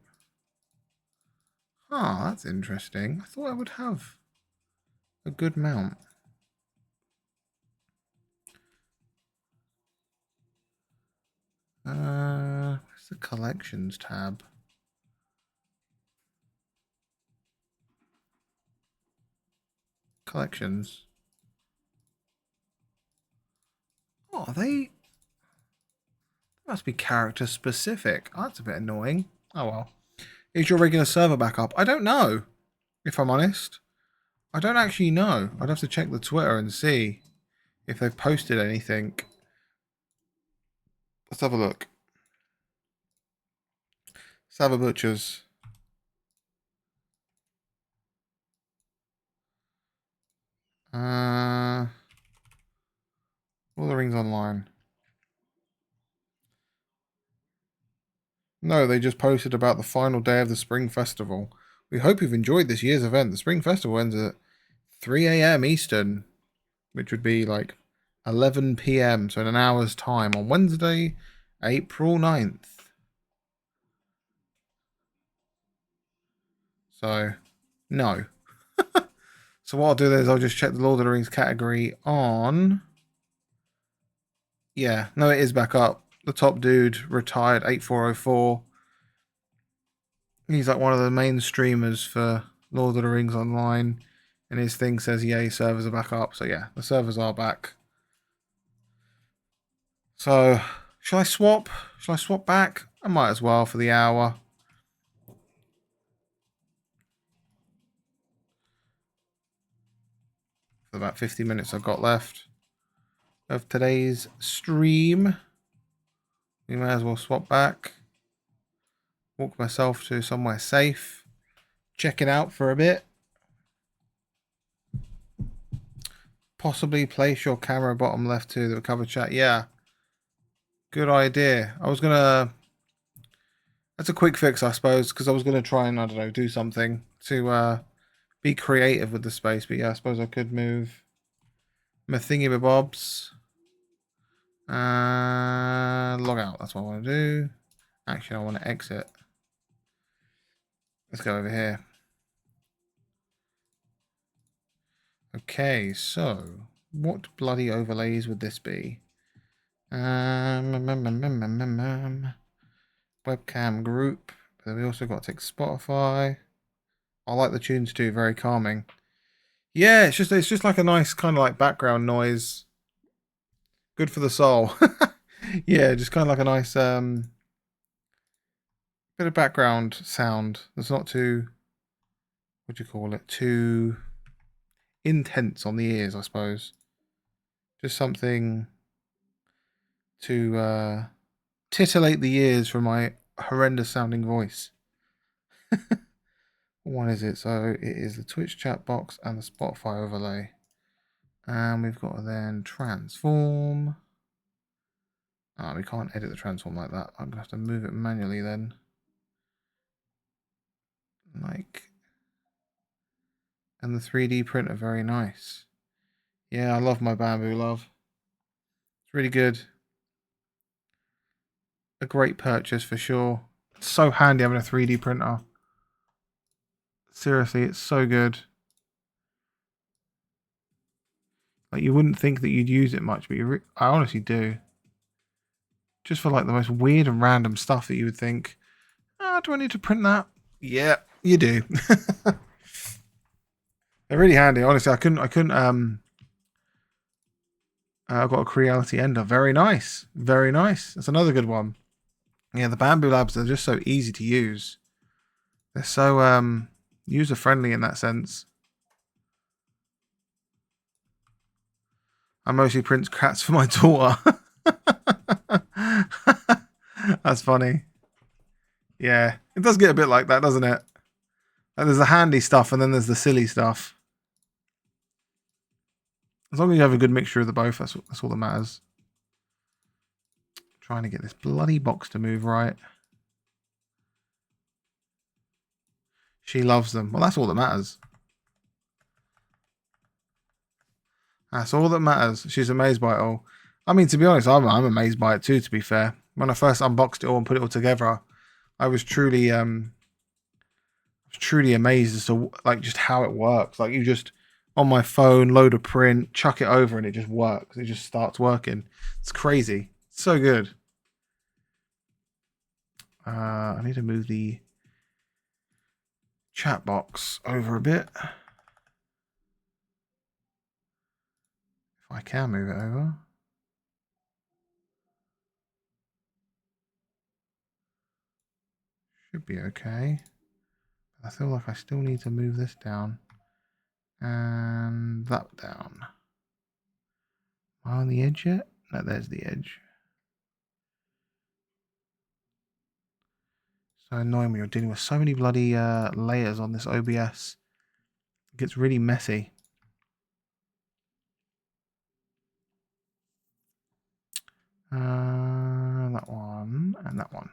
Ah, that's interesting. I thought I would have a good mount. Where's the collections tab? Collections. Oh, they must be character specific. Oh, that's a bit annoying. Oh well. Is your regular server back up? I don't know, if I'm honest. I don't actually know. I'd have to check the Twitter and see if they've posted anything. Let's have a look. Sava Butchers. All the Rings Online. No, they just posted about the final day of the Spring Festival. We hope you've enjoyed this year's event. The Spring Festival ends at 3 a.m. Eastern, which would be like 11 p.m., so in an hour's time on Wednesday, April 9th. So, no. So what I'll do is I'll just check the Lord of the Rings category on... Yeah, no, it is back up. The top dude retired, 8404. He's like one of the main streamers for Lord of the Rings Online. And his thing says, yay, servers are back up. So yeah, the servers are back. So, shall I swap? Shall I swap back? I might as well for the hour. For about 50 minutes I've got left of today's stream. We may as well swap back. Walk myself to somewhere safe. Check it out for a bit. Possibly place your camera bottom left to the recover chat. Yeah. Good idea. I was going to... That's a quick fix, I suppose, because I was going to try and, I don't know, do something to be creative with the space. But yeah, I suppose I could move my thingy-bobs. Log out. That's what I want to do. Actually, I want to exit. Let's go over here. Okay, so what bloody overlays would this be? Webcam group. But we also got to take Spotify. I like the tunes too, very calming. Yeah, it's just like a nice kind of like background noise. Good for the soul. Yeah, just kind of like a nice bit of background sound. That's not too, what do you call it? Too intense on the ears, I suppose. Just something to titillate the ears from my horrendous sounding voice. What is it? So it is the Twitch chat box and the Spotify overlay. And we've got to then transform. Ah, we can't edit the transform like that. I'm going to have to move it manually then. Like, and the 3D printer, very nice. Yeah, I love my bamboo, love. It's really good. A great purchase for sure. It's so handy having a 3D printer. Seriously, it's so good. Like, you wouldn't think that you'd use it much, but I honestly do. Just for like the most weird and random stuff that you would think, oh, do I need to print that? Yeah, you do. They're really handy. Honestly, I couldn't I've got a Creality Ender. Very nice. Very nice. That's another good one. Yeah, the Bamboo Labs are just so easy to use. They're so user friendly in that sense. I mostly print cats for my daughter. That's funny. Yeah, it does get a bit like that, doesn't it? Like, there's the handy stuff and then there's the silly stuff. As long as you have a good mixture of the both, that's all that matters. Trying to get this bloody box to move right. She loves them. Well, that's all that matters. That's all that matters. She's amazed by it all. I mean, to be honest, I'm amazed by it too, to be fair. When I first unboxed it all and put it all together, I was truly amazed as to like just how it works. Like, you just on my phone load a print, chuck it over, and it just works. It just starts working. It's crazy. It's so good. I need to move the chat box over a bit. If I can move it over. Should be okay. I feel like I still need to move this down. And that down. Am I on the edge yet? No, there's the edge. So annoying when you're dealing with so many bloody layers on this OBS. It gets really messy. That one and that one.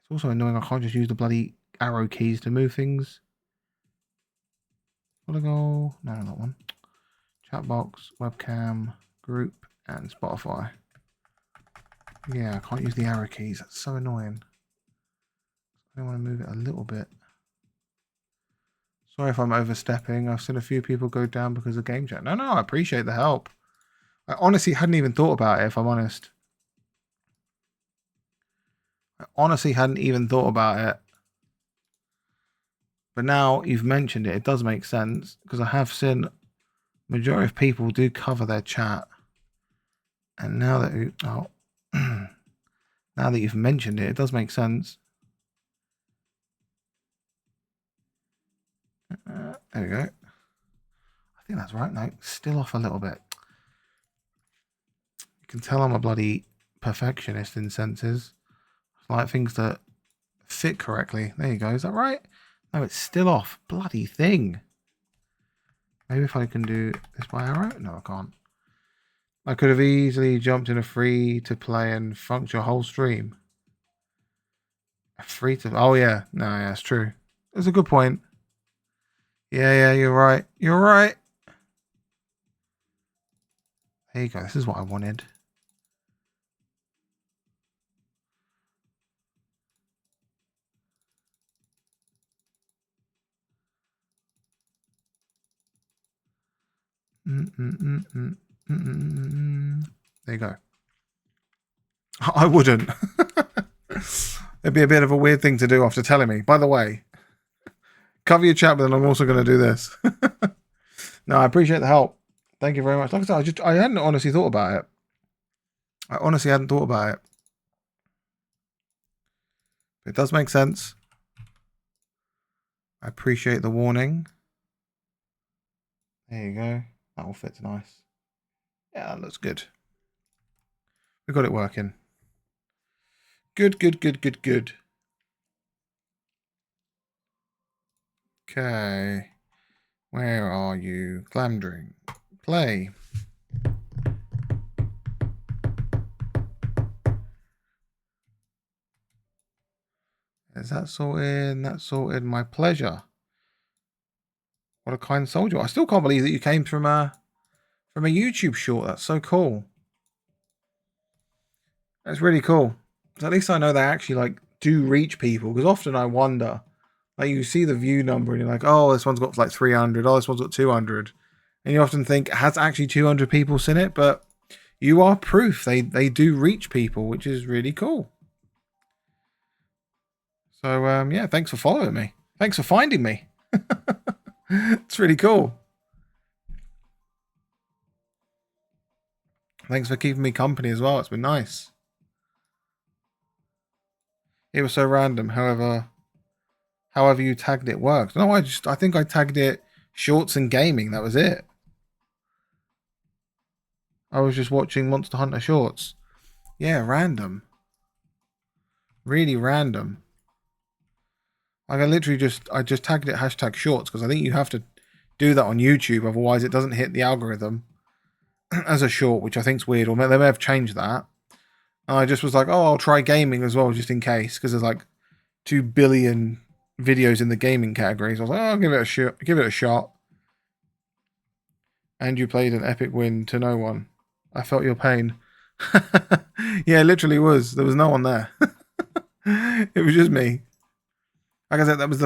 It's also annoying I can't just use the bloody arrow keys to move things. Gotta go. No, not that one. Chat box, webcam, group, and Spotify. Yeah, I can't use the arrow keys. That's so annoying. I want to move it a little bit. Sorry if I'm overstepping. I've seen a few people go down because of game chat. No, I appreciate the help. I honestly hadn't even thought about it, if I'm honest. I honestly hadn't even thought about it. But now you've mentioned it, it does make sense. Because I have seen majority of people do cover their chat. And now that now that you've mentioned it, it does make sense. There we go. I think that's right. No, still off a little bit. You can tell I'm a bloody perfectionist in senses. I like things that fit correctly. There you go. Is that right? No, it's still off. Bloody thing. Maybe if I can do this by arrow? No, I can't. I could have easily jumped in a free to play and funked your whole stream. Free to... Oh, yeah. No, yeah, it's true. That's a good point. Yeah, you're right. You're right. There you go. This is what I wanted. There you go. I wouldn't. It'd be a bit of a weird thing to do after telling me. By the way, cover your chat, but then I'm also going to do this. No, I appreciate the help. Thank you very much. Like I said, I hadn't honestly thought about it. I honestly hadn't thought about it. It does make sense. I appreciate the warning. There you go. That all fits nice. Yeah, that looks good. We got it working. Good, good, good, good, good. Okay. Where are you? Glamdring. Play. Is that sorted? That's sorted. My pleasure. What a kind soldier. I still can't believe that you came from a YouTube short. That's so cool. That's really cool. So at least I know they actually like do reach people, because often I wonder, like you see the view number and you're like, oh, this one's got like 300. Oh, this one's got 200. And you often think, has actually 200 people seen it? But you are proof they do reach people, which is really cool. So, yeah, thanks for following me. Thanks for finding me. It's really cool. Thanks for keeping me company as well. It's been nice. It was so random. However you tagged it worked. No, I think I tagged it shorts and gaming. That was it. I was just watching Monster Hunter shorts. Yeah, random. Really random. Like I just tagged it hashtag shorts because I think you have to do that on YouTube, otherwise it doesn't hit the algorithm as a short, which I think's weird. Or they may have changed that. And I just was like, oh, I'll try gaming as well, just in case, because there's like 2 billion videos in the gaming category. So I was like, oh, I'll give it a shot. And you played an epic win to no one. I felt your pain. Yeah, it literally was. There was no one there. It was just me. Like I said, that was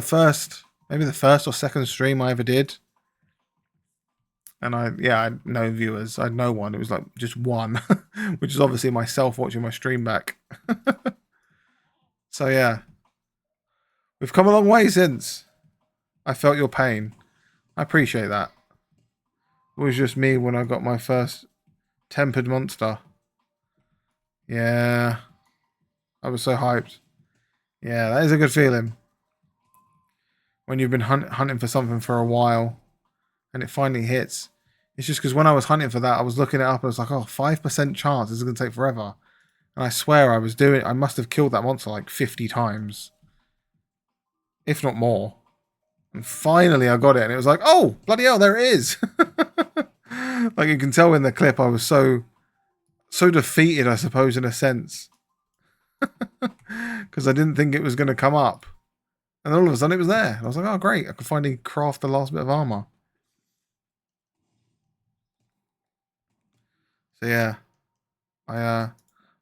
maybe the first or second stream I ever did. And I had no viewers. I had no one. It was like just one, which is obviously myself watching my stream back. So yeah, we've come a long way since. I felt your pain. I appreciate that. It was just me when I got my first tempered monster. Yeah, I was so hyped. Yeah, that is a good feeling. When you've been hunting for something for a while and it finally hits. It's just because when I was hunting for that, I was looking it up and I was like, oh, 5% chance. This is going to take forever. And I swear I must have killed that monster like 50 times. If not more. And finally I got it and it was like, oh, bloody hell, there it is. Like you can tell in the clip, I was so defeated, I suppose, in a sense. Because I didn't think it was going to come up. And all of a sudden it was there. I was like, oh, great. I could finally craft the last bit of armor. So yeah, I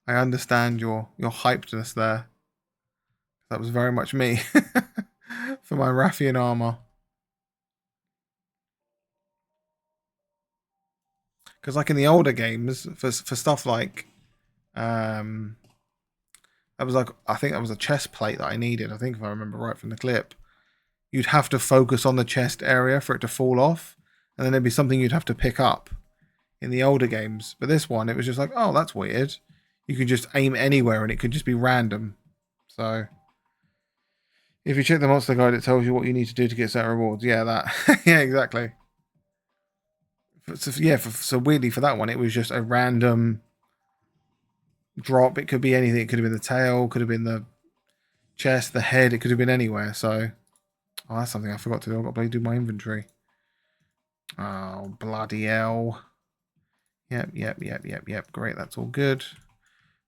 understand your hypedness there. That was very much me for my Rathian armor. Because like in the older games, for stuff like, that was like, I think that was a chest plate that I needed. I think if I remember right from the clip, you'd have to focus on the chest area for it to fall off, and then there'd be something you'd have to pick up in the older games. But this one, it was just like, oh, that's weird. You could just aim anywhere and it could just be random. So if you check the monster guide, it tells you what you need to do to get certain rewards. Yeah, that. Yeah, exactly. So, yeah, so weirdly for that one, it was just a random drop. It could be anything. It could have been the tail, could have been the chest, the head. It could have been anywhere. So, oh, that's something I forgot to do. I've got to do my inventory. Oh, bloody hell. Yep. Great, that's all good.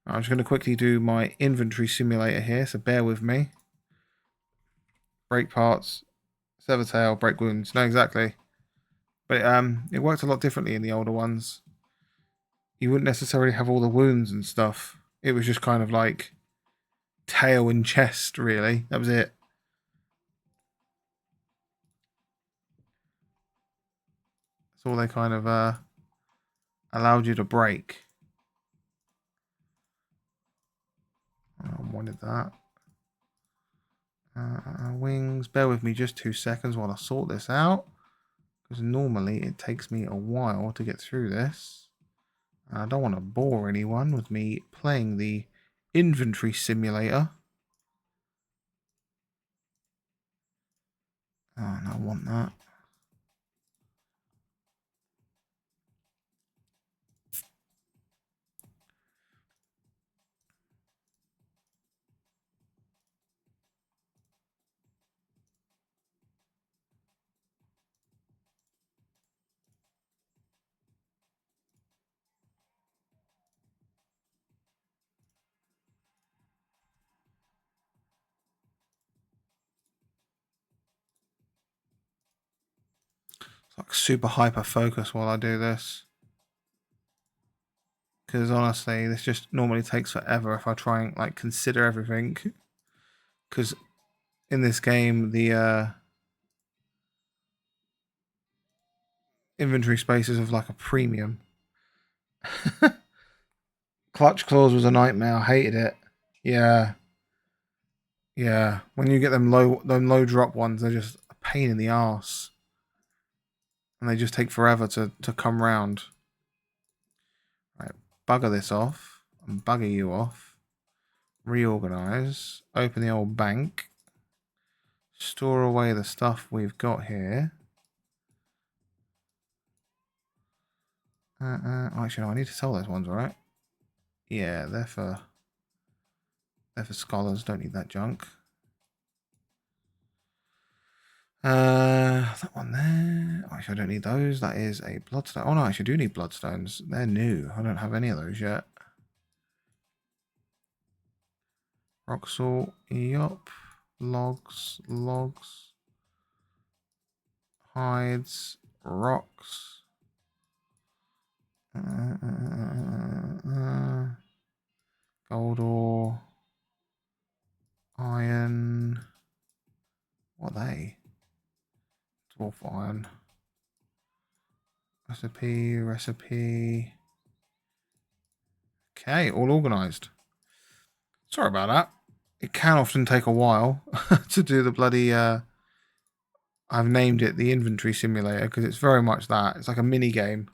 I'm just going to quickly do my inventory simulator here, so bear with me. Break parts, sever tail, break wounds. No, exactly. But it worked a lot differently in the older ones. You wouldn't necessarily have all the wounds and stuff. It was just kind of like tail and chest, really. That was it. That's all they kind of allowed you to break. I wanted that. Wings. Bear with me just 2 seconds while I sort this out. Because normally it takes me a while to get through this. I don't want to bore anyone with me playing the inventory simulator. Oh, no, I want that. It's like super hyper focus while I do this. Because honestly, this just normally takes forever if I try and like consider everything. Because in this game, the inventory spaces of like a premium. Clutch claws was a nightmare. I hated it. Yeah. Yeah. When you get them low drop ones, they're just a pain in the arse. And they just take forever to come round. Right, bugger this off. And bugger you off. Reorganize. Open the old bank. Store away the stuff we've got here. Actually, no, I need to sell those ones, right? Yeah, they're for scholars. Don't need that junk. That one there. Actually, I don't need those. That is a bloodstone. Oh no, actually, I do need bloodstones. They're new. I don't have any of those yet. Rock salt. Yup. Logs. Hides. Rocks. Gold ore. Iron. What are they? Dwarf iron. Recipe. Okay, all organised. Sorry about that. It can often take a while to do the bloody... I've named it the inventory simulator because it's very much that. It's like a mini game.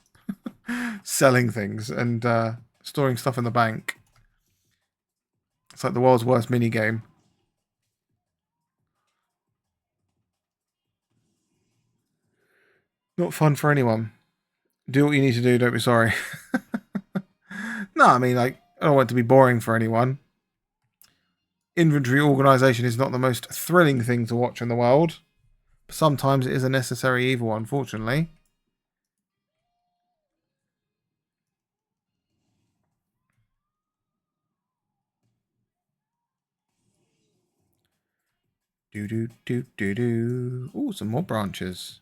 Selling things and storing stuff in the bank. It's like the world's worst mini game. Not fun for anyone. Do what you need to do, don't be sorry. No, I mean, like, I don't want it to be boring for anyone. Inventory organisation is not the most thrilling thing to watch in the world. But sometimes it is a necessary evil, unfortunately. Do. Ooh, some more branches.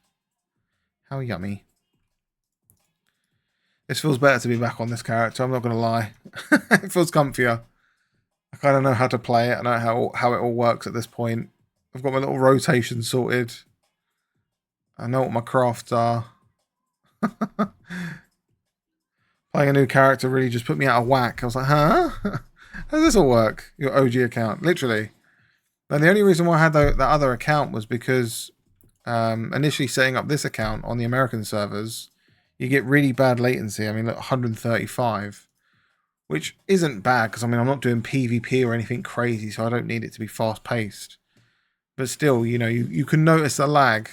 How yummy. This feels better to be back on this character, I'm not going to lie. It feels comfier. I kind of know how to play it. I know how it all works at this point. I've got my little rotation sorted. I know what my crafts are. Playing a new character really just put me out of whack. I was like, huh? How does this all work? Your OG account, literally. And the only reason why I had that other account was because initially setting up this account on the American servers, you get really bad latency. I mean, look, 135, which isn't bad because, I mean, I'm not doing PvP or anything crazy, so I don't need it to be fast-paced. But still, you know, you can notice a lag.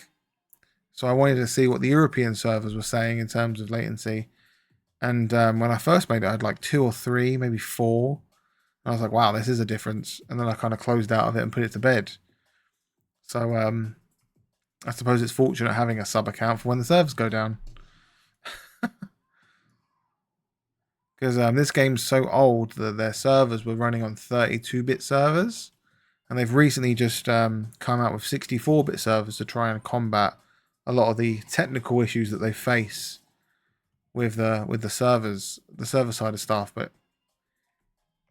So I wanted to see what the European servers were saying in terms of latency. And when I first made it, I had like 2 or 3, maybe 4. And I was like, wow, this is a difference. And then I kind of closed out of it and put it to bed. So I suppose it's fortunate having a sub account for when the servers go down. Because this game's so old that their servers were running on 32-bit servers. And they've recently just come out with 64-bit servers to try and combat a lot of the technical issues that they face with the servers, the server side of stuff. But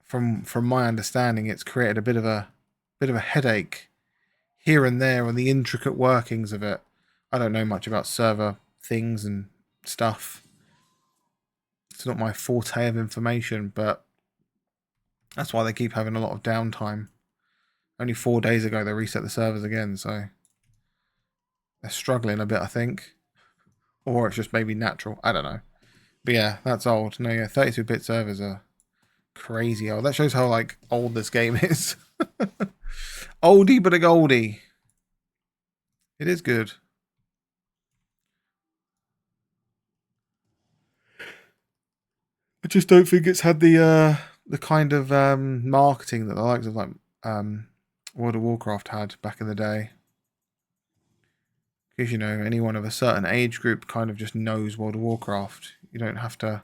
from my understanding, it's created a bit of a headache here and there on the intricate workings of it. I don't know much about server things and stuff. It's not my forte of information, but that's why they keep having a lot of downtime. Only 4 days ago they reset the servers again, so they're struggling a bit, I think. Or it's just maybe natural. I don't know. But yeah, that's old. No, yeah, 32-bit servers are crazy old. That shows how like old this game is. Oldie but a goldie. It is good. I just don't think it's had the kind of marketing that the likes of like World of Warcraft had back in the day. Because, you know, anyone of a certain age group kind of just knows World of Warcraft. You don't have to...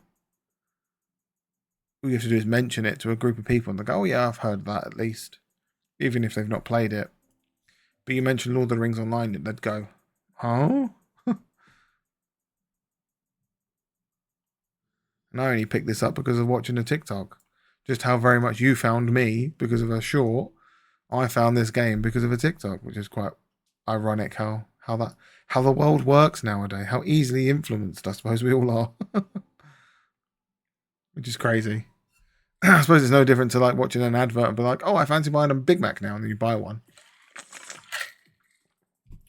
All you have to do is mention it to a group of people and they go, oh yeah, I've heard that at least. Even if they've not played it. But you mention Lord of the Rings Online, they'd go, huh? And I only picked this up because of watching a TikTok. Just how very much you found me because of a short. I found this game because of a TikTok, which is quite ironic how the world works nowadays. How easily influenced, I suppose we all are. Which is crazy. I suppose it's no different to like watching an advert and be like, oh, I fancy buying a Big Mac now, and then you buy one.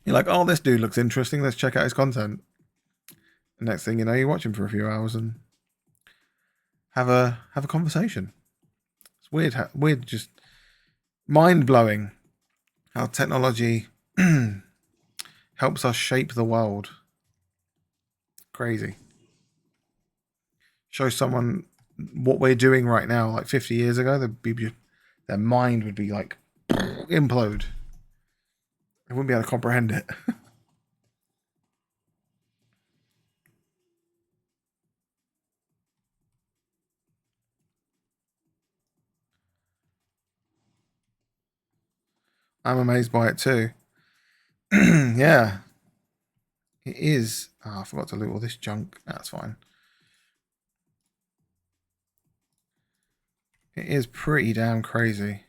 You're like, oh, this dude looks interesting. Let's check out his content. The next thing you know, you watch him for a few hours and have a conversation. It's weird, just mind blowing how technology helps us shape the world. Crazy. Show someone what we're doing right now, like 50 years ago, their mind would be like implode. They wouldn't be able to comprehend it. I'm amazed by it too. Yeah. It is. Oh, I forgot to loot all this junk. That's fine. It is pretty damn crazy.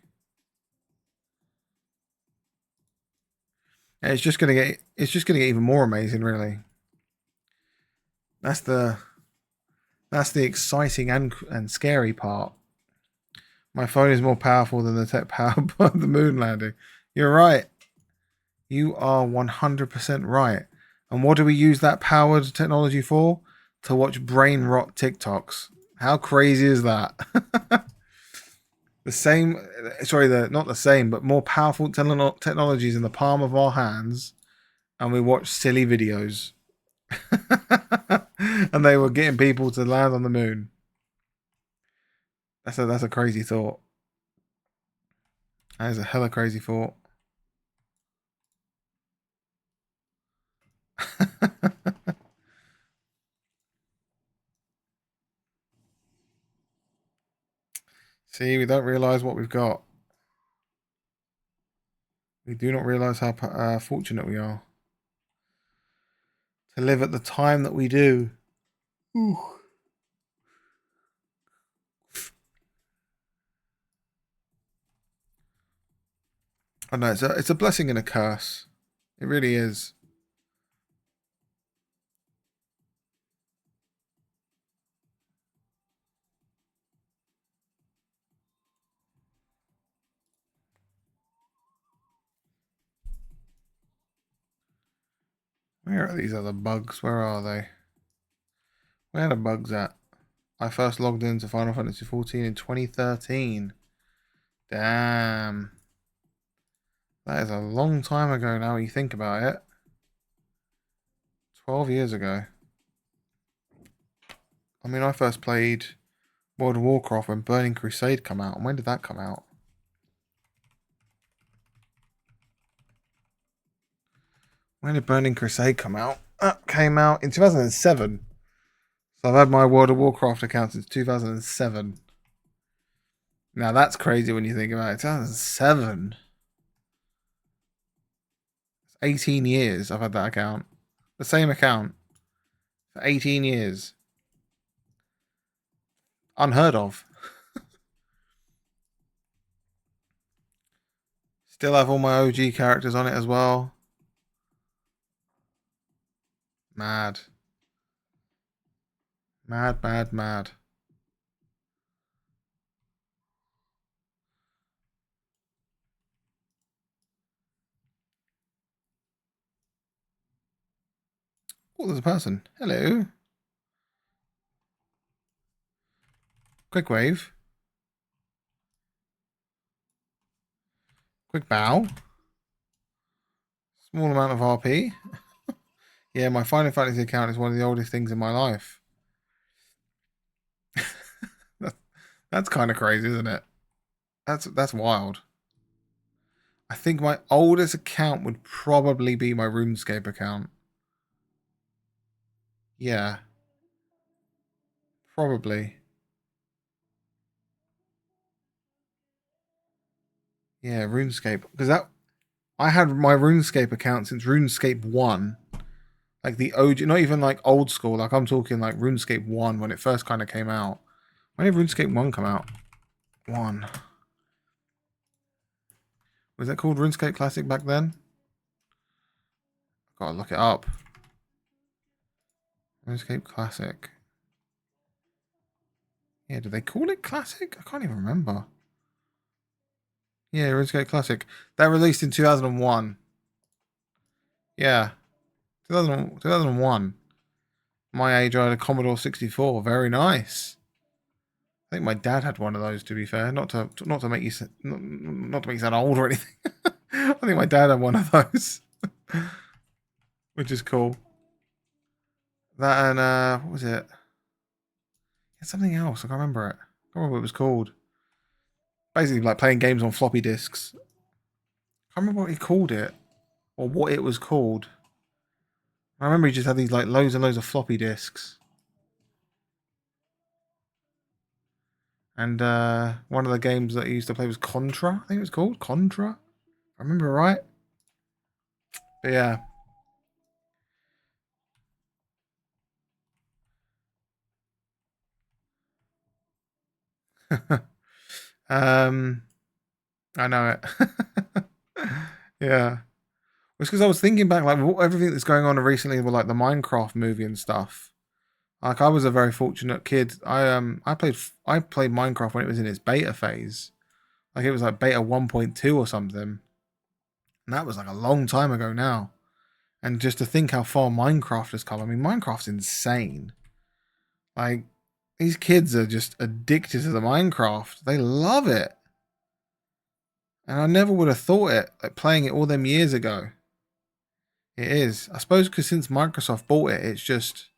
And it's just gonna get even more amazing, really. That's the exciting and scary part. My phone is more powerful than the tech power of the moon landing. You're right. You are 100% right. And what do we use that powered technology for? To watch brain rot TikToks. How crazy is that? Not the same, but more powerful technologies in the palm of our hands, and we watch silly videos. And they were getting people to land on the moon. That's a crazy thought. That is a hella crazy thought. See, we don't realize what we've got. We do not realize how fortunate we are to live at the time that we do. Ooh. I know it's a blessing and a curse. It really is. Where are these other bugs? Where are they? Where are the bugs at? I first logged into Final Fantasy XIV in 2013. Damn. That is a long time ago now when you think about it. 12 years ago. I mean, I first played World of Warcraft when Burning Crusade came out. And when did that come out? When did Burning Crusade come out? That came out in 2007. So I've had my World of Warcraft account since 2007. Now that's crazy when you think about it. 2007. 18 years I've had that account. The same account. For 18 years. Unheard of. Still have all my OG characters on it as well. Mad. Mad, mad, mad. Oh, there's a person. Hello. Quick wave. Quick bow. Small amount of RP. Yeah, my Final Fantasy account is one of the oldest things in my life. That's kind of crazy, isn't it? That's wild. I think my oldest account would probably be my RuneScape account. Yeah. Probably. Yeah, RuneScape. Because I had my RuneScape account since RuneScape 1. Like the OG, not even like old school. Like I'm talking like RuneScape 1 when it first kind of came out. When did RuneScape 1 come out? 1. Was it called RuneScape Classic back then? Gotta look it up. RuneScape Classic. Yeah, did they call it Classic? I can't even remember. Yeah, RuneScape Classic. That released in 2001. Yeah. 2001. My age, I had a Commodore 64. Very nice. I think my dad had one of those. To be fair, not to make you not to make you sound old or anything. I think my dad had one of those, which is cool. That and what was it? It's something else. I can't remember it. I can't remember what it was called. Basically, like playing games on floppy disks. I can't remember what he called it or what it was called. I remember he just had these like loads and loads of floppy disks. And one of the games that he used to play was Contra. I think it was called Contra. I remember right. But yeah. I know it. Yeah. It's because I was thinking back, like everything that's going on recently with like the Minecraft movie and stuff. Like I was a very fortunate kid. I played Minecraft when it was in its beta phase. Like it was like beta 1.2 or something. And that was like a long time ago now. And just to think how far Minecraft has come. I mean, Minecraft's insane. Like these kids are just addicted to the Minecraft. They love it. And I never would have thought it, like playing it all them years ago. It is. I suppose because since Microsoft bought it, it's just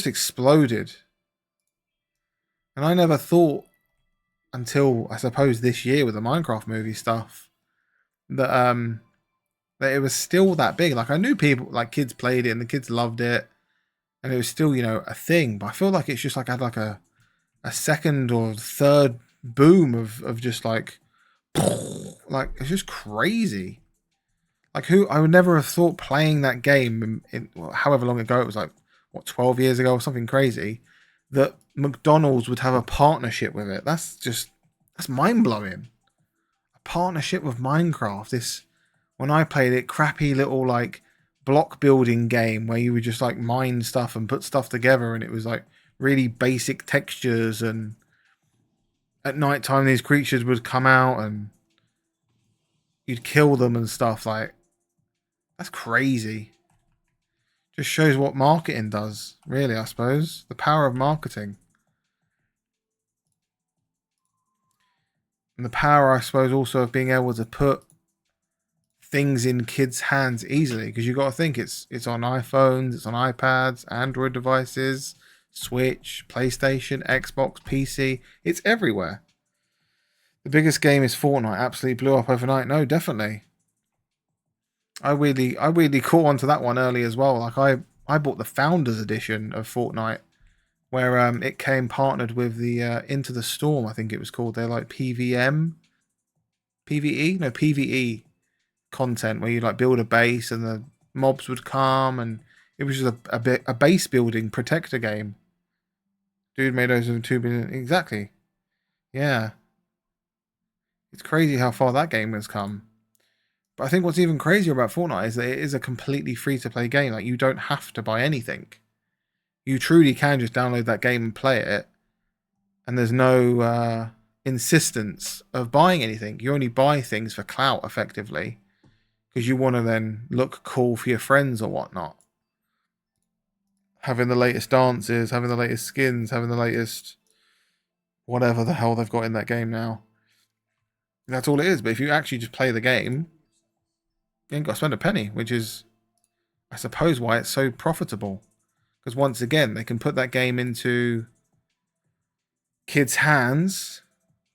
exploded. And I never thought until I suppose this year with the Minecraft movie stuff that it was still that big. Like I knew people like kids played it and the kids loved it and it was still, a thing. But I feel like it's just like had like a second or third boom of just like it's just crazy. Like who I would never have thought playing that game in however long ago it was, like what 12 years ago or something crazy, that McDonald's would have a partnership with it. That's mind blowing. A partnership with Minecraft. This when I played it, crappy little like block building game where you would just like mine stuff and put stuff together, and it was like really basic textures, and at night time these creatures would come out and you'd kill them and stuff. Like that's crazy. Just shows what marketing does, really, I suppose. The power of marketing. And the power, I suppose, also of being able to put things in kids' hands easily. Because you've got to think it's on iPhones, it's on iPads, Android devices, Switch, PlayStation, Xbox, PC. It's everywhere. The biggest game is Fortnite. Absolutely blew up overnight. No, definitely. I really caught onto that one early as well. Like I bought the Founders Edition of Fortnite, where it came partnered with the Into the Storm, I think it was called. They're like PVE content where you like build a base and the mobs would come, and it was just a base building protector game. Dude made those of 2 billion exactly. Yeah, it's crazy how far that game has come. But I think what's even crazier about Fortnite is that it is a completely free to play game. Like you don't have to buy anything. You truly can just download that game and play it, and there's no insistence of buying anything. You only buy things for clout, effectively, because you want to then look cool for your friends or whatnot. having the latest dances, having the latest skins, having the latest whatever the hell they've got in that game now. That's all it is. But if you actually just play the game, you ain't got to spend a penny, which is, I suppose, why it's so profitable. Because once again, they can put that game into kids' hands,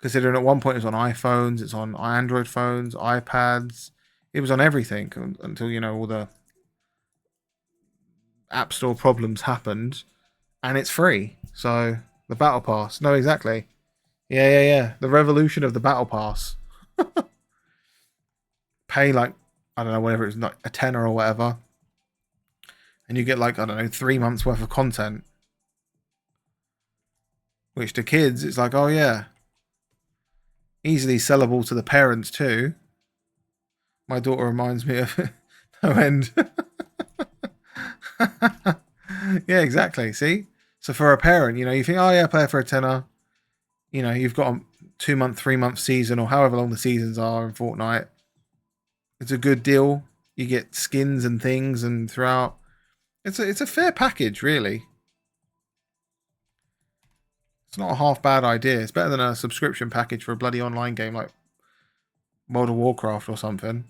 considering at one point it was on iPhones, it's on Android phones, iPads. It was on everything until, all the App Store problems happened. And it's free. So, the Battle Pass. No, exactly. Yeah. The revolution of the Battle Pass. Pay like, I don't know, whatever it's like a tenner or whatever. And you get like, I don't know, 3 months worth of content. Which to kids, it's like, oh yeah. Easily sellable to the parents too. My daughter reminds me of no end. Yeah, exactly. See? So for a parent, you think, oh yeah, play it for a tenner. You've got a 2 month, 3 month season or however long the seasons are in Fortnite. It's a good deal. You get skins and things and throughout. It's a fair package, really. It's not a half bad idea. It's better than a subscription package for a bloody online game like World of Warcraft or something.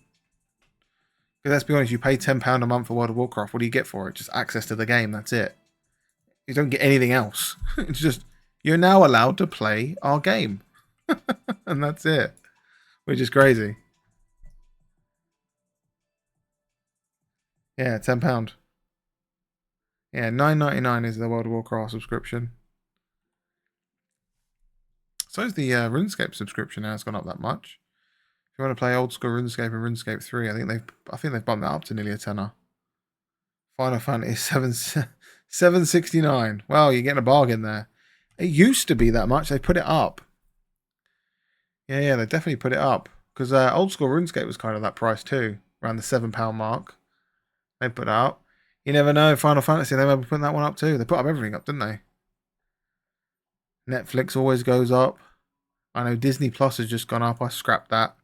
Because let's be honest, you pay £10 a month for World of Warcraft. What do you get for it? Just access to the game. That's it. You don't get anything else. It's just, you're now allowed to play our game. And that's it. Which is crazy. Yeah, £10. Yeah, $9.99 is the World of Warcraft subscription. So is the RuneScape subscription now. It's gone up that much. If you want to play old school RuneScape and RuneScape 3, I think they've bumped that up to nearly a tenner. Final Fantasy 769. Well, you're getting a bargain there. It used to be that much. They put it up. Yeah, they definitely put it up. Because old school RuneScape was kind of that price too. Around the £7 mark. They put it up. You never know. Final Fantasy, they might be putting that one up too. They put up everything up, didn't they? Netflix always goes up. I know Disney Plus has just gone up. I scrapped that.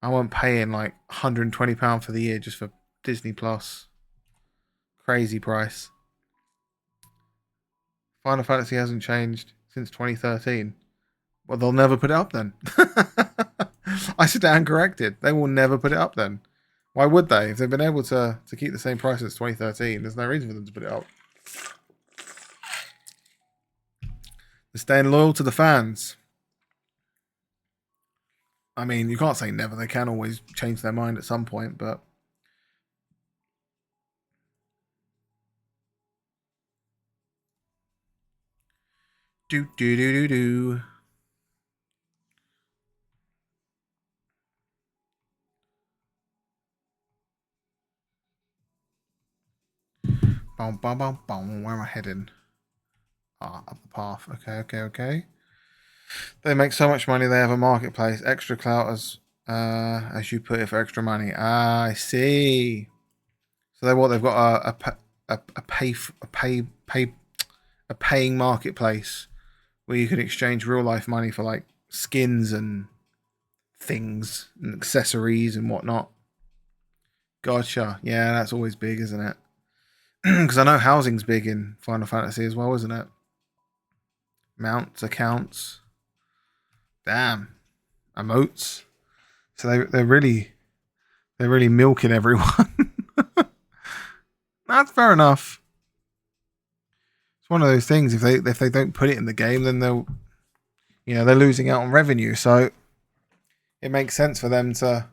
I wasn't paying like £120 for the year just for Disney Plus. Crazy price. Final Fantasy hasn't changed since 2013. Well, they'll never put it up then. I stand corrected. They will never put it up then. Why would they? If they've been able to keep the same price since 2013, there's no reason for them to put it up. They're staying loyal to the fans. I mean, you can't say never. They can always change their mind at some point, but... Do. Bum. Where am I heading? Up the path. Okay. They make so much money. They have a marketplace. Extra clout as you put it for extra money. Ah, I see. So they've got a paying marketplace where you can exchange real life money for like skins and things and accessories and whatnot. Gotcha. Yeah, that's always big, isn't it? Because I know housing's big in Final Fantasy as well, isn't it? Mounts, accounts. Damn. Emotes. So they're really milking everyone. That's fair enough. It's one of those things. If they don't put it in the game, then they're losing out on revenue. So it makes sense for them to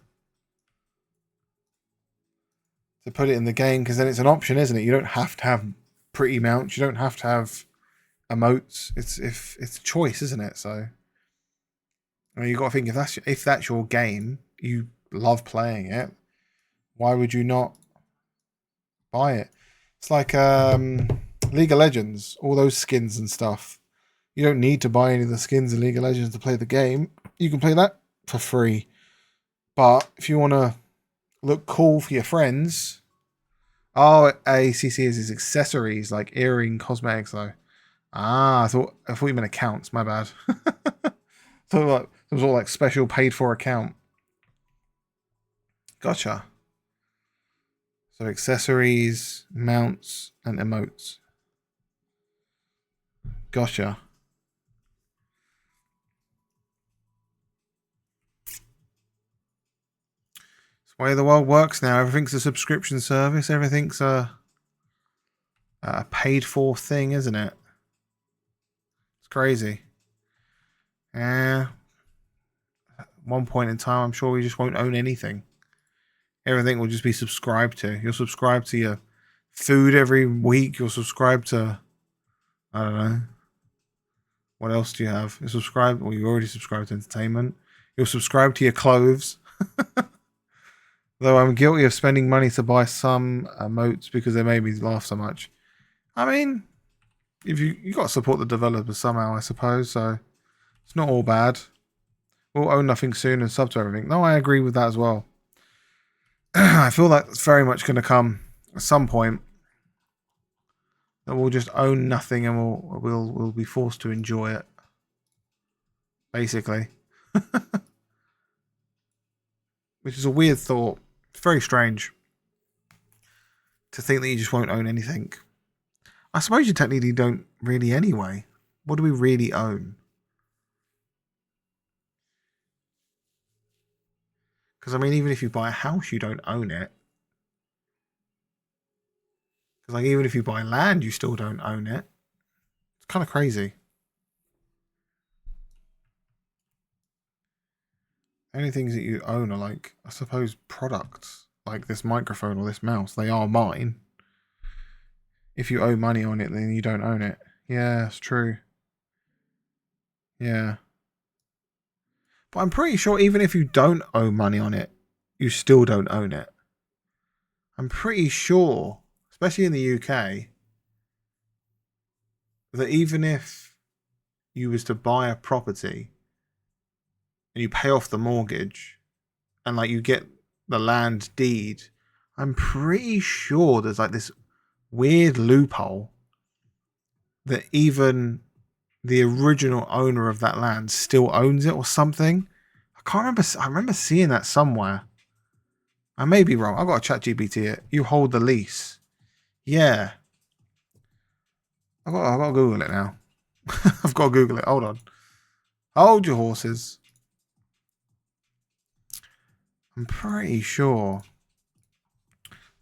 put it in the game, because then it's an option, isn't it? You don't have to have pretty mounts. You don't have to have emotes. It's choice, isn't it? So I mean, you got to think, if that's your game, you love playing it, why would you not buy it? It's like League of Legends, all those skins and stuff. You don't need to buy any of the skins in League of Legends to play the game. You can play that for free. But if you want to look cool for your friends, ACC is his accessories, like earring, cosmetics though. I thought you meant accounts. My bad. So like it was all like special paid for account. Gotcha. So accessories, mounts, and emotes. Gotcha. It's the way the world works now. Everything's a subscription service. Everything's a paid for thing, isn't it? It's crazy. Yeah. At one point in time, I'm sure we just won't own anything. Everything will just be subscribed to. You'll subscribe to your food every week. You'll subscribe to, I don't know. What else do you have? You subscribe, well, you already subscribed to entertainment. You'll subscribe to your clothes. Though I'm guilty of spending money to buy some emotes because they made me laugh so much. I mean, if you got to support the developers somehow, I suppose. So it's not all bad. We'll own nothing soon and sub to everything. No, I agree with that as well. I feel that's very much going to come at some point. That we'll just own nothing and we'll be forced to enjoy it. Basically. Which is a weird thought. It's very strange. To think that you just won't own anything. I suppose you technically don't really anyway. What do we really own? Because, I mean, even if you buy a house, you don't own it. Because, like, even if you buy land, you still don't own it. It's kind of crazy. The only things that you own are, like, I suppose, products. Like this microphone or this mouse. They are mine. If you owe money on it, then you don't own it. Yeah, it's true. Yeah. But I'm pretty sure even if you don't owe money on it, you still don't own it. I'm pretty sure, especially in the UK, that even if you was to buy a property and you pay off the mortgage and like you get the land deed, I'm pretty sure there's like this weird loophole that even the original owner of that land still owns it or something. I can't remember. I remember seeing that somewhere. I may be wrong. I've got to ChatGPT it. You hold the lease. Yeah. I've got to Google it now. I've got to Google it. Hold on. Hold your horses. I'm pretty sure.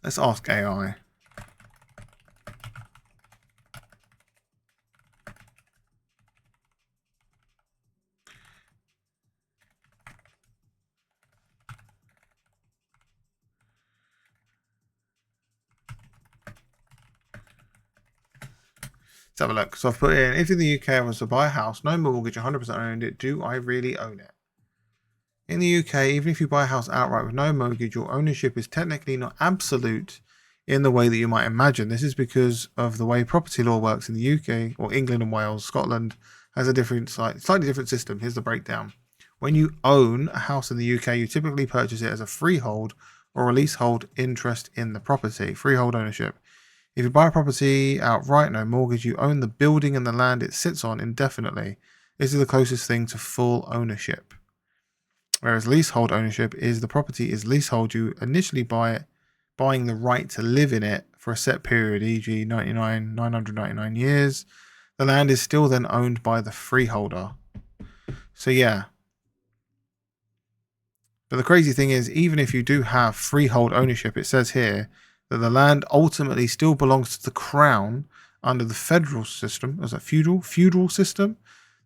Let's ask AI. Let's have a look. So I've put in, if in the UK I was to buy a house, no mortgage, 100% owned it, do I really own it? In the UK, even if you buy a house outright with no mortgage, your ownership is technically not absolute in the way that you might imagine. This is because of the way property law works in the UK, or England and Wales. Scotland has a different, slightly different system. Here's the breakdown. When you own a house in the UK, you typically purchase it as a freehold or a leasehold interest in the property, freehold ownership. If you buy a property outright, no mortgage, you own the building and the land it sits on indefinitely. This is the closest thing to full ownership. Whereas leasehold ownership is the property is leasehold. You initially buy it, buying the right to live in it for a set period, e.g. 999 years. The land is still then owned by the freeholder. So yeah. But the crazy thing is, even if you do have freehold ownership, it says here that the land ultimately still belongs to the crown under the federal system, as a feudal system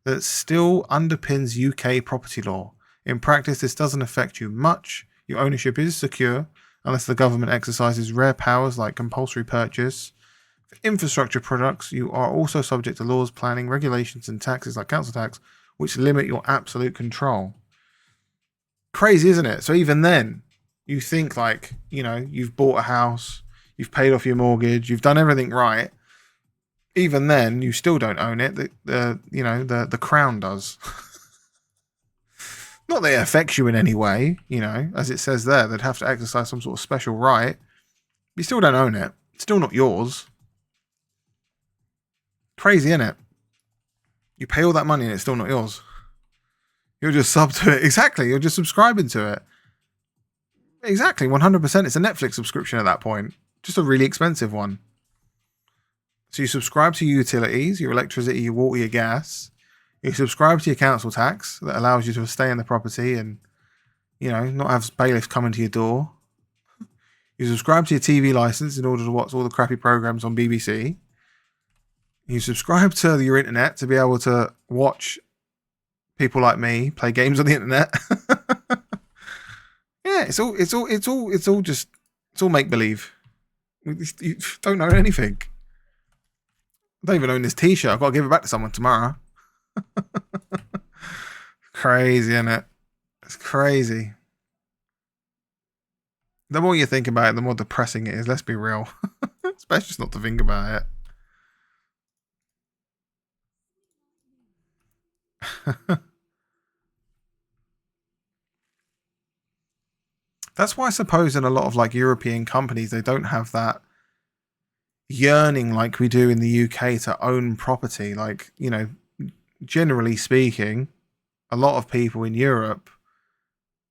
that still underpins UK property law. In practice, this doesn't affect you much. Your ownership is secure unless the government exercises rare powers like compulsory purchase. For infrastructure products, you are also subject to laws, planning, regulations, and taxes like council tax, which limit your absolute control. Crazy, isn't it? So even then, you think like, you know, you've bought a house, you've paid off your mortgage, you've done everything right. Even then, you still don't own it. The crown does. Not that it affects you in any way, you know, as it says there, they'd have to exercise some sort of special right. You still don't own it. It's still not yours. Crazy, isn't it? You pay all that money and it's still not yours. You're just sub to it. Exactly. You're just subscribing to it. Exactly, 100%. It's a Netflix subscription at that point. Just a really expensive one. So you subscribe to your utilities, your electricity, your water, your gas. You subscribe to your council tax that allows you to stay in the property and, not have bailiffs coming to your door. You subscribe to your TV license in order to watch all the crappy programs on BBC. You subscribe to your internet to be able to watch people like me play games on the internet. Yeah, it's all make believe. You don't own anything. I don't even own this T-shirt. I've got to give it back to someone tomorrow. Crazy, isn't it? It's crazy. The more you think about it, the more depressing it is. Let's be real. It's best just not to think about it. That's why I suppose in a lot of like European companies, they don't have that yearning like we do in the UK to own property. Like, generally speaking, a lot of people in Europe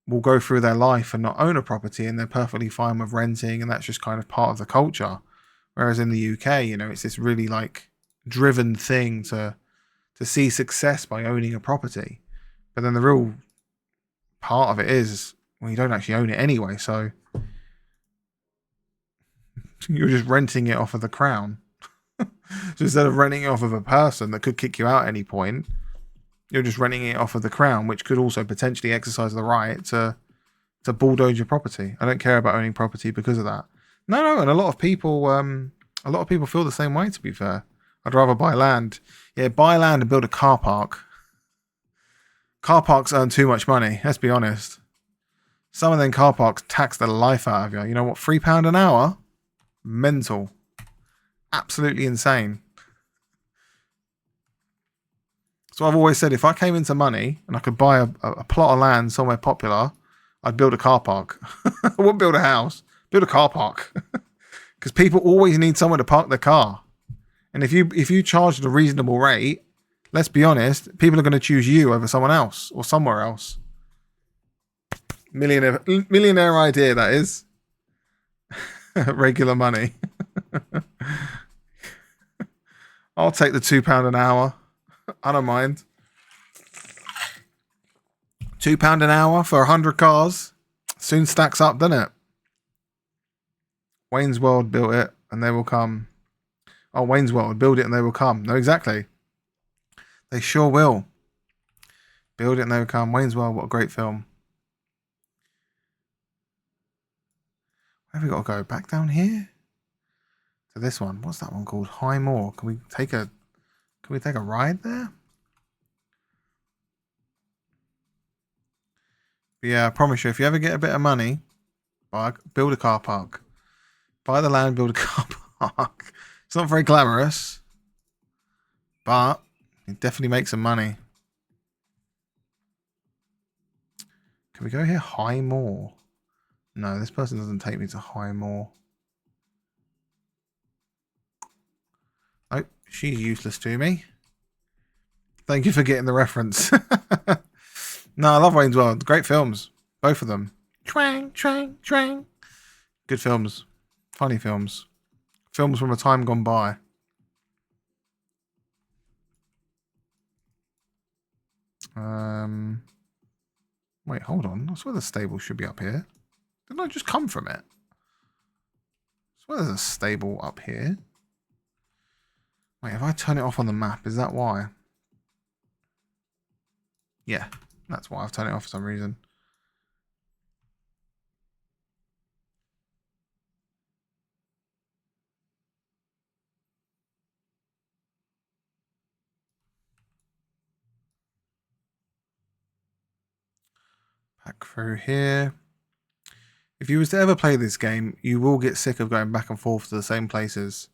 will go through their life and not own a property, and they're perfectly fine with renting, and that's just kind of part of the culture. Whereas in the UK, it's this really like driven thing to see success by owning a property. But then the real part of it is, well, you don't actually own it anyway, so you're just renting it off of the crown. So instead of renting it off of a person that could kick you out at any point, you're just renting it off of the crown, which could also potentially exercise the right to bulldoze your property. I don't care about owning property because of that. No, and a lot of people feel the same way, to be fair. I'd rather buy land. Yeah, buy land and build a car park. Car parks earn too much money, let's be honest. Some of them car parks tax the life out of you. You know what? £3 an hour? Mental. Absolutely insane. So I've always said, if I came into money and I could buy a plot of land somewhere popular, I'd build a car park. I wouldn't build a house. Build a car park. Because people always need somewhere to park their car. And if you charged a reasonable rate, let's be honest, people are going to choose you over someone else or somewhere else. Millionaire idea, that is. Regular money. I'll take the £2 an hour. I don't mind. £2 an hour for 100 cars. Soon stacks up, doesn't it? Wayne's World built it and they will come. Oh, Wayne's World, build it and they will come. No, exactly. They sure will. Build it and they will come. Wayne's World, what a great film. Where have we got to go? Back down here? To this one. What's that one called? High Moor. Can we take a ride there? But yeah, I promise you, if you ever get a bit of money, build a car park. Buy the land, build a car park. It's not very glamorous, but it definitely makes some money. Can we go here? High Moor. No, this person doesn't take me to High Moor. Oh, she's useless to me. Thank you for getting the reference. No, I love Wayne's World. Great films. Both of them. Twang, twang, twang. Good films. Funny films. Films from a time gone by. Wait, hold on. I swear the stable should be up here. Didn't I just come from it? I swear there's a stable up here. Wait, if I turn it off on the map, is that why? Yeah, that's why I've turned it off for some reason. Back through here. If you was to ever play this game, you will get sick of going back and forth to the same places.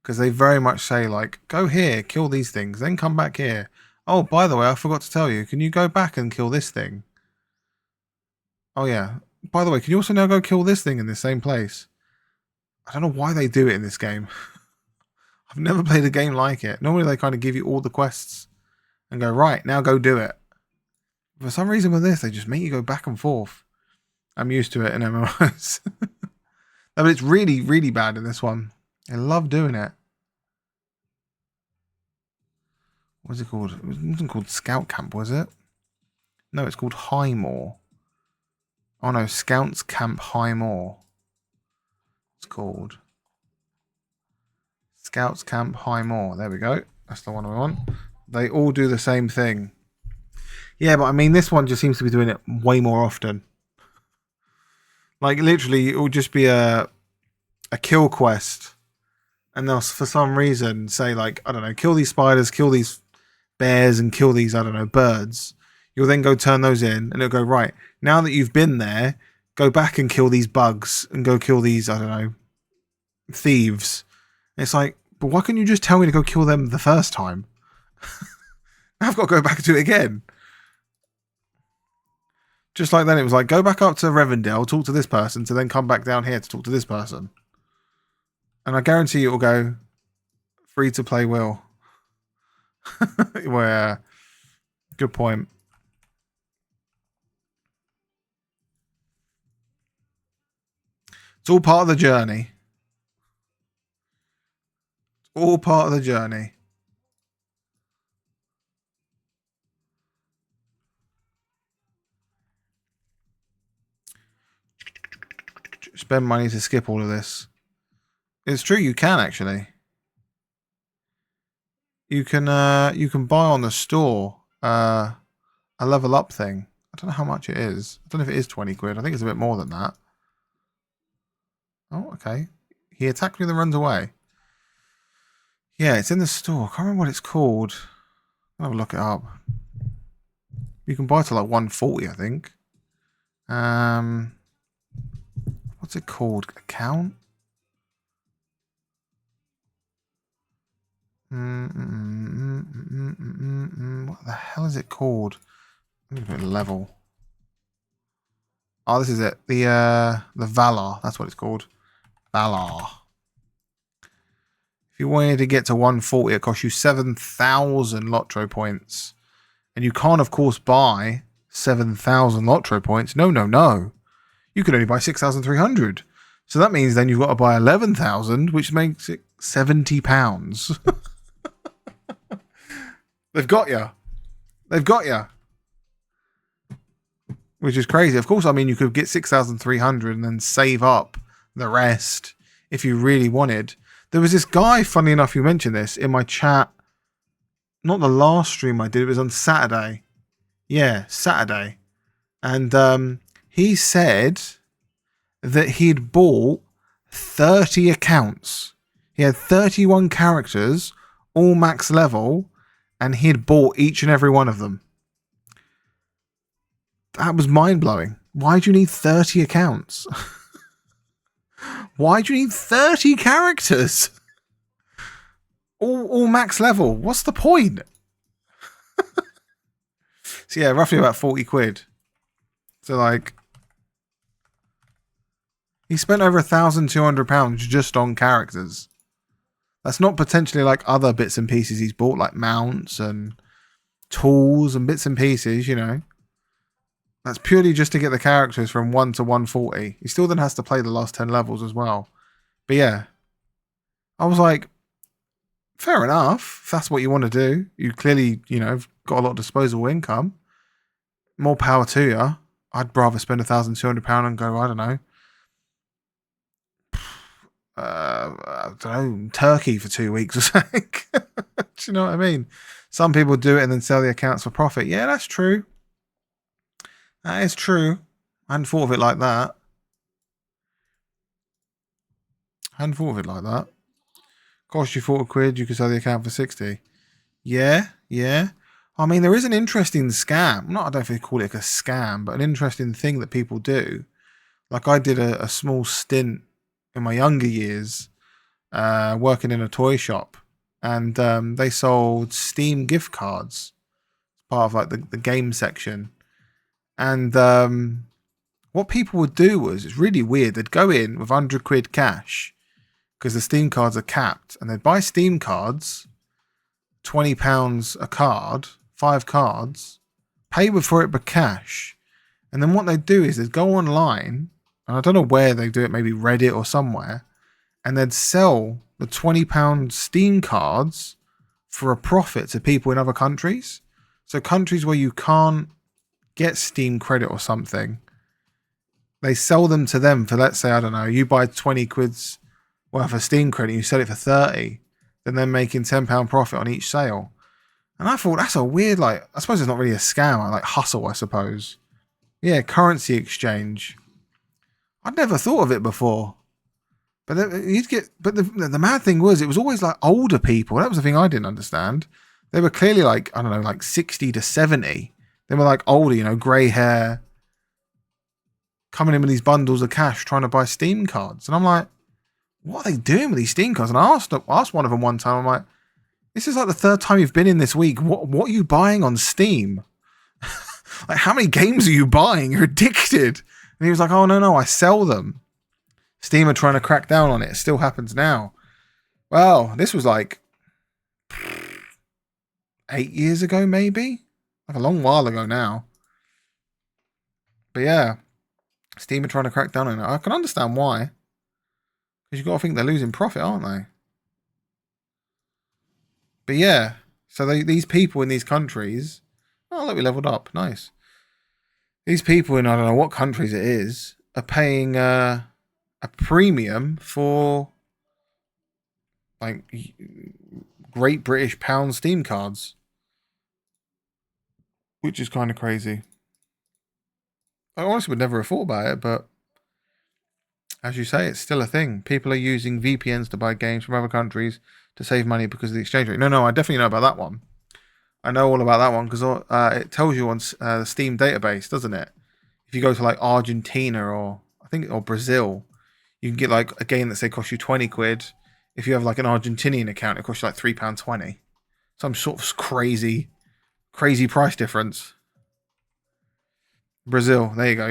Because they very much say, like, go here, kill these things, then come back here. Oh, by the way, I forgot to tell you, can you go back and kill this thing? Oh, yeah. By the way, can you also now go kill this thing in the same place? I don't know why they do it in this game. I've never played a game like it. Normally they kind of give you all the quests and go, right, now go do it. For some reason with this, they just make you go back and forth. I'm used to it in MMOs. No, but it's really, really bad in this one. I love doing it. What's it called? It wasn't called Scout Camp, was it? No, it's called Highmore. Oh no, Scouts Camp Highmore. It's called Scouts Camp Highmore. There we go. That's the one I want. They all do the same thing. Yeah, but I mean, this one just seems to be doing it way more often. Like, literally, it will just be a kill quest. And they'll, for some reason, say, like, I don't know, kill these spiders, kill these bears, and kill these, I don't know, birds. You'll then go turn those in, and it'll go, right, now that you've been there, go back and kill these bugs, and go kill these, I don't know, thieves. And it's like, but why couldn't you just tell me to go kill them the first time? I've got to go back and do it again. Just like then, it was like, go back up to Revendell, talk to this person, to then come back down here to talk to this person. And I guarantee you it will go free to play will. Where, good point. It's all part of the journey. It's all part of the journey. Spend money to skip all of this. It's true, you can actually. You can buy on the store a level up thing. I don't know how much it is. I don't know if it is 20 quid. I think it's a bit more than that. Oh, okay. He attacked me and then runs away. Yeah, it's in the store. I can't remember what it's called. I'll have a look it up. You can buy it to like 140, I think. What's it called? Account? What the hell is it called? I'm gonna put level. Oh, this is it. The Valar. That's what it's called. Valar. If you wanted to get to 140, it costs you 7,000 Lotro points. And you can't, of course, buy 7,000 Lotro points. No, no, no. You can only buy 6,300. So that means then you've got to buy 11,000, which makes it £70. They've got you. They've got you. Which is crazy. Of course, I mean, you could get 6,300 and then save up the rest if you really wanted. There was this guy, funny enough, you mentioned this, in my chat. Not the last stream I did, it was on Saturday. Yeah, Saturday. And he said that he'd bought 30 accounts. He had 31 characters, all max level, and he'd bought each and every one of them. That was mind-blowing. Why do you need 30 accounts? Why do you need 30 characters? All max level. What's the point? So yeah, roughly about 40 quid. So like, he spent over £1,200 just on characters. That's not potentially like other bits and pieces he's bought, like mounts and tools and bits and pieces, you know. That's purely just to get the characters from 1 to 140. He still then has to play the last 10 levels as well. But yeah, I was like, fair enough. If that's what you want to do, you clearly, you know, got a lot of disposable income. More power to you. I'd rather spend £1,200 and go, I don't know, Turkey for 2 weeks or something. Do you know what I mean? Some people do it and then sell the accounts for profit. Yeah, that's true. That is true. I hadn't thought of it like that. Cost you 40 quid, you could sell the account for 60. Yeah, yeah. I mean, there is an interesting scam. I don't know if they call it like a scam, but an interesting thing that people do. Like I did a small stint in my younger years working in a toy shop. And they sold Steam gift cards. Part of like the game section. And what people would do was, it's really weird, they'd go in with 100 quid cash because the Steam cards are capped, and they'd buy Steam cards, £20 a card, 5 cards, pay for it with cash, And then what they do is they'd go online, and I don't know where they do it, maybe Reddit or somewhere, and they'd sell the £20 Steam cards for a profit to people in other countries. So countries where you can't get Steam credit or something, they sell them to them for, let's say, I don't know, you buy 20 quid's worth of Steam credit, you sell it for 30, then they're making £10 profit on each sale. And I thought, that's a weird, like, I suppose it's not really a scam, like hustle, I suppose. Yeah, currency exchange. I'd never thought of it before. But you'd get, but the mad thing was, it was always like older people. That was the thing I didn't understand. They were clearly like, I don't know, like 60 to 70. They were like older, you know, grey hair, coming in with these bundles of cash trying to buy Steam cards. And I'm like, what are they doing with these Steam cards? And I asked one of them one time, I'm like, this is like the third time you've been in this week. What are you buying on Steam? Like, how many games are you buying? You're addicted. And he was like, oh, no, I sell them. Steam are trying to crack down on it. It still happens now. Well, this was like 8 years ago, maybe? Like a long while ago now. But yeah, Steam are trying to crack down on it. I can understand why. Because you've got to think they're losing profit, aren't they? But yeah, so these people in these countries... Oh, look, we leveled up. Nice. These people in, I don't know what countries it is, are paying a premium for like Great British Pound Steam cards, which is kind of crazy. I honestly would never have thought about it, but as you say, it's still a thing. People are using VPNs to buy games from other countries to save money because of the exchange rate. No, I definitely know about that one. I know all about that one because it tells you on the Steam database, doesn't it? If you go to like Argentina or Brazil, you can get like a game that say costs you 20 quid. If you have like an Argentinian account, it costs you like £3.20. Some sort of crazy price difference. Brazil, there you go.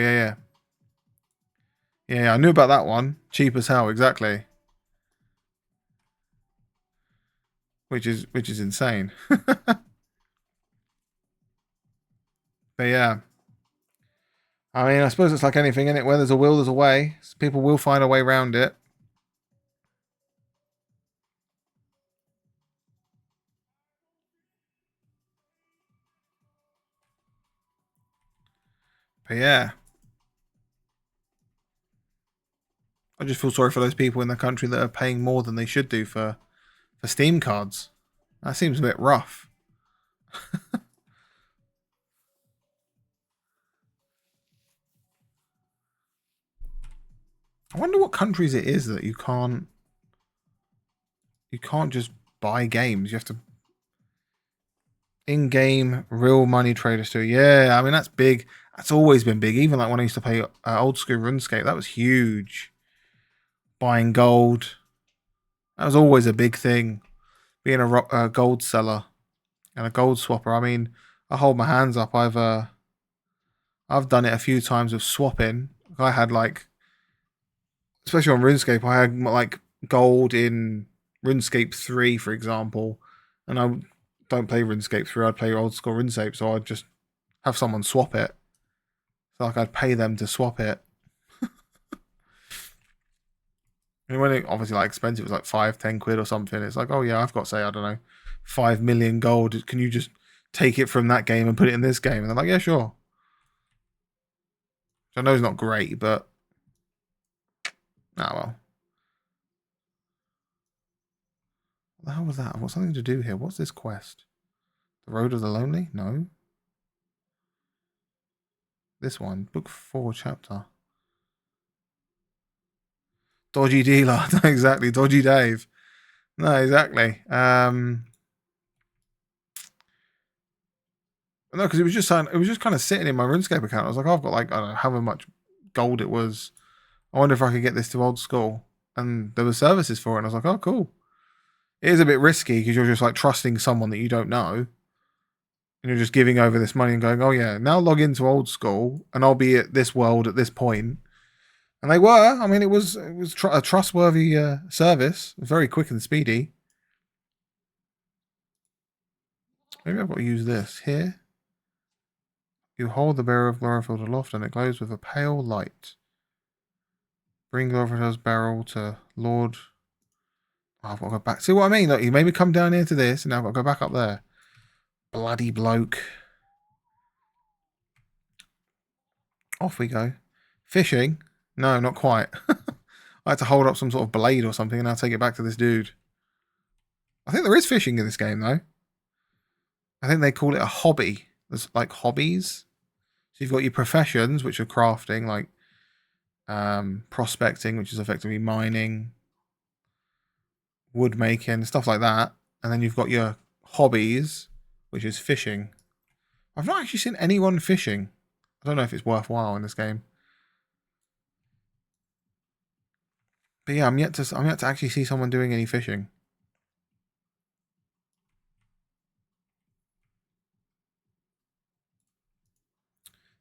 Yeah. I knew about that one. Cheap as hell, exactly. Which is insane. But yeah. I mean, I suppose it's like anything, innit? Where there's a will, there's a way. So people will find a way around it. But yeah. I just feel sorry for those people in the country that are paying more than they should do for Steam cards. That seems a bit rough. I wonder what countries it is that you can't just buy games. You have to in-game real money traders too. Yeah, I mean that's big. That's always been big. Even like when I used to play old school RuneScape, that was huge. Buying gold, that was always a big thing. Being a gold seller and a gold swapper. I mean, I hold my hands up. I've done it a few times with swapping. I had like, especially on RuneScape, I had like gold in RuneScape 3, for example, and I don't play RuneScape 3. I'd play old school RuneScape, so I'd just have someone swap it. So like I'd pay them to swap it. And when it obviously like expensive, it was like 5-10 quid or something. It's like, oh yeah, I've got, say, I don't know, 5 million gold. Can you just take it from that game and put it in this game? And they're like, yeah, sure. I know it's not great, but well. What the hell was that? I've got something to do here. What's this quest? The Road of the Lonely? No. This one. Book 4 chapter. Dodgy dealer. No, exactly. Dodgy Dave. No, exactly. No, because it was just kind of sitting in my RuneScape account. I was like, oh, I've got like, I don't know, however much gold it was. I wonder if I could get this to old school. And there were services for it. And I was like, oh, cool. It is a bit risky because you're just like trusting someone that you don't know. And you're just giving over this money and going, oh yeah, now log into old school and I'll be at this world at this point. And they were. I mean, it was a trustworthy service. Very quick and speedy. Maybe I've got to use this here. You hold the barrel of Glorfilter aloft and it glows with a pale light. Bring Glorfilter's barrel to Lord... Oh, I've got to go back. See what I mean? Look, you made me come down here to this and now I've got to go back up there. Bloody bloke. Off we go. Fishing? No, not quite. I had to hold up some sort of blade or something and I'll take it back to this dude. I think there is fishing in this game, though. I think they call it a hobby. There's like hobbies. So you've got your professions, which are crafting, like prospecting, which is effectively mining, wood making, stuff like that. And then you've got your hobbies, which is fishing. I've not actually seen anyone fishing. I don't know if it's worthwhile in this game. But yeah, I'm yet to actually see someone doing any fishing.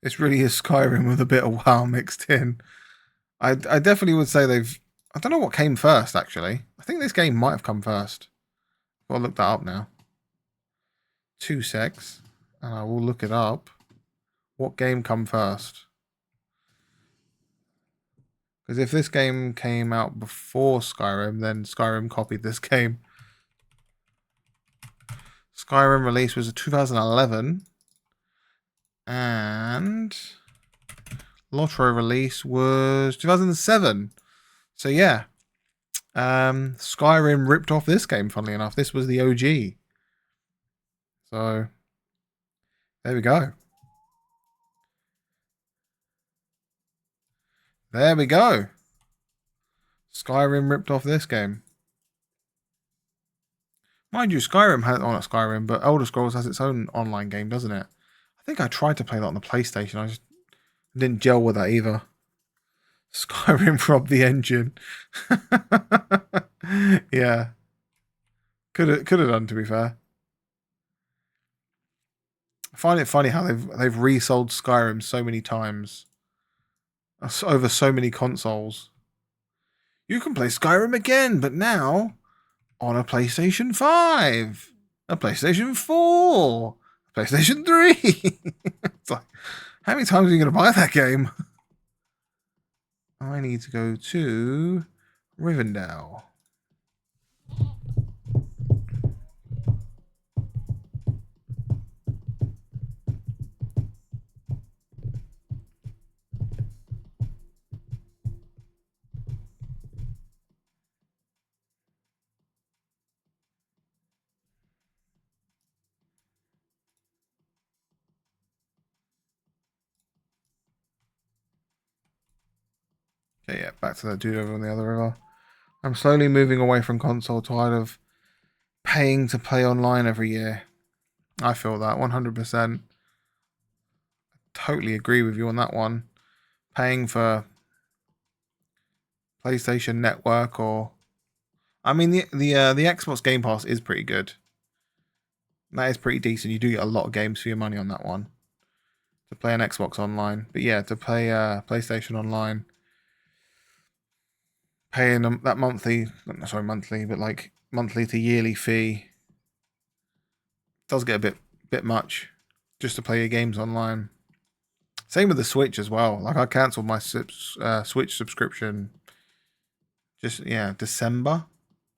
This really is Skyrim with a bit of WoW mixed in. I definitely would say they've... I don't know what came first, actually. I think this game might have come first. I'll look that up now. 2 secs. And I will look it up. What game come first? Because if this game came out before Skyrim, then Skyrim copied this game. Skyrim release was 2011. And Lotro release was 2007. So yeah. Skyrim ripped off this game, funnily enough. This was the OG. So there we go. There we go. Skyrim ripped off this game. Mind you, Skyrim has... Oh, not Skyrim, but Elder Scrolls has its own online game, doesn't it? I think I tried to play that on the PlayStation. I just didn't gel with that either. Skyrim robbed the engine. Yeah. Could have done, to be fair. I find it funny how they've resold Skyrim so many times. Over so many consoles. You can play Skyrim again, but now on a PlayStation 5, a PlayStation 4, a PlayStation 3. It's like, how many times are you going to buy that game? I need to go to Rivendell. Okay, yeah, back to that dude over on the other river. I'm slowly moving away from console, tired of paying to play online every year. I feel that 100%. Totally agree with you on that one. Paying for PlayStation Network or... I mean, the Xbox Game Pass is pretty good. That is pretty decent. You do get a lot of games for your money on that one. To play an Xbox online. But yeah, to play PlayStation online... Paying that monthly, but like monthly to yearly fee does get a bit much just to play your games online. Same with the Switch as well. Like I cancelled my Switch subscription December.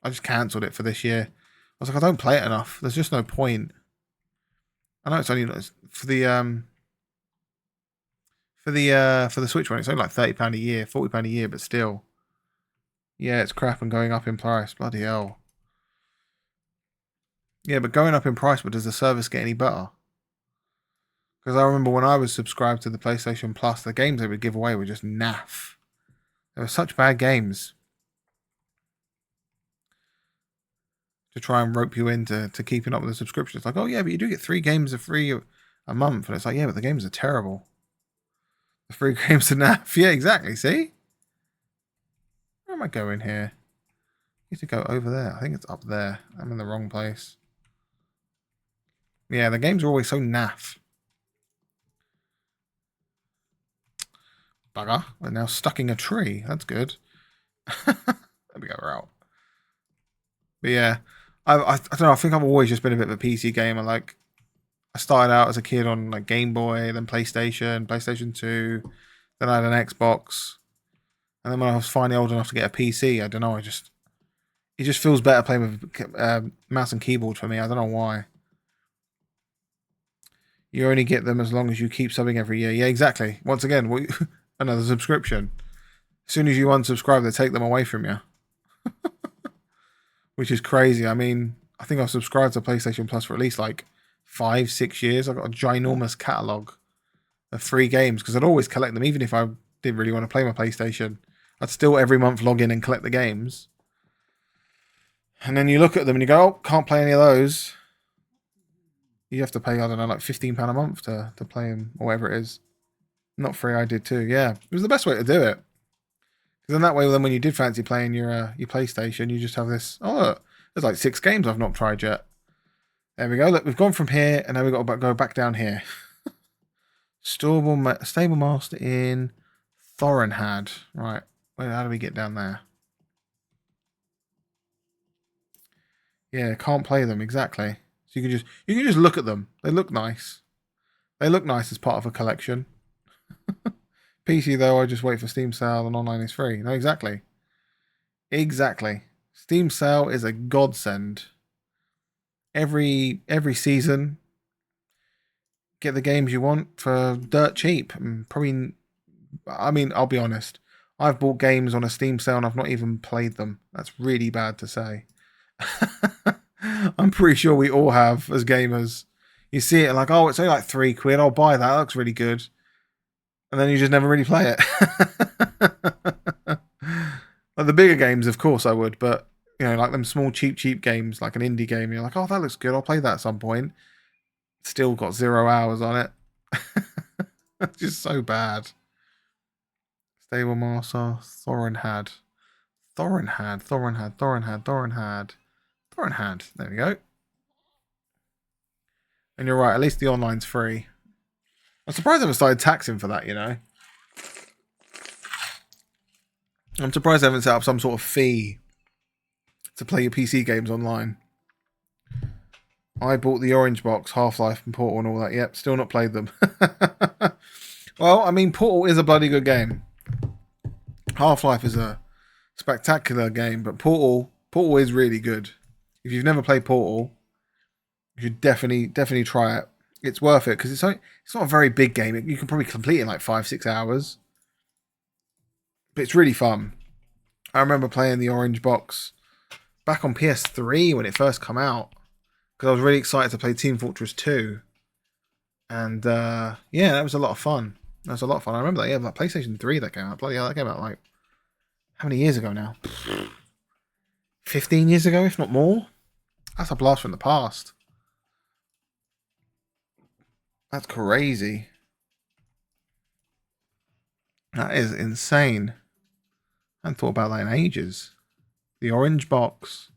I just cancelled it for this year. I was like, I don't play it enough. There's just no point. I know it's only for the Switch one. It's only like £30 a year, £40 a year, but still. Yeah, it's crap and going up in price. Bloody hell. Yeah, but going up in price, but does the service get any better? Because I remember when I was subscribed to the PlayStation Plus, the games they would give away were just naff. They were such bad games. To try and rope you into keeping up with the subscription. It's like, oh yeah, but you do get 3 games for free a month. And it's like, yeah, but the games are terrible. The free games are naff. Yeah, exactly. See? Where am I going here? I need to go over there. I think it's up there. I'm in the wrong place. Yeah, the games are always so naff. Bugger. We're now stuck in a tree. That's good. There we go. We're out. But yeah, I don't know. I think I've always just been a bit of a PC gamer. Like, I started out as a kid on like Game Boy, then PlayStation, PlayStation 2, then I had an Xbox, and then when I was finally old enough to get a PC, I don't know, it just feels better playing with mouse and keyboard for me. I don't know why. You only get them as long as you keep subbing every year. Yeah, exactly. Once again, another subscription. As soon as you unsubscribe, they take them away from you. Which is crazy. I mean, I think I've subscribed to PlayStation Plus for at least like 5-6 years. I've got a ginormous catalogue of free games because I'd always collect them, even if I didn't really want to play my PlayStation. I'd still every month log in and collect the games. And then you look at them and you go, oh, can't play any of those. You have to pay, I don't know, like £15 a month to play them, or whatever it is. Not free, I did too. Yeah, it was the best way to do it. Because then that way, then when you did fancy playing your PlayStation, you just have this. Oh, look, there's like 6 games I've not tried yet. There we go. Look, we've gone from here, and now we've got to go back down here. Stable master in Thorinhad. Right. How do we get down there? Yeah, can't play them exactly. So you can just look at them. They look nice. They look nice as part of a collection. PC though, I just wait for Steam sale and online is free. No, exactly. Exactly. Steam sale is a godsend. Every season, get the games you want for dirt cheap. And probably, I mean, I'll be honest. I've bought games on a Steam sale and I've not even played them. That's really bad to say. I'm pretty sure we all have as gamers. You see it like, oh, it's only like £3. I'll buy that. That looks really good. And then you just never really play it. Like the bigger games, of course I would, but you know, like them small, cheap games, like an indie game, you're like, oh, that looks good. I'll play that at some point. Still got 0 hours on it. It's just so bad. Stable Master, Thorinhad. There we go. And you're right, at least the online's free. I'm surprised I haven't started taxing for that, you know. I'm surprised I haven't set up some sort of fee to play your PC games online. I bought the Orange Box, Half-Life and Portal and all that. Yep, still not played them. Well, I mean, Portal is a bloody good game. Half-Life is a spectacular game, but Portal is really good. If you've never played Portal, you should definitely try it. It's worth it because it's not a very big game. You can probably complete it in like 5-6 hours. But it's really fun. I remember playing the Orange Box back on PS3 when it first came out because I was really excited to play Team Fortress 2. And yeah, that was a lot of fun. I remember that. Yeah, like PlayStation 3 that came out. Bloody hell, that came out like how many years ago now? 15 years ago, if not more. That's a blast from the past. That's crazy. That is insane. I hadn't thought about that in ages. The Orange Box.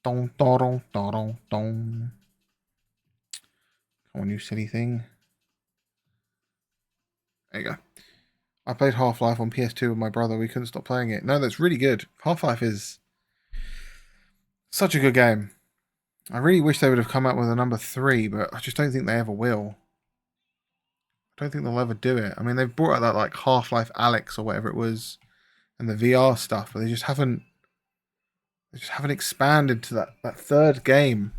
Dong, dong, dong, dong, dong. Come on, you silly thing. There you go. I played Half-Life on PS2 with my brother. We couldn't stop playing it. No, that's really good. Half-Life is such a good game. I really wish they would have come out with a number 3, but I just don't think they ever will. I don't think they'll ever do it. I mean, they've brought out that like Half-Life Alyx or whatever it was, and the VR stuff, but they just haven't expanded to that third game.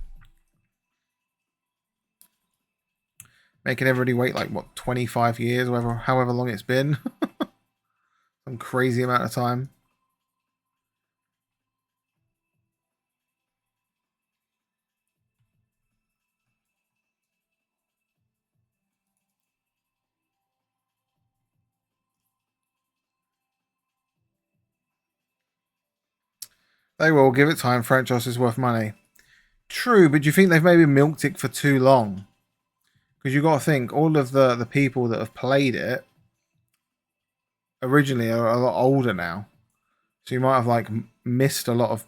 Making everybody wait like what 25 years, or however long it's been. Some crazy amount of time. They will give it time. Franchise is worth money. True, but do you think they've maybe milked it for too long? Because you've got to think, all of the people that have played it originally are a lot older now. So you might have like missed a lot of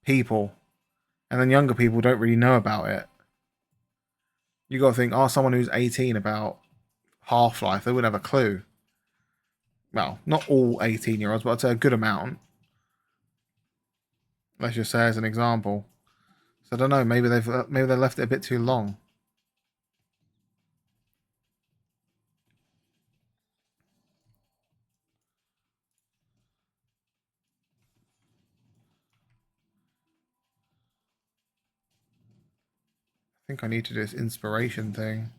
people. And then younger people don't really know about it. You got to think, someone who's 18 about Half-Life, they wouldn't have a clue. Well, not all 18-year-olds, but I'd say a good amount. Let's just say as an example. So I don't know. Maybe they left it a bit too long. I think I need to do this inspiration thing.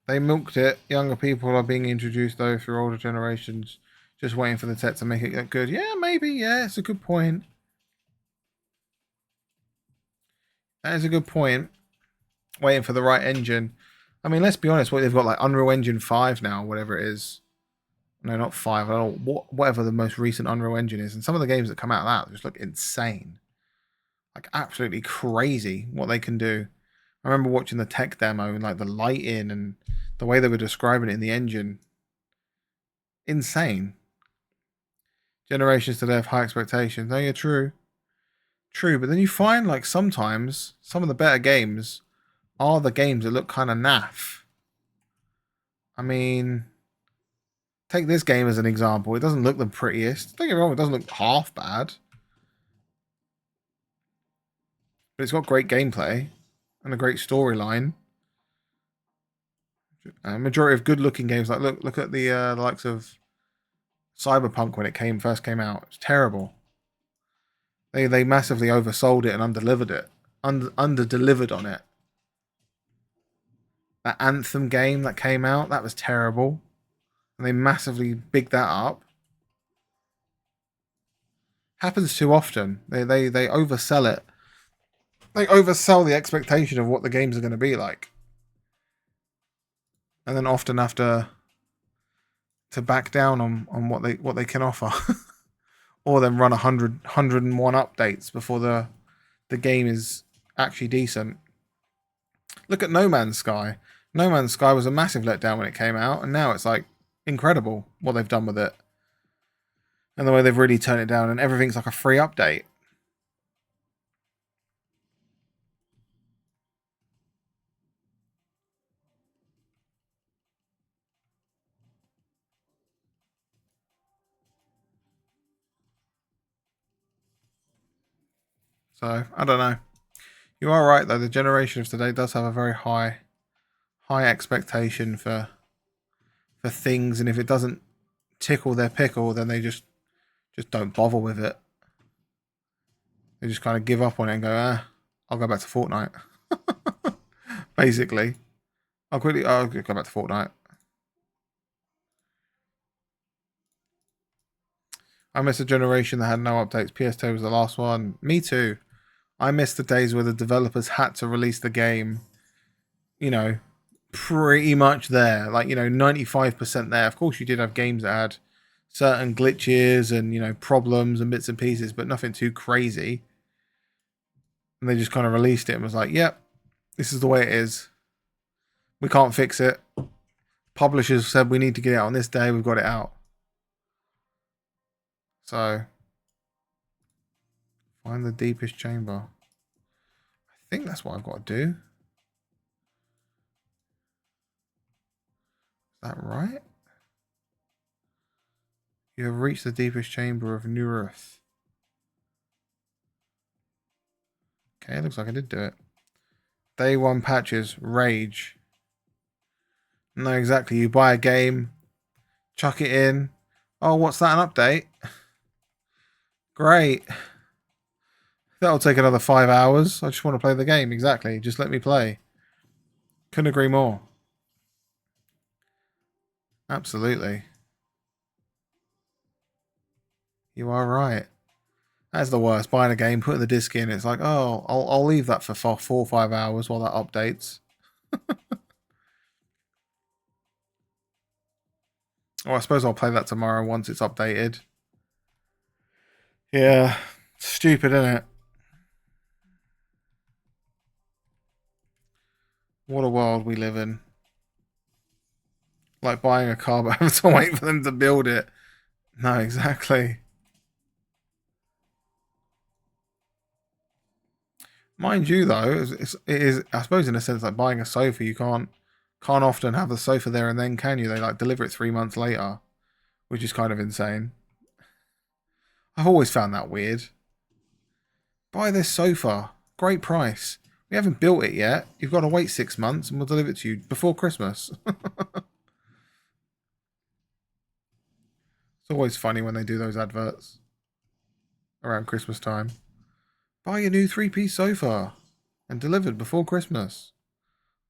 They milked it. Younger people are being introduced though through older generations, just waiting for the tech to make it look good. Yeah, maybe. Yeah, it's a good point. That is a good point. Waiting for the right engine. I mean, let's be honest. What they've got like Unreal Engine 5 now, whatever it is. No, not 5. I don't know whatever the most recent Unreal Engine is. And some of the games that come out of that just look insane, like absolutely crazy what they can do. I remember watching the tech demo and like the lighting and the way they were describing it in the engine. Insane. Generations today have high expectations. No, you're true. True, but then you find like sometimes some of the better games are the games that look kind of naff. I mean, take this game as an example. It doesn't look the prettiest. Don't get me wrong, it doesn't look half bad. But it's got great gameplay and a great storyline. A majority of good-looking games, like look at the likes of Cyberpunk when it first came out. It's terrible. They massively oversold it and underdelivered it. Under-delivered on it. That Anthem game that came out, that was terrible. And they massively bigged that up. Happens too often. They oversell it. They oversell the expectation of what the games are going to be like. And then often have to back down on what they can offer. Or then run 101 updates before the game is actually decent. Look at No Man's Sky. No Man's Sky was a massive letdown when it came out, and now it's like incredible what they've done with it. And the way they've really turned it down, and everything's like a free update. So, I don't know. You are right though, the generation of today does have a very high expectation for things, and if it doesn't tickle their pickle, then they just don't bother with it. They just kind of give up on it and go, I'll go back to Fortnite. Basically. I'll go back to Fortnite. I miss a generation that had no updates. PS2 was the last one. Me too. I miss the days where the developers had to release the game, you know, pretty much there. Like, 95% there. Of course, you did have games that had certain glitches and, problems and bits and pieces, but nothing too crazy. And they just kind of released it and was like, yep, this is the way it is. We can't fix it. Publishers said we need to get it out on this day. We've got it out. So, find the deepest chamber. I think that's what I've got to do. Is that right? You have reached the deepest chamber of New Earth. Okay, looks like I did do it. Day 1 patches, rage. No, exactly. You buy a game, chuck it in. Oh, what's that, an update? Great. That'll take another 5 hours. I just want to play the game. Exactly. Just let me play. Couldn't agree more. Absolutely. You are right. That's the worst. Buying a game, putting the disc in. It's like, oh, I'll leave that for 4 or 5 hours while that updates. Oh, I suppose I'll play that tomorrow once it's updated. Yeah. Stupid, isn't it? What a world we live in. Like buying a car but having to wait for them to build it. No, exactly. Mind you, though, it is, I suppose, in a sense, like buying a sofa. You can't often have the sofa there and then, can you? They like deliver it 3 months later, which is kind of insane. I've always found that weird. Buy this sofa. Great price. We haven't built it yet. You've got to wait 6 months and we'll deliver it to you before Christmas. It's always funny when they do those adverts around Christmas time. Buy your new 3-piece sofa and delivered before Christmas.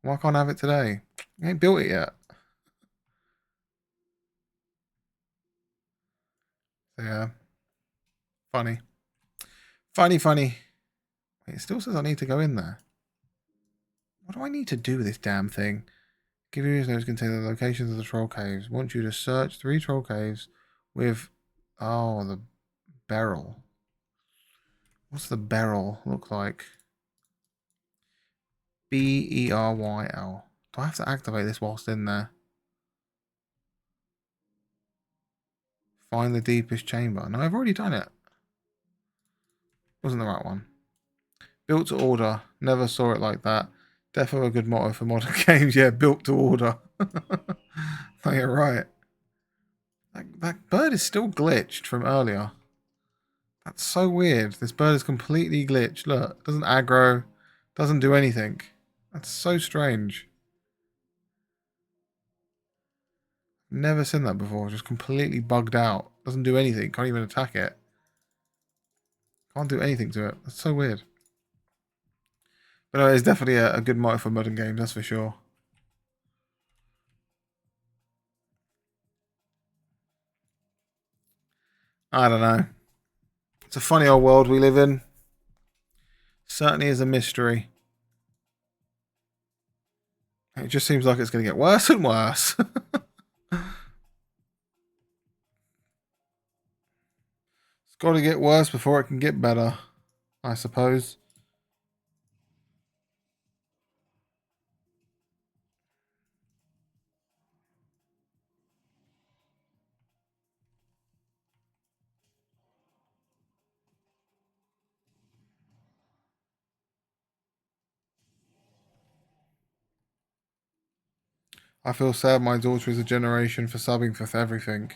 Why can't I have it today? I ain't built it yet. So yeah. Funny. Funny. Wait, it still says I need to go in there. What do I need to do with this damn thing? Give you those contain the locations of the troll caves. Want you to search 3 troll caves with... Oh, the beryl. What's the beryl look like? B-E-R-Y-L. Do I have to activate this whilst in there? Find the deepest chamber. No, I've already done it. Wasn't the right one. Built to order. Never saw it like that. Definitely a good motto for modern games. Yeah, built to order. No, you're right. That bird is still glitched from earlier. That's so weird. This bird is completely glitched. Look, doesn't aggro. Doesn't do anything. That's so strange. Never seen that before. Just completely bugged out. Doesn't do anything. Can't even attack it. Can't do anything to it. That's so weird. But no, it's definitely a good motto for modern games, that's for sure. I don't know. It's a funny old world we live in. Certainly is a mystery. It just seems like it's going to get worse and worse. It's got to get worse before it can get better, I suppose. I feel sad my daughter is a generation for subbing for everything.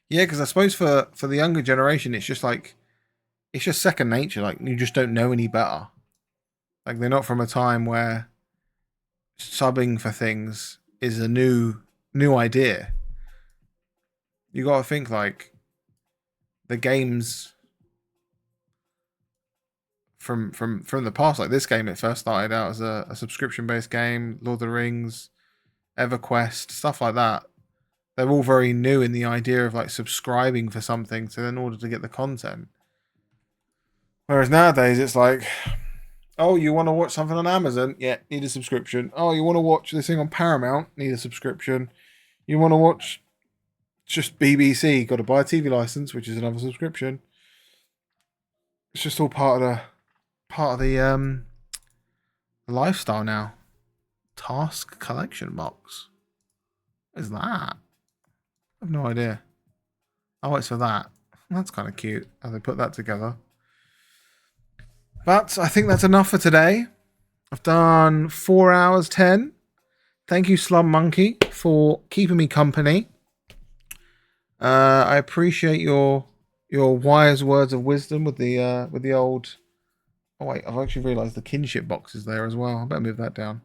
Yeah, because I suppose for the younger generation, it's just like, it's just second nature. Like, you just don't know any better. Like, they're not from a time where subbing for things is a new idea. You got to think, like, the games from the past, like this game, it first started out as a subscription-based game, Lord of the Rings, EverQuest, stuff like that. They're all very new in the idea of like subscribing for something in order to get the content. Whereas nowadays it's like, oh, you want to watch something on Amazon? Yeah, need a subscription. Oh, you want to watch this thing on Paramount? Need a subscription. You want to watch just BBC? Got to buy a TV license, which is another subscription. It's just all part of the lifestyle now. Task collection box. What is that? I have no idea. Oh, it's for that. That's kind of cute how they put that together. But I think that's enough for today. I've done 4 hours 10. Thank you, Slum Monkey, for keeping me company. I appreciate your wise words of wisdom with the old. Oh wait, I've actually realised the kinship box is there as well. I better move that down.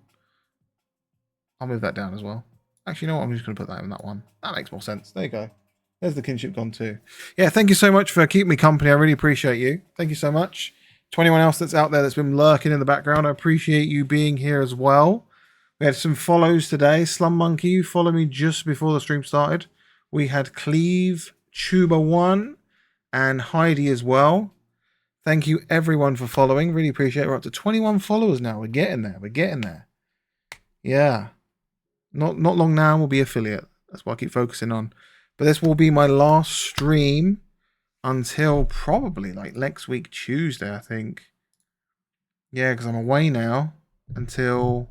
I'll move that down as well. Actually, you know what? I'm just going to put that in that one. That makes more sense. There you go. There's the kinship gone too. Yeah, thank you so much for keeping me company. I really appreciate you. Thank you so much. To anyone else that's out there that's been lurking in the background, I appreciate you being here as well. We had some follows today. Slum Monkey, you followed me just before the stream started. We had Cleve, Tuba1, and Heidi as well. Thank you everyone for following. Really appreciate it. We're up to 21 followers now. We're getting there. We're getting there. Yeah. Not long now, we'll be affiliate. That's what I keep focusing on. But this will be my last stream until probably like next week, Tuesday, I think. Yeah, because I'm away now until,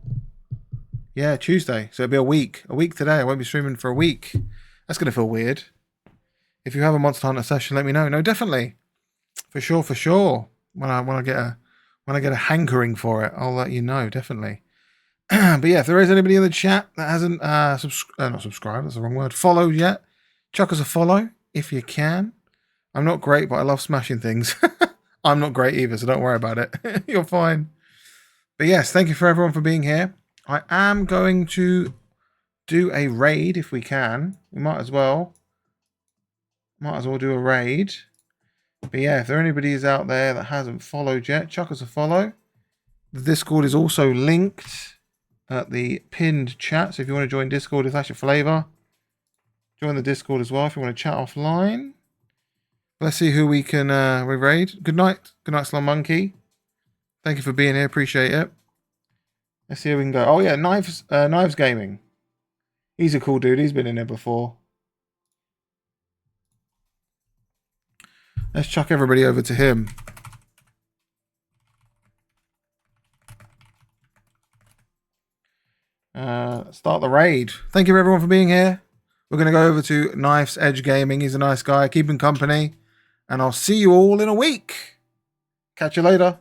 yeah, Tuesday. So it'll be a week. A week today. I won't be streaming for a week. That's going to feel weird. If you have a Monster Hunter session, let me know. No, definitely. For sure. When I get a hankering for it, I'll let you know, definitely. But yeah, if there is anybody in the chat that hasn't not subscribed, that's the wrong word, followed yet, chuck us a follow if you can. I'm not great, but I love smashing things. I'm not great either, so don't worry about it. You're fine. But yes, thank you for everyone for being here. I am going to do a raid if we can. We might as well. Might as well do a raid. But yeah, if there anybody is out there that hasn't followed yet, chuck us a follow. The Discord is also linked at the pinned chat. So if you want to join Discord, if that's your flavour, join the Discord as well if you want to chat offline. Let's see who we can raid. Good night. Good night, Slum Monkey. Thank you for being here. Appreciate it. Let's see how we can go. Oh yeah, Knives Gaming. He's a cool dude. He's been in there before. Let's chuck everybody over to him. Start the raid. Thank you everyone for being here. We're going to go over to Knife's Edge Gaming. He's a nice guy. Keep him company. And I'll see you all in a week. Catch you later.